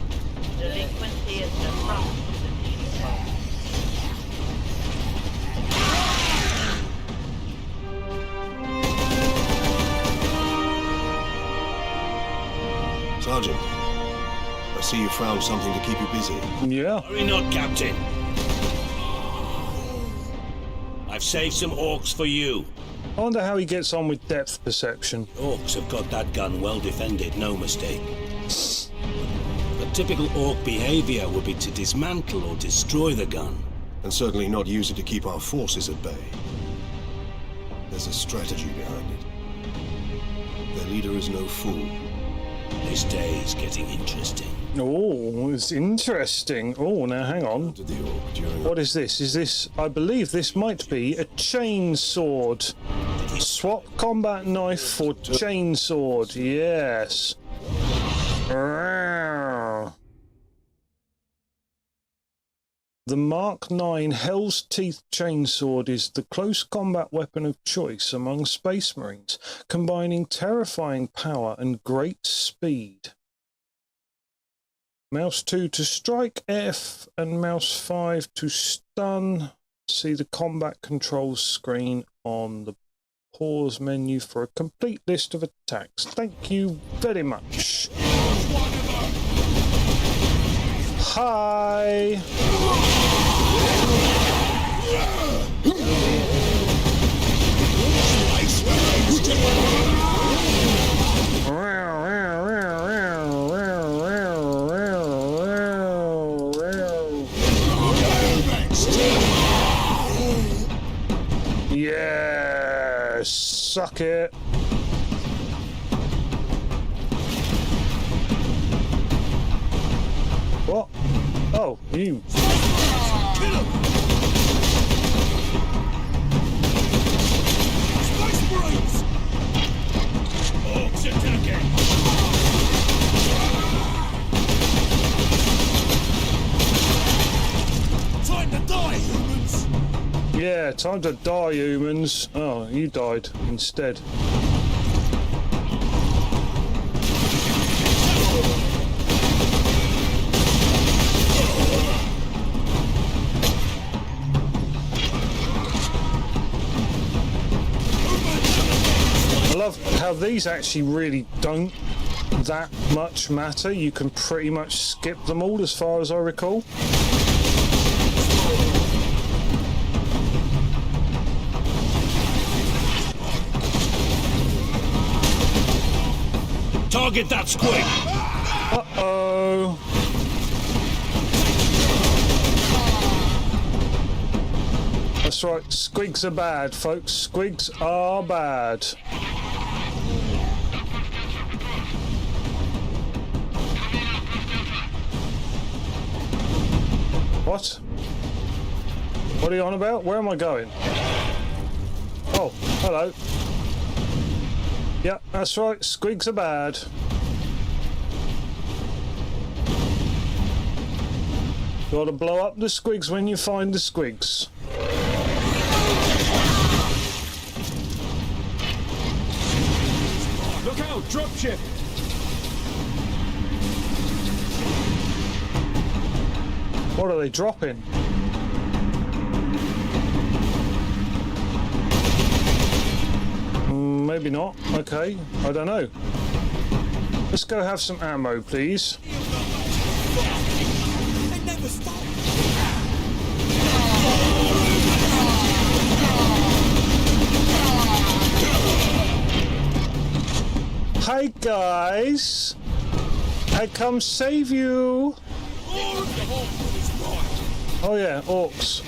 G: delinquency is the front to the mission goal.
E: Sergeant, I see you found something to keep you busy.
A: Yeah.
J: Hurry not, Captain. I've saved some orcs for you.
A: I wonder how he gets on with depth perception.
J: Orcs have got that gun well defended, no mistake. But typical orc behavior would be to dismantle or destroy the gun.
E: And certainly not use it to keep our forces at bay. There's a strategy behind it. Their leader is no fool.
J: This day is getting interesting.
A: Oh, it's interesting. Oh, now hang on.
E: To the orc during
A: What is this? Is this... I believe this might be a chain sword. Swap combat knife for chain sword. Yes. The Mark 9 Hell's Teeth Chainsword is the close combat weapon of choice among Space Marines, combining terrifying power and great speed. Mouse 2 to strike, F, and mouse 5 to stun. See the combat controls screen on the pause menu for a complete list of attacks. Thank you very much. Hi! Yeah, suck it. What? Oh, you.
F: Space Marines! Orcs attacking!
A: Yeah, time to die, humans. Oh, you died instead. I love how these actually really don't that much matter. You can pretty much skip them all as far as I recall.
J: Target that squig!
A: Uh-oh. That's right, squigs are bad, folks. Squigs are bad. What? What are you on about? Where am I going? Oh, hello. Yeah, that's right, squigs are bad. Gotta blow up the squigs when you find the squigs.
I: Look out! Dropship!
A: What are they dropping? Maybe not. Okay, I don't know. Let's go have some ammo, please. Hi guys, I come save you. Oh yeah, orcs.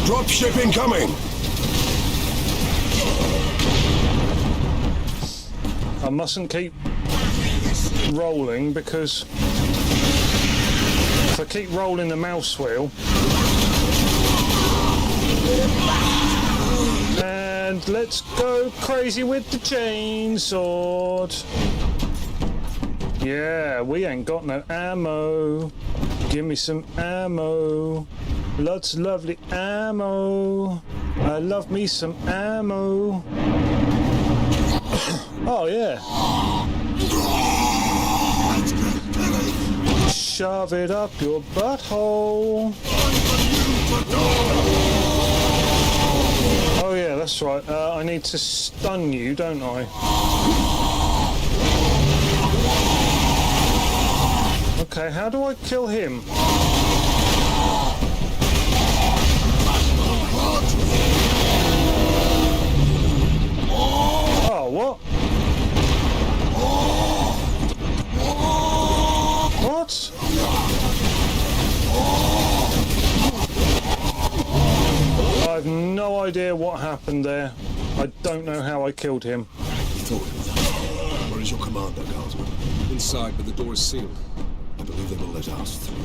E: Dropship incoming!
A: I mustn't keep rolling because if I keep rolling the mouse wheel and let's go crazy with the chainsword. Yeah, we ain't got no ammo. Give me some ammo. Lots of lovely ammo. I love me some ammo. Oh yeah. Shove it up your butthole. Oh yeah, that's right. I need to stun you, don't I? Okay, how do I kill him? Oh, what? What? I have no idea what happened there. I don't know how I killed him.
E: Where is your commander, Guardsman?
I: Inside, but the door is sealed.
E: I believe they will let us through.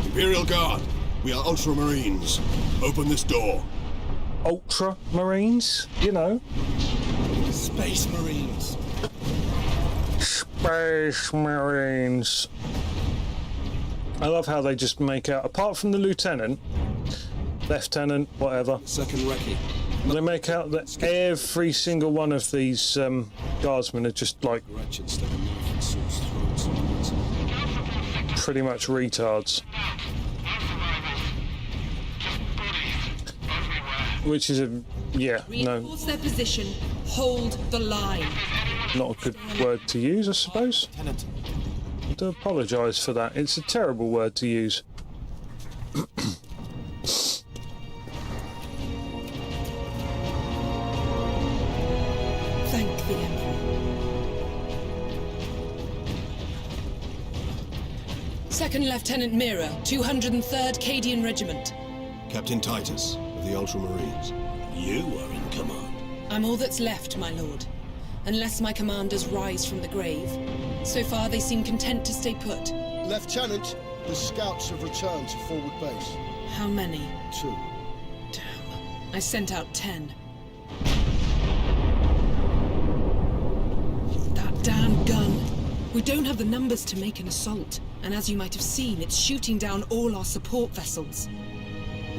E: Imperial Guard, we are Ultramarines. Open this door.
A: Ultramarines, you know.
F: Space Marines.
A: Space Marines. I love how they just make out, apart from the lieutenant, whatever,
I: Second recce.
A: they make out that every single one of these guardsmen are just like
I: Ratchet stuck a knife in Saul's throat.
A: pretty much retards. Which is a, yeah, no,
K: Reinforce their position. Hold the line.
A: not a good word to use, I suppose. I do apologise for that. It's a terrible word to use.
K: Second Lieutenant Mira, 203rd Cadian Regiment.
E: Captain Titus of the Ultramarines.
J: You are in command.
K: I'm all that's left, my lord. Unless my commanders rise from the grave. So far, they seem content to stay put.
F: Lieutenant, the scouts have returned to forward base.
K: How many?
F: 2.
K: Damn. I sent out 10. That damn gun. We don't have the numbers to make an assault. And as you might have seen, it's shooting down all our support vessels.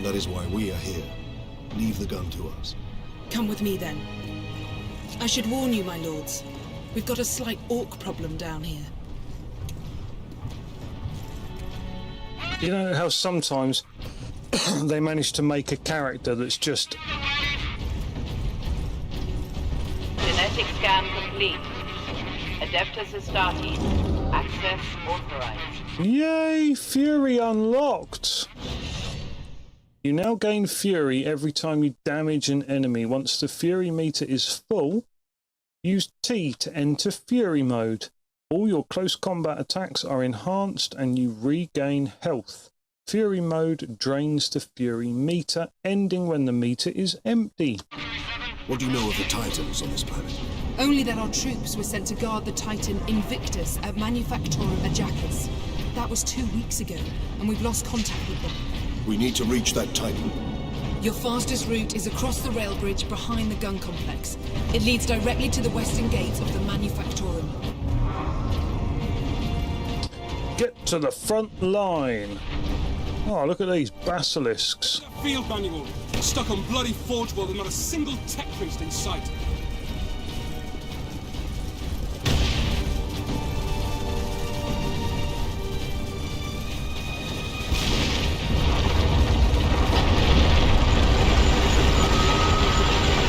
E: That is why we are here. Leave the gun to us.
K: Come with me, then. I should warn you, my lords. We've got a slight orc problem down here.
A: You know how sometimes they manage to make a character that's just...
G: Genetic scan complete. Adeptus Astartes. Access authorized.
A: Yay! Fury unlocked! You now gain Fury every time you damage an enemy. Once the Fury meter is full, use T to enter Fury mode. All your close combat attacks are enhanced and you regain health. Fury mode drains the Fury meter, ending when the meter is empty.
E: What do you know of the Titans on this planet?
K: Only that our troops were sent to guard the Titan Invictus at Manufactorum Ajacis. That was 2 weeks ago, and we've lost contact with them.
E: We need to reach that Titan.
K: Your fastest route is across the rail bridge behind the gun complex. It leads directly to the western gates of the Manufactorum.
A: Get to the front line. Oh, look at these basilisks.
I: Field manual. Stuck on bloody Forge World and not a single tech priest in sight.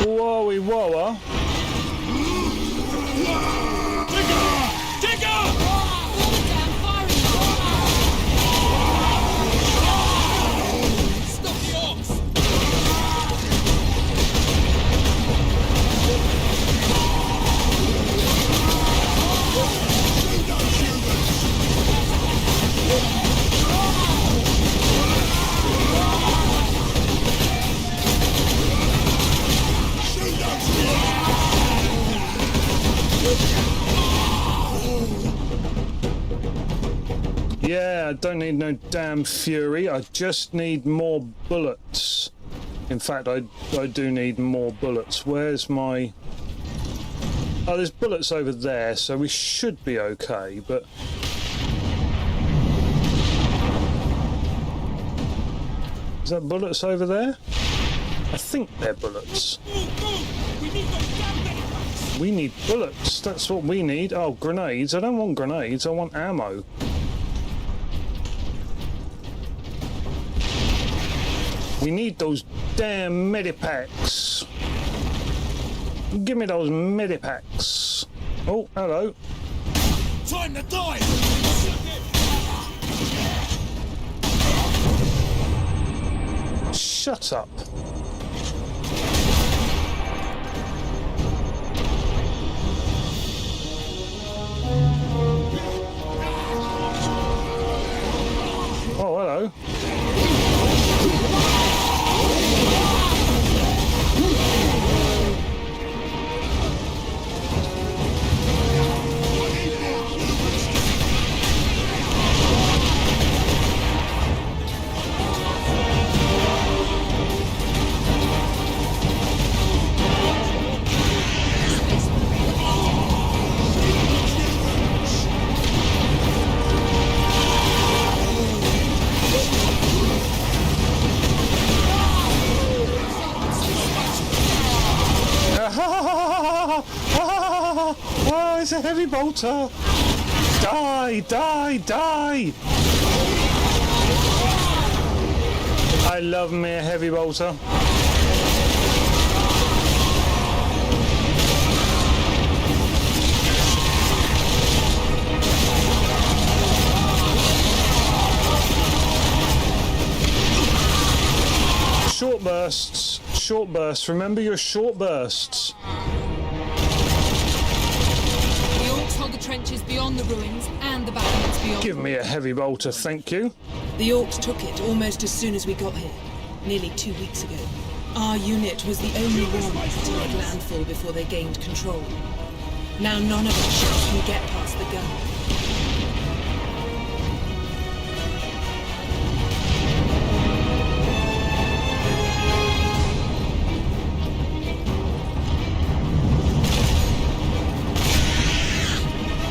A: Wowie woa. Yeah, I don't need no damn Fury, I just need more bullets. In fact, I do need more bullets. Where's my... Oh, there's bullets over there, so we should be okay, but... Is that bullets over there? I think they're bullets. We need bullets, that's what we need. Oh, grenades. I don't want grenades, I want ammo. We need those damn medipacks. Give me those medipacks. Oh, hello.
F: Time to die!
A: Shut up. Oh, hello. Oh, it's a heavy bolter! Die, die, die! I love me a heavy bolter. Short bursts. Short bursts. Remember your short bursts.
K: The orcs hold the trench trenches beyond the ruins and the battlements beyond.
A: Give me a heavy bolter, thank you.
K: The Orcs took it almost as soon as we got here, nearly 2 weeks ago. Our unit was the only one to make landfall before they gained control. Now none of our ships can get past the gun.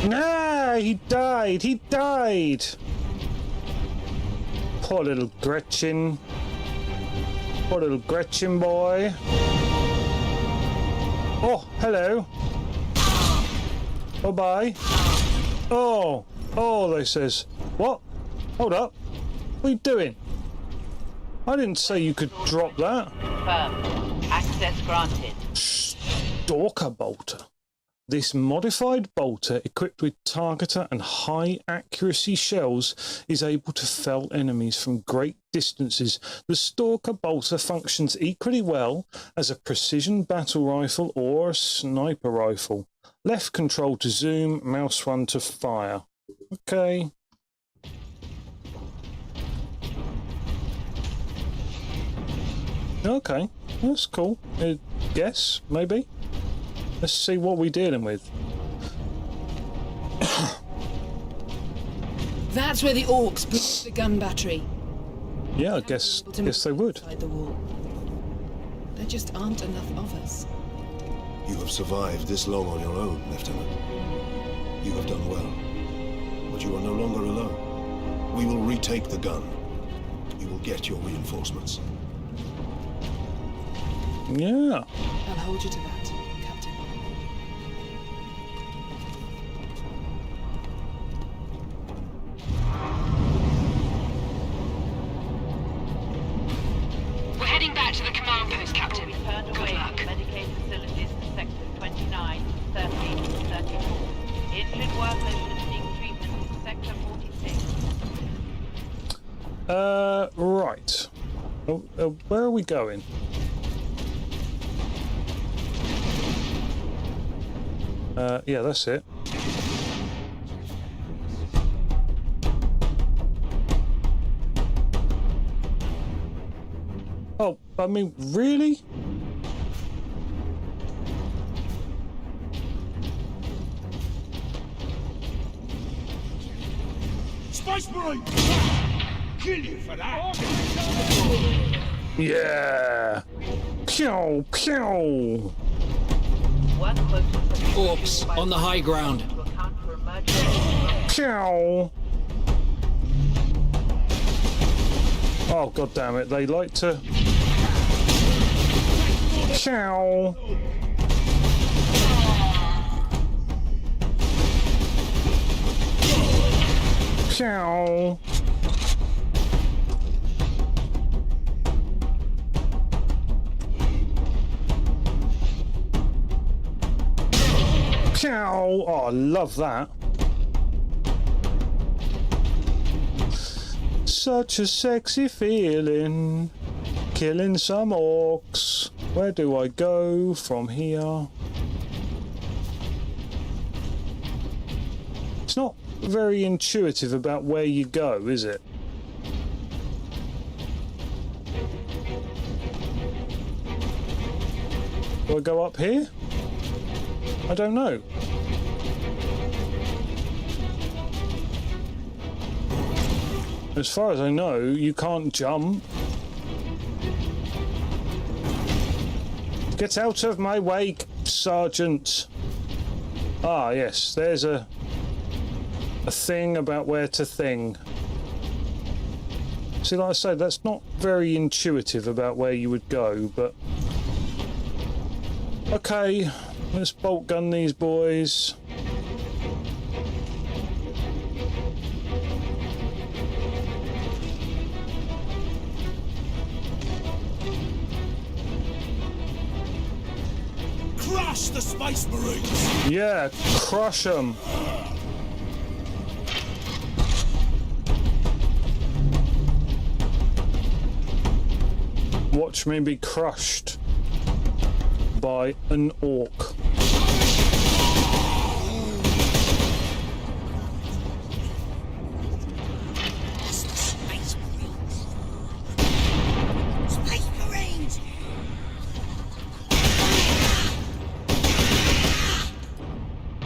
A: Nah, he died. Poor little Gretchen boy. Oh, hello. Bye-bye. Oh, they says. What? Hold up. What are you doing? I didn't say you could drop that.
G: Confirmed. Access granted.
A: Stalker bolter. This modified bolter, equipped with targeter and high accuracy shells, is able to fell enemies from great distances. The Stalker bolter functions equally well as a precision battle rifle or a sniper rifle. Left control to zoom, mouse 1 to fire. Okay. Okay, that's cool. Yes, maybe. Let's see what we're dealing with.
K: That's where the Orcs put the gun battery.
A: Yeah, I guess they would.
K: The wall. There just aren't enough of us.
E: You have survived this long on your own, Lieutenant. You have done well. But you are no longer alone. We will retake the gun. You will get your reinforcements.
A: Yeah.
K: I'll hold you to that, Captain.
L: We're heading back to the command post, Captain.
G: Turned
L: Good
G: away
L: luck.
G: from Medicaid facilities to sector 29, 30, and 34. Injured workers should seek treatment in sector 46.
A: Right. Where are we going? Yeah, that's it. Oh, I mean, really?
F: Space Marine! Kill you for that!
A: Yeah! Pew, pew!
H: Orcs on the high ground.
A: Pew! Oh, god damn it, they like to... Pew! Pew! Oh, I love that. Such a sexy feeling. Killing some orcs. Where do I go from here? It's not very intuitive about where you go, is it? Do I go up here? I don't know. As far as I know, you can't jump. Get out of my way, Sergeant. Ah, yes, there's a thing about where to thing. See, like I said, that's not very intuitive about where you would go, but... Okay, let's bolt gun these boys.
F: Crush the Space Marines!
A: Yeah, crush them. Watch me be crushed by an orc.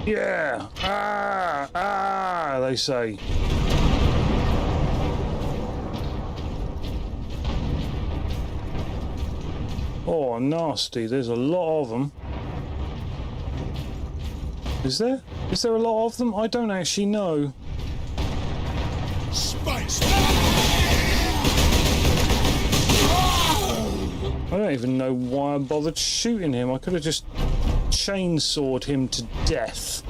A: Yeah! They say. Oh, nasty. There's a lot of them. Is there? Is there a lot of them? I don't actually know.
F: Space!
A: I don't even know why I bothered shooting him. I could have just chainsawed him to death.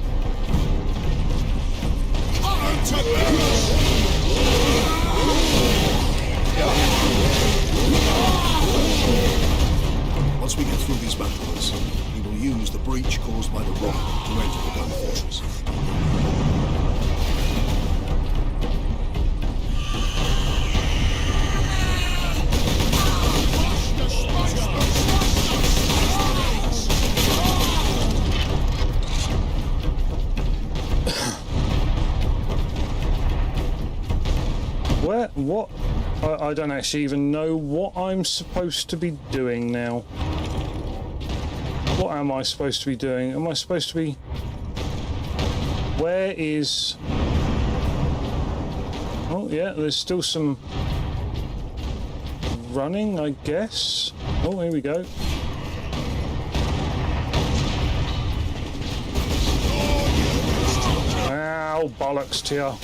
E: Once we get through these battles, we will use the breach caused by the rock to enter the gun fortress.
A: Where? What? I don't actually even know what I'm supposed to be doing now. What am I supposed to be doing? Am I supposed to be... Where is... Oh, yeah, there's still some... running, I guess. Oh, here we go. Ow, bollocks to you.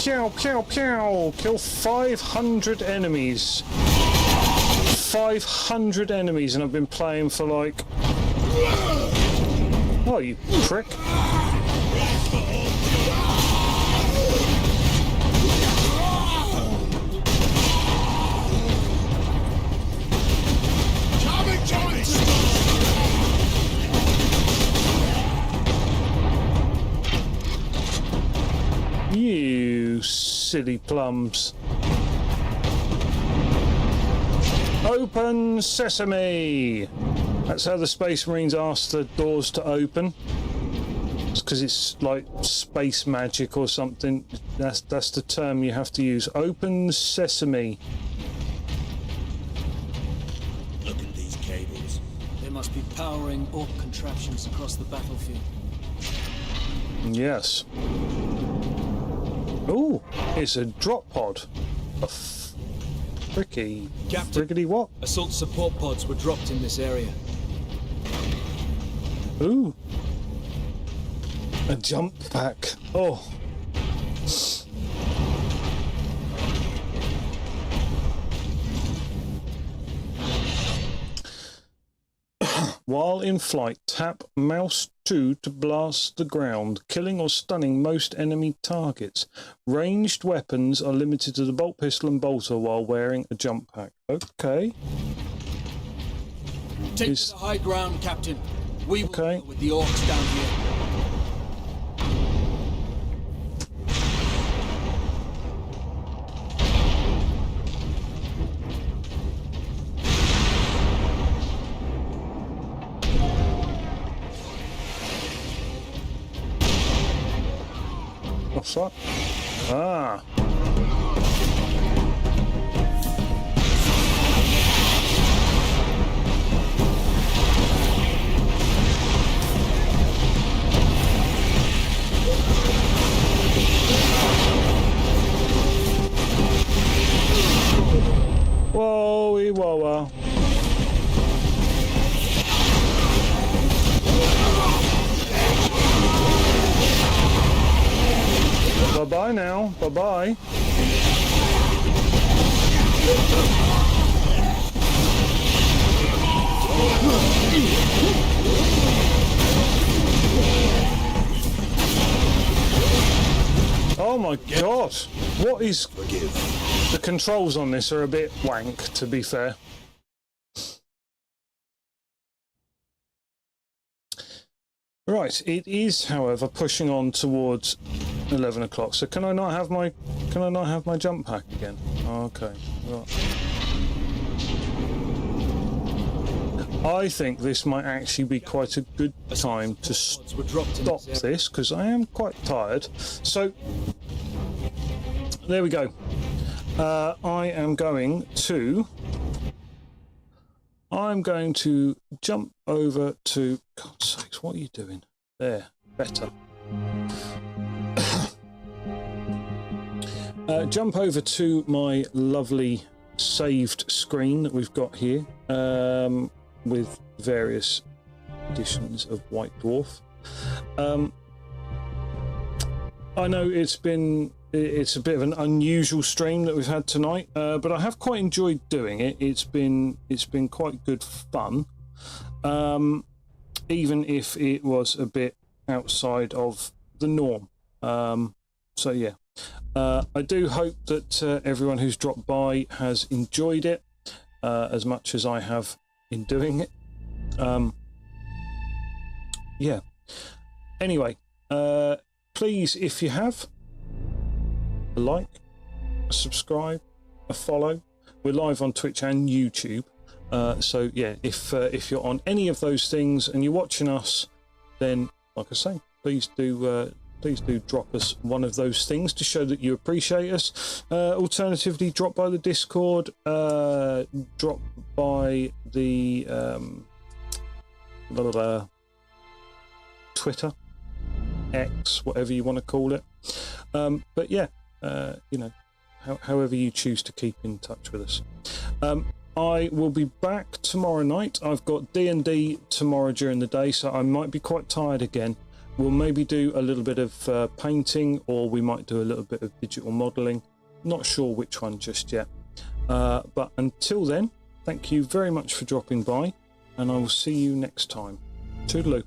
A: Pew, pew, pew! Kill 500 enemies. 500 enemies, and I've been playing for like... Oh, you prick. You silly plums. Open sesame! That's how the Space Marines ask the doors to open. It's because it's like space magic or something. That's the term you have to use. Open sesame.
J: Look at these cables.
H: They must be powering Orc contraptions across the battlefield.
A: Yes. Ooh, it's a drop pod. A fricky.
H: Captain,
A: friggity what?
H: Assault support pods were dropped in this area.
A: Ooh. A jump pack. Oh. While in flight, tap mouse 2 to blast the ground, killing or stunning most enemy targets. Ranged weapons are limited to the bolt pistol and bolter while wearing a jump pack. Okay.
H: Take to the high ground, Captain. We will deal with the orcs down here.
A: What's that? Ah. Whoa, whoa, Bye-bye now. Bye-bye. Oh my god. What is... The controls on this are a bit wank, to be fair. Right, it is, however, pushing on towards 11 o'clock. So can I not have my jump pack again? Okay. Right. I think this might actually be quite a good time to stop this because I am quite tired. So there we go. I am going to jump over to, God's sakes, what are you doing? There, better. Jump over to my lovely saved screen that we've got here, with various editions of White Dwarf. I know it's a bit of an unusual stream that we've had tonight, but I have quite enjoyed doing it. It's been quite good fun, even if it was a bit outside of the norm. So yeah, I do hope that everyone who's dropped by has enjoyed it as much as I have in doing it. Yeah. Anyway, please, if you have, a like, a subscribe, a follow. We're live on Twitch and YouTube, so yeah, if you're on any of those things and you're watching us, then like I say, please do drop us one of those things to show that you appreciate us. Alternatively, drop by the Discord, drop by the Twitter, X, whatever you want to call it. But yeah, you know, however you choose to keep in touch with us. I will be back tomorrow night. I've got D&D tomorrow during the day, so I might be quite tired again. We'll maybe do a little bit of painting, or we might do a little bit of digital modelling. Not sure which one just yet. But until then, thank you very much for dropping by, and I will see you next time. Toodaloo.